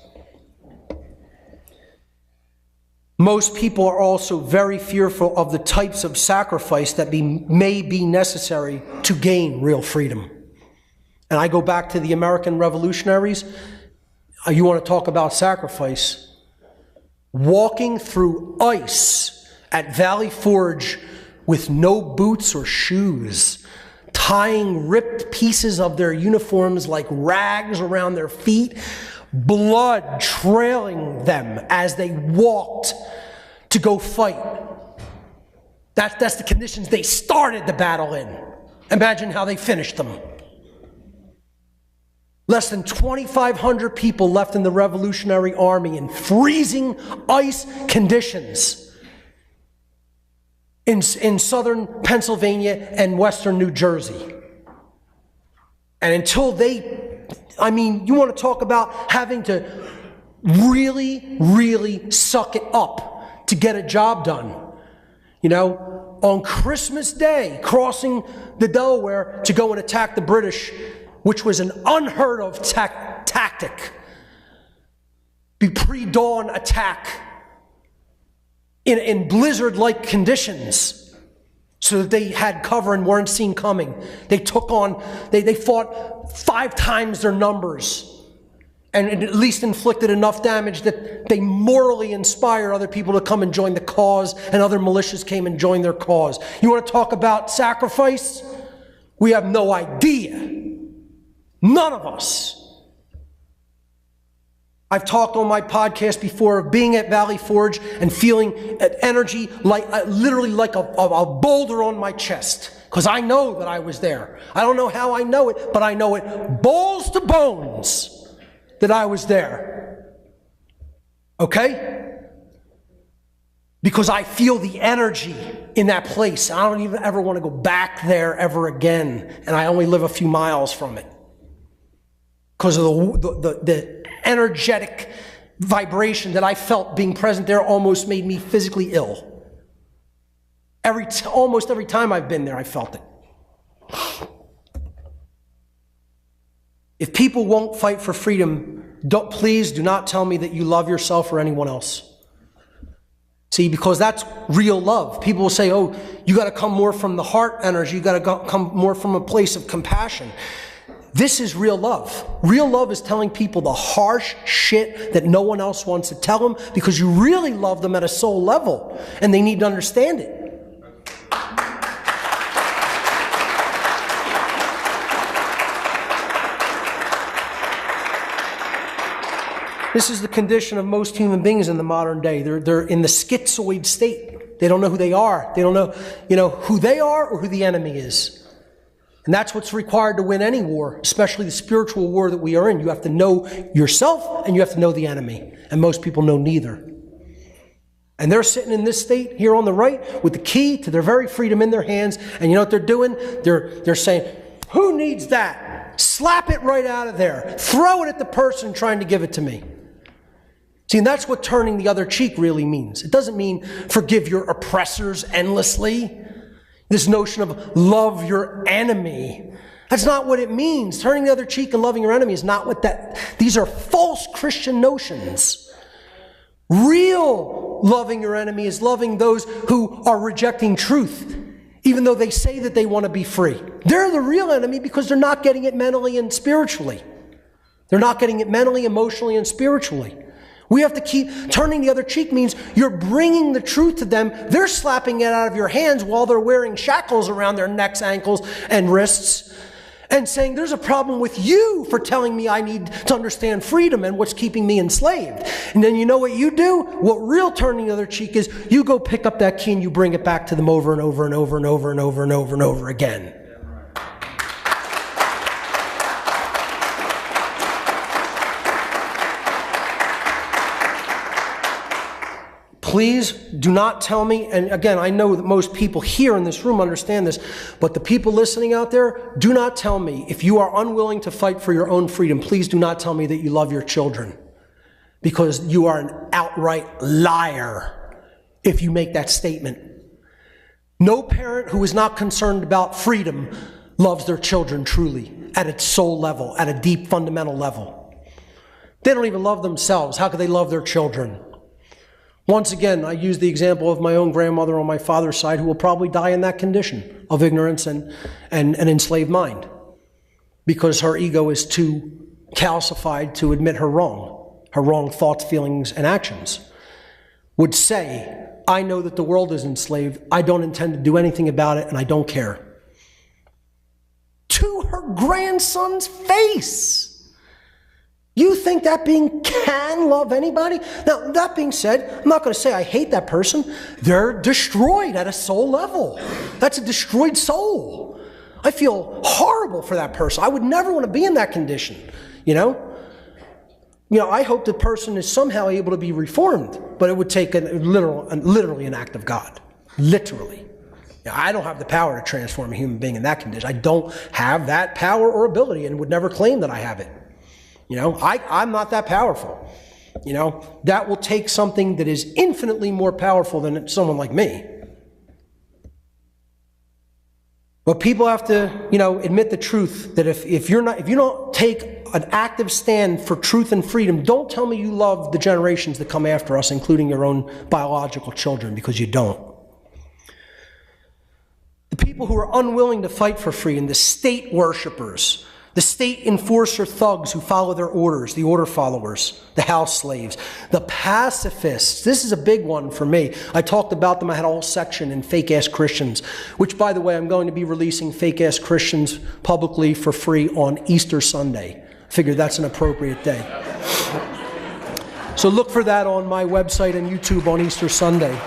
Most people are also very fearful of the types of sacrifice that may be necessary to gain real freedom. And I go back to the American revolutionaries. You want to talk about sacrifice. walking through ice at Valley Forge with no boots or shoes, tying ripped pieces of their uniforms like rags around their feet, blood trailing them as they walked to go fight. That's the conditions they started the battle in. Imagine how they finished them. Less than 2,500 people left in the Revolutionary Army in freezing ice conditions in southern Pennsylvania and western New Jersey. And until you want to talk about having to really, really suck it up to get a job done. On Christmas Day, crossing the Delaware to go and attack the British, which was an unheard of tactic. The pre-dawn attack in blizzard-like conditions so that they had cover and weren't seen coming. They fought 5 times their numbers and at least inflicted enough damage that they morally inspired other people to come and join the cause, and other militias came and joined their cause. You want to talk about sacrifice? We have no idea. None of us. I've talked on my podcast before of being at Valley Forge and feeling energy literally like a boulder on my chest, because I know that I was there. I don't know how I know it, but I know it balls to bones that I was there. Okay? Because I feel the energy in that place. I don't even ever want to go back there ever again, and I only live a few miles from it. Because of the energetic vibration that I felt being present there almost made me physically ill. Almost every time I've been there, I felt it. If people won't fight for freedom, please do not tell me that you love yourself or anyone else. See, because that's real love. People will say, oh, you got to come more from the heart energy. You got to come more from a place of compassion. This is real love. Real love is telling people the harsh shit that no one else wants to tell them, because you really love them at a soul level and they need to understand it. This is the condition of most human beings in the modern day. They're in the schizoid state. They don't know who they are. They don't know, who they are or who the enemy is. And that's what's required to win any war, especially the spiritual war that we are in. You have to know yourself and you have to know the enemy. And most people know neither. And they're sitting in this state here on the right with the key to their very freedom in their hands. And you know what they're doing? They're saying, who needs that? Slap it right out of there. Throw it at the person trying to give it to me. See, and that's what turning the other cheek really means. It doesn't mean forgive your oppressors endlessly. This notion of love your enemy. That's not what it means. Turning the other cheek and loving your enemy is not what that... These are false Christian notions. Real loving your enemy is loving those who are rejecting truth, even though they say that they want to be free. They're the real enemy because they're not getting it mentally and spiritually. They're not getting it mentally, emotionally, and spiritually. We have to keep turning the other cheek means you're bringing the truth to them. They're slapping it out of your hands while they're wearing shackles around their necks, ankles, and wrists and saying, there's a problem with you for telling me I need to understand freedom and what's keeping me enslaved. And then you know what you do? What real turning the other cheek is, you go pick up that key and you bring it back to them over and over and over and over and over and over and over again. Please do not tell me, and again, I know that most people here in this room understand this, but the people listening out there, do not tell me, if you are unwilling to fight for your own freedom, please do not tell me that you love your children, because you are an outright liar if you make that statement. No parent who is not concerned about freedom loves their children truly, at its soul level, at a deep fundamental level. They don't even love themselves. How could they love their children? Once again, I use the example of my own grandmother on my father's side, who will probably die in that condition of ignorance and an enslaved mind, because her ego is too calcified to admit her wrong thoughts, feelings, and actions. would say, I know that the world is enslaved, I don't intend to do anything about it, and I don't care. To her grandson's face. You think that being can love anybody? Now, that being said, I'm not going to say I hate that person. They're destroyed at a soul level. That's a destroyed soul. I feel horrible for that person. I would never want to be in that condition, you know? I hope the person is somehow able to be reformed, but it would take literally an act of God. Literally. I don't have the power to transform a human being in that condition. I don't have that power or ability and would never claim that I have it. I'm not that powerful. That will take something that is infinitely more powerful than someone like me. But people have to, admit the truth that if you don't take an active stand for truth and freedom, don't tell me you love the generations that come after us, including your own biological children, because you don't. The people who are unwilling to fight for freedom, the state worshipers, the state enforcer thugs who follow their orders, the order followers, the house slaves, the pacifists. This is a big one for me. I talked about them. I had a whole section in Fake-Ass Christians, which, by the way, I'm going to be releasing Fake-Ass Christians publicly for free on Easter Sunday. I figured that's an appropriate day. So look for that on my website and YouTube on Easter Sunday.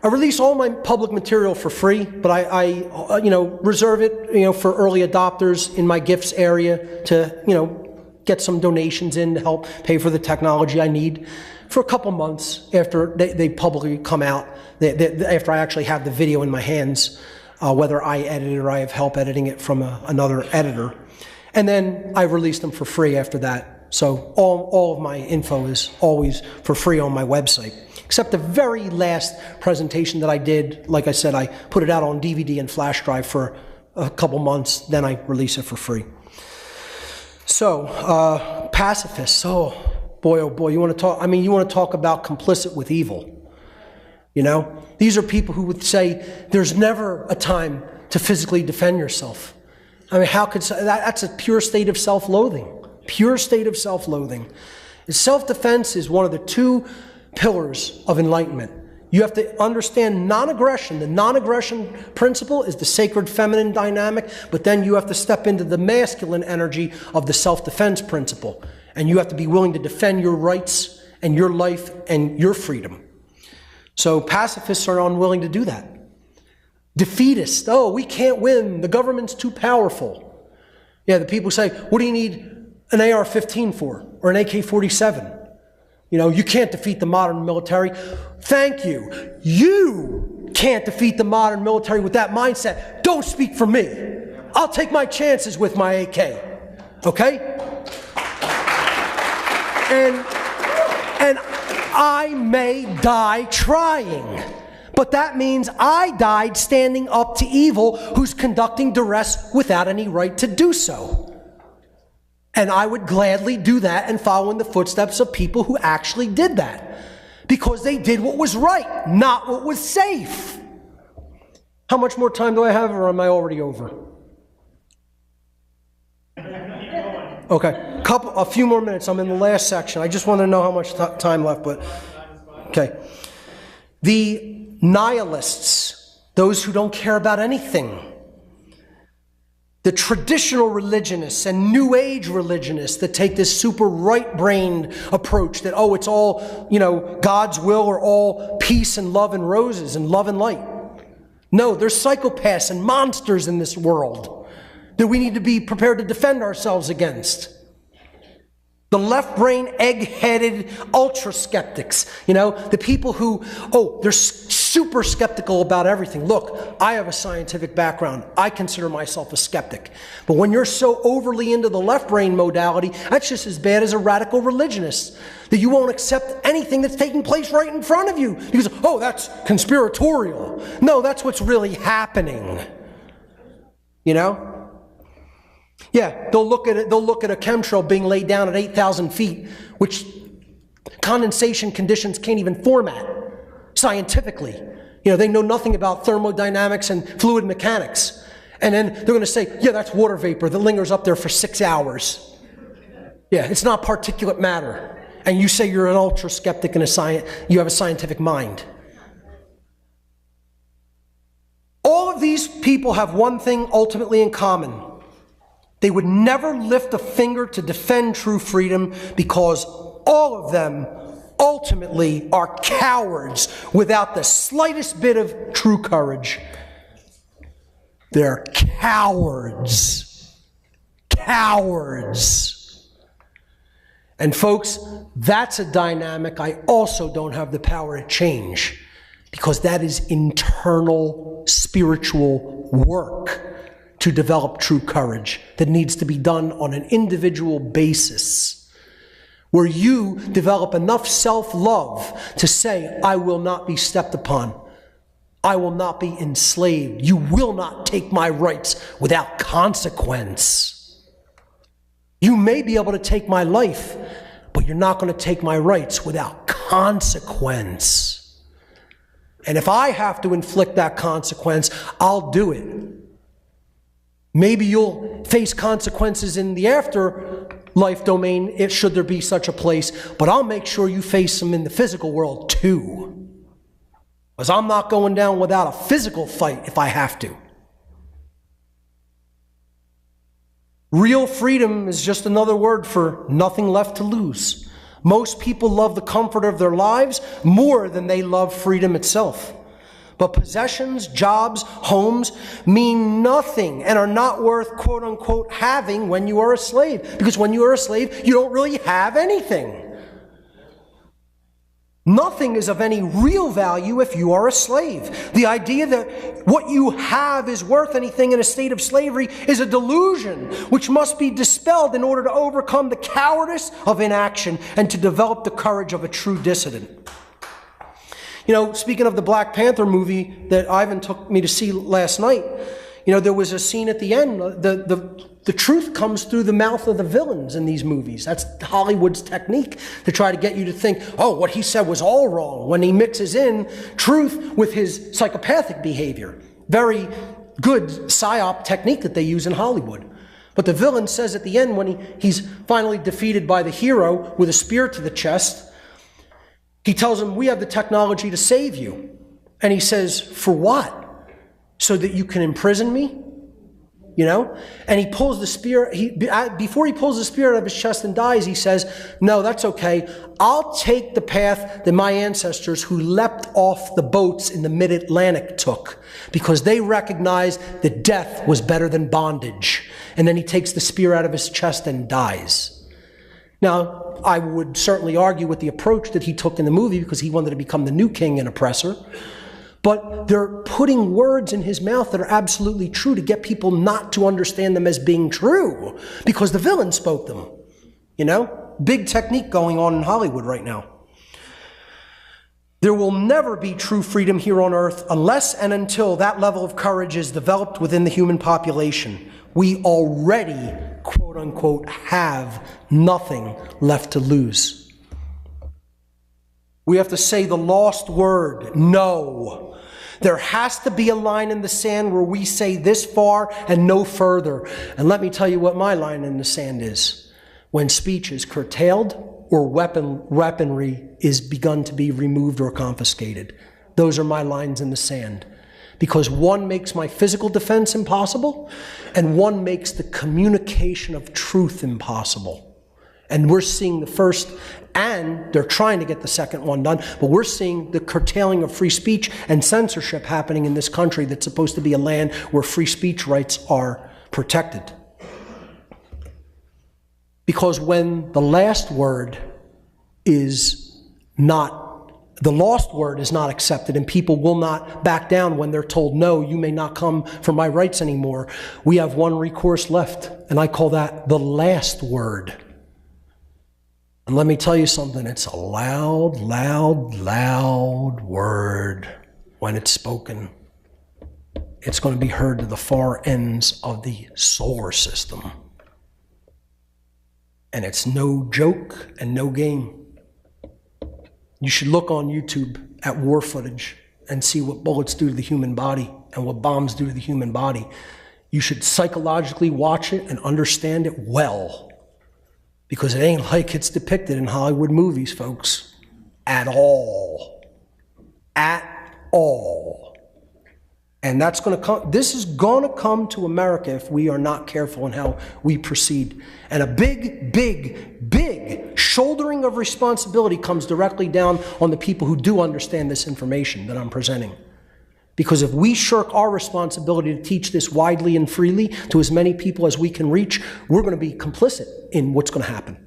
I release all my public material for free, but I reserve it, for early adopters in my gifts area to, get some donations in to help pay for the technology I need for a couple months after they publicly come out, after I actually have the video in my hands, whether I edit it or I have help editing it from another editor. And then I release them for free after that. So all of my info is always for free on my website. Except the very last presentation that I did, like I said, I put it out on DVD and flash drive for a couple months, then I release it for free. So, pacifists, oh boy, you want to talk about complicit with evil. These are people who would say there's never a time to physically defend yourself. How could that's a pure state of self-loathing. Pure state of self-loathing. Self-defense is one of the two pillars of enlightenment. You have to understand non-aggression. The non-aggression principle is the sacred feminine dynamic, but then you have to step into the masculine energy of the self-defense principle. And you have to be willing to defend your rights and your life and your freedom. So pacifists are unwilling to do that. Defeatists, oh, we can't win. The government's too powerful. Yeah, the people say, what do you need an AR-15 for? Or an AK-47? You can't defeat the modern military. Thank you. You can't defeat the modern military with that mindset. Don't speak for me. I'll take my chances with my AK. Okay? And I may die trying. But that means I died standing up to evil who's conducting duress without any right to do so. And I would gladly do that and follow in the footsteps of people who actually did that. Because they did what was right, not what was safe. How much more time do I have, or am I already over? Okay, a few more minutes. I'm in the last section. I just want to know how much time left, but okay. The nihilists, those who don't care about anything. The traditional religionists and New Age religionists that take this super right-brained approach that, it's all, God's will or all peace and love and roses and love and light. No, there's psychopaths and monsters in this world that we need to be prepared to defend ourselves against. The left-brain, egg-headed ultra-skeptics, the people who, they're super skeptical about everything. Look, I have a scientific background. I consider myself a skeptic. But when you're so overly into the left-brain modality, that's just as bad as a radical religionist, that you won't accept anything that's taking place right in front of you. Because, that's conspiratorial. No, that's what's really happening. Yeah, they'll look at it. They'll look at a chemtrail being laid down at 8,000 feet, which condensation conditions can't even format scientifically. They know nothing about thermodynamics and fluid mechanics. And then they're going to say, yeah, that's water vapor that lingers up there for 6 hours. Yeah, it's not particulate matter. And you say you're an ultra skeptic and you have a scientific mind. All of these people have one thing ultimately in common. They would never lift a finger to defend true freedom because all of them ultimately are cowards without the slightest bit of true courage. They're cowards. Cowards. And folks, that's a dynamic I also don't have the power to change, because that is internal spiritual work to develop true courage that needs to be done on an individual basis, where you develop enough self-love to say, I will not be stepped upon. I will not be enslaved. You will not take my rights without consequence. You may be able to take my life, but you're not going to take my rights without consequence. And if I have to inflict that consequence, I'll do it. Maybe you'll face consequences in the afterlife domain, should there be such a place, but I'll make sure you face them in the physical world too. Because I'm not going down without a physical fight if I have to. Real freedom is just another word for nothing left to lose. Most people love the comfort of their lives more than they love freedom itself. But possessions, jobs, homes mean nothing and are not worth, quote unquote, having when you are a slave. Because when you are a slave, you don't really have anything. Nothing is of any real value if you are a slave. The idea that what you have is worth anything in a state of slavery is a delusion which must be dispelled in order to overcome the cowardice of inaction and to develop the courage of a true dissident. You know, speaking of the Black Panther movie that Ivan took me to see last night, you know, there was a scene at the end. The truth comes through the mouth of the villains in these movies. That's Hollywood's technique to try to get you to think, oh, what he said was all wrong, when he mixes in truth with his psychopathic behavior. Very good psyop technique that they use in Hollywood. But the villain says at the end, when he's finally defeated by the hero with a spear to the chest, he tells him, we have the technology to save you. And he says, for what? So that you can imprison me? You know? And he pulls the spear, before he pulls the spear out of his chest and dies, he says, no, that's okay. I'll take the path that my ancestors who leapt off the boats in the mid-Atlantic took, because they recognized that death was better than bondage. And then he takes the spear out of his chest and dies. Now, I would certainly argue with the approach that he took in the movie, because he wanted to become the new king and oppressor. But they're putting words in his mouth that are absolutely true to get people not to understand them as being true, because the villain spoke them. You know? Big technique going on in Hollywood right now. There will never be true freedom here on earth unless and until that level of courage is developed within the human population. We already, quote unquote, have nothing left to lose. We have to say the lost word, no. There has to be a line in the sand where we say this far and no further. And let me tell you what my line in the sand is. When speech is curtailed or weaponry is begun to be removed or confiscated. Those are my lines in the sand. Because one makes my physical defense impossible, and one makes the communication of truth impossible. And we're seeing the first, and they're trying to get the second one done, but we're seeing the curtailing of free speech and censorship happening in this country that's supposed to be a land where free speech rights are protected. Because when the lost word is not accepted, and people will not back down when they're told, no, you may not come for my rights anymore, we have one recourse left, and I call that the last word. And let me tell you something, it's a loud, loud, loud word when it's spoken. It's going to be heard to the far ends of the solar system. And it's no joke and no game. You should look on YouTube at war footage and see what bullets do to the human body and what bombs do to the human body. You should psychologically watch it and understand it well. because it ain't like it's depicted in Hollywood movies, folks, at all. At all. And that's going to come, this is going to come to America if we are not careful in how we proceed. And a big, big, big shouldering of responsibility comes directly down on the people who do understand this information that I'm presenting. Because if we shirk our responsibility to teach this widely and freely to as many people as we can reach, we're going to be complicit in what's going to happen.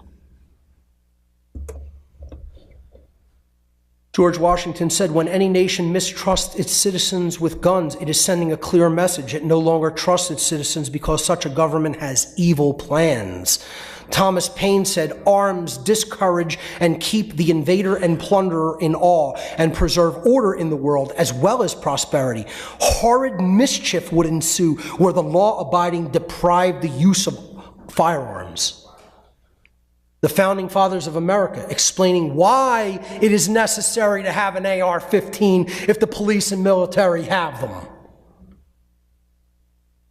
George Washington said, when any nation mistrusts its citizens with guns, it is sending a clear message. It no longer trusts its citizens because such a government has evil plans. Thomas Paine said, arms discourage and keep the invader and plunderer in awe and preserve order in the world as well as prosperity. Horrid mischief would ensue were the law-abiding deprived the use of firearms. The founding fathers of America explaining why it is necessary to have an AR-15 if the police and military have them.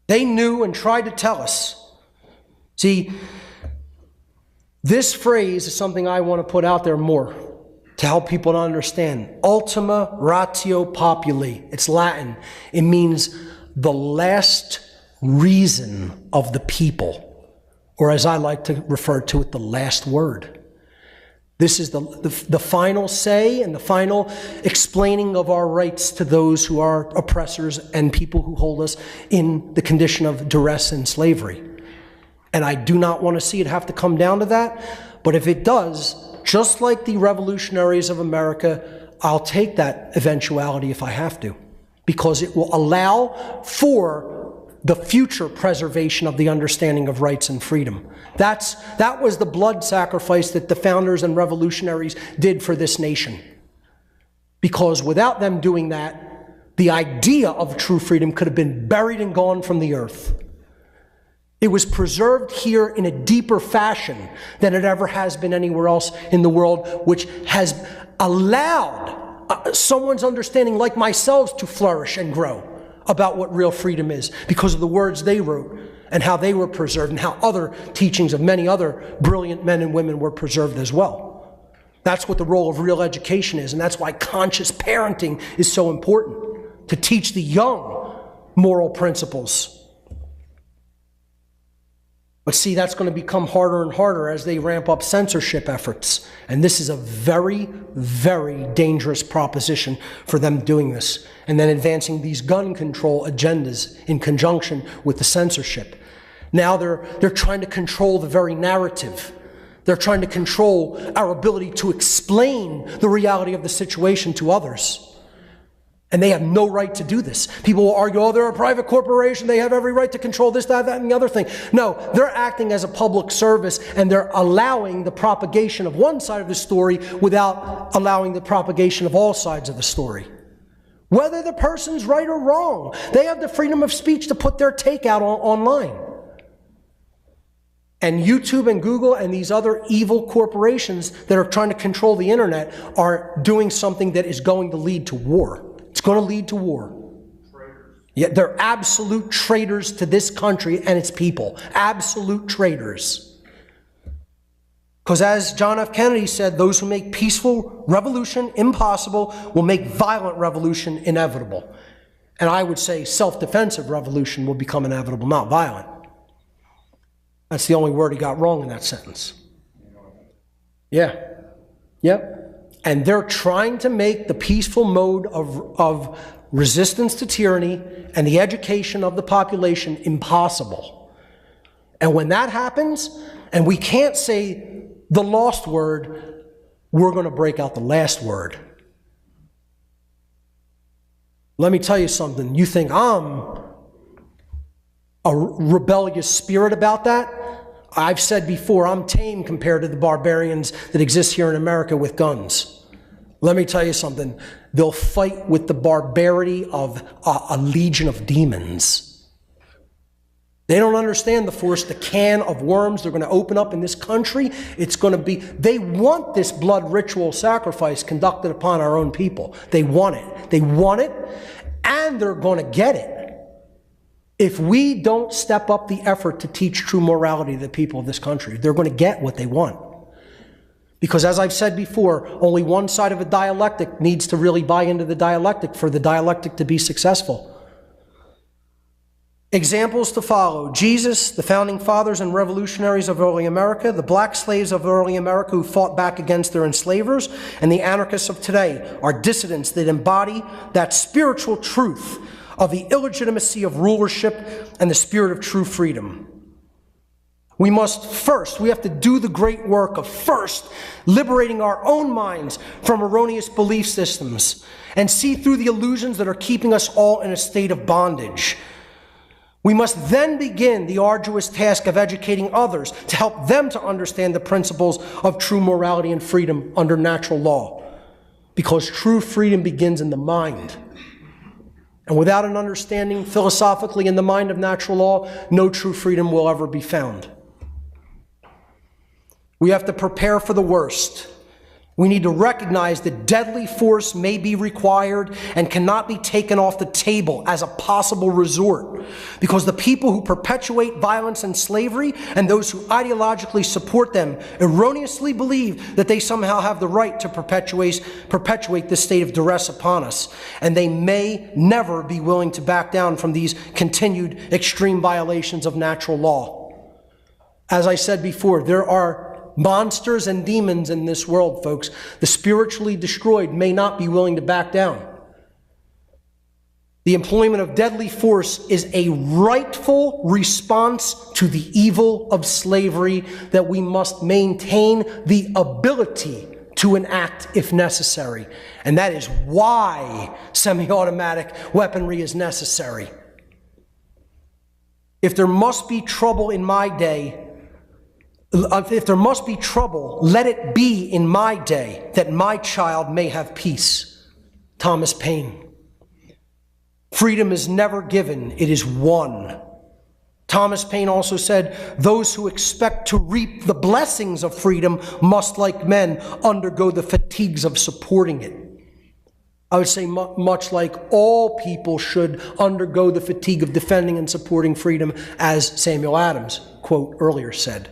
They knew and tried to tell us. See, this phrase is something I want to put out there more to help people to understand. Ultima ratio populi. It's Latin. It means the last reason of the people. Or as I like to refer to it, the last word. This is the final say and the final explaining of our rights to those who are oppressors and people who hold us in the condition of duress and slavery. And I do not want to see it have to come down to that. But if it does, just like the revolutionaries of America, I'll take that eventuality if I have to, because it will allow for the future preservation of the understanding of rights and freedom. That was the blood sacrifice that the founders and revolutionaries did for this nation. Because without them doing that, the idea of true freedom could have been buried and gone from the earth. It was preserved here in a deeper fashion than it ever has been anywhere else in the world, which has allowed someone's understanding like myself to flourish and grow about what real freedom is because of the words they wrote and how they were preserved and how other teachings of many other brilliant men and women were preserved as well. That's what the role of real education is, and that's why conscious parenting is so important, to teach the young moral principles. But see, that's going to become harder and harder as they ramp up censorship efforts. And this is a very, very dangerous proposition for them doing this. And then advancing these gun control agendas in conjunction with the censorship. Now they're trying to control the very narrative. They're trying to control our ability to explain the reality of the situation to others. And they have no right to do this. People will argue, oh, they're a private corporation, they have every right to control this, that, and the other thing. No, they're acting as a public service, and they're allowing the propagation of one side of the story without allowing the propagation of all sides of the story. Whether the person's right or wrong, they have the freedom of speech to put their take out online. And YouTube and Google and these other evil corporations that are trying to control the internet are doing something that is going to lead to war. It's going to lead to war. Traitors. Yeah, they're absolute traitors to this country and its people. Absolute traitors. Because as John F. Kennedy said, those who make peaceful revolution impossible will make violent revolution inevitable. And I would say self-defensive revolution will become inevitable, not violent. That's the only word he got wrong in that sentence. Yeah. Yep. And they're trying to make the peaceful mode of resistance to tyranny and the education of the population impossible. And when that happens, and we can't say the lost word, we're going to break out the last word. Let me tell you something. You think I'm a rebellious spirit about that? I've said before, I'm tame compared to the barbarians that exist here in America with guns. Let me tell you something. They'll fight with the barbarity of a legion of demons. They don't understand the force, the can of worms they're going to open up in this country. It's going to be, they want this blood ritual sacrifice conducted upon our own people. They want it. They want it, and they're going to get it If we don't step up the effort to teach true morality to the people of this country, they're going to get what they want. Because as I've said before, only one side of a dialectic needs to really buy into the dialectic for the dialectic to be successful. Examples to follow: Jesus, the founding fathers and revolutionaries of early America, the black slaves of early America who fought back against their enslavers, and the anarchists of today are dissidents that embody that spiritual truth of the illegitimacy of rulership and the spirit of true freedom. We have to do the great work of first liberating our own minds from erroneous belief systems and see through the illusions that are keeping us all in a state of bondage. We must then begin the arduous task of educating others to help them to understand the principles of true morality and freedom under natural law, because true freedom begins in the mind. And without an understanding philosophically in the mind of natural law, no true freedom will ever be found. We have to prepare for the worst. We need to recognize that deadly force may be required and cannot be taken off the table as a possible resort, because the people who perpetuate violence and slavery and those who ideologically support them erroneously believe that they somehow have the right to perpetuate this state of duress upon us, and they may never be willing to back down from these continued extreme violations of natural law. As I said before, there are monsters and demons in this world, folks. The spiritually destroyed may not be willing to back down. The employment of deadly force is a rightful response to the evil of slavery that we must maintain the ability to enact if necessary. And that is why semi-automatic weaponry is necessary. If there must be trouble in my day, if there must be trouble, let it be in my day, that my child may have peace. Thomas Paine. Freedom is never given, it is won. Thomas Paine also said, those who expect to reap the blessings of freedom must, like men, undergo the fatigues of supporting it. I would say much like all people should undergo the fatigue of defending and supporting freedom, as Samuel Adams, quote, earlier said.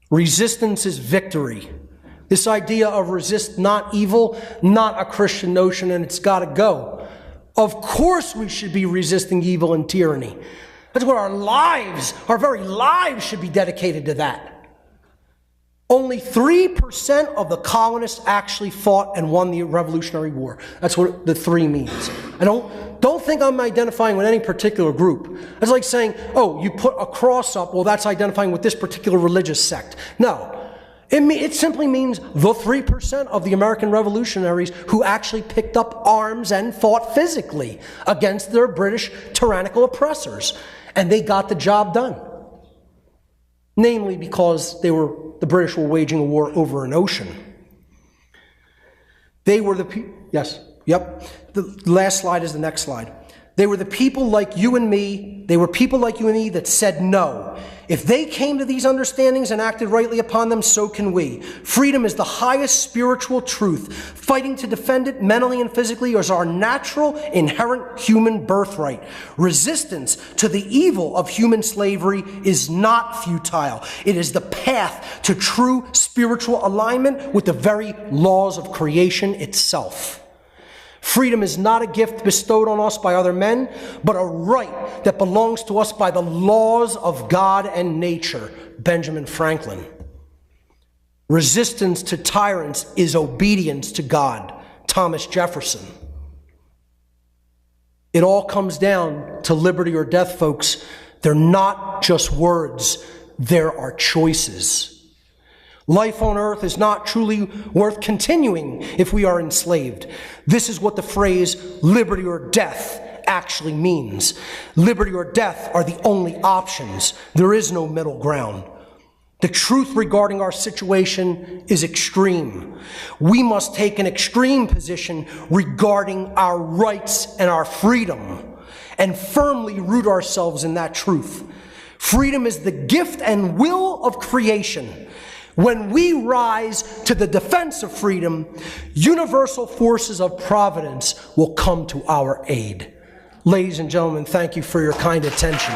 Resistance is victory. This idea of resist not evil, not a Christian notion, and it's got to go. Of course we should be resisting evil and tyranny. That's what our very lives should be dedicated to that. Only 3% of the colonists actually fought and won the Revolutionary War. That's what the 3 means. I don't think I'm identifying with any particular group. It's like saying, oh, you put a cross up, well, that's identifying with this particular religious sect. No. It simply means the 3% of the American revolutionaries who actually picked up arms and fought physically against their British tyrannical oppressors. And they got the job done. Namely because the British were waging a war over an ocean. They were the yes, yep. The last slide is the next slide. They were the people like you and me. They were people like you and me that said no. If they came to these understandings and acted rightly upon them, so can we. Freedom is the highest spiritual truth. Fighting to defend it mentally and physically is our natural, inherent human birthright. Resistance to the evil of human slavery is not futile. It is the path to true spiritual alignment with the very laws of creation itself. Freedom is not a gift bestowed on us by other men, but a right that belongs to us by the laws of God and nature. Benjamin Franklin. Resistance to tyrants is obedience to God. Thomas Jefferson. It all comes down to liberty or death, folks. They're not just words, there are choices. Life on earth is not truly worth continuing if we are enslaved. This is what the phrase liberty or death actually means. Liberty or death are the only options. There is no middle ground. The truth regarding our situation is extreme. We must take an extreme position regarding our rights and our freedom and firmly root ourselves in that truth. Freedom is the gift and will of creation. When we rise to the defense of freedom, universal forces of providence will come to our aid. Ladies and gentlemen, thank you for your kind attention.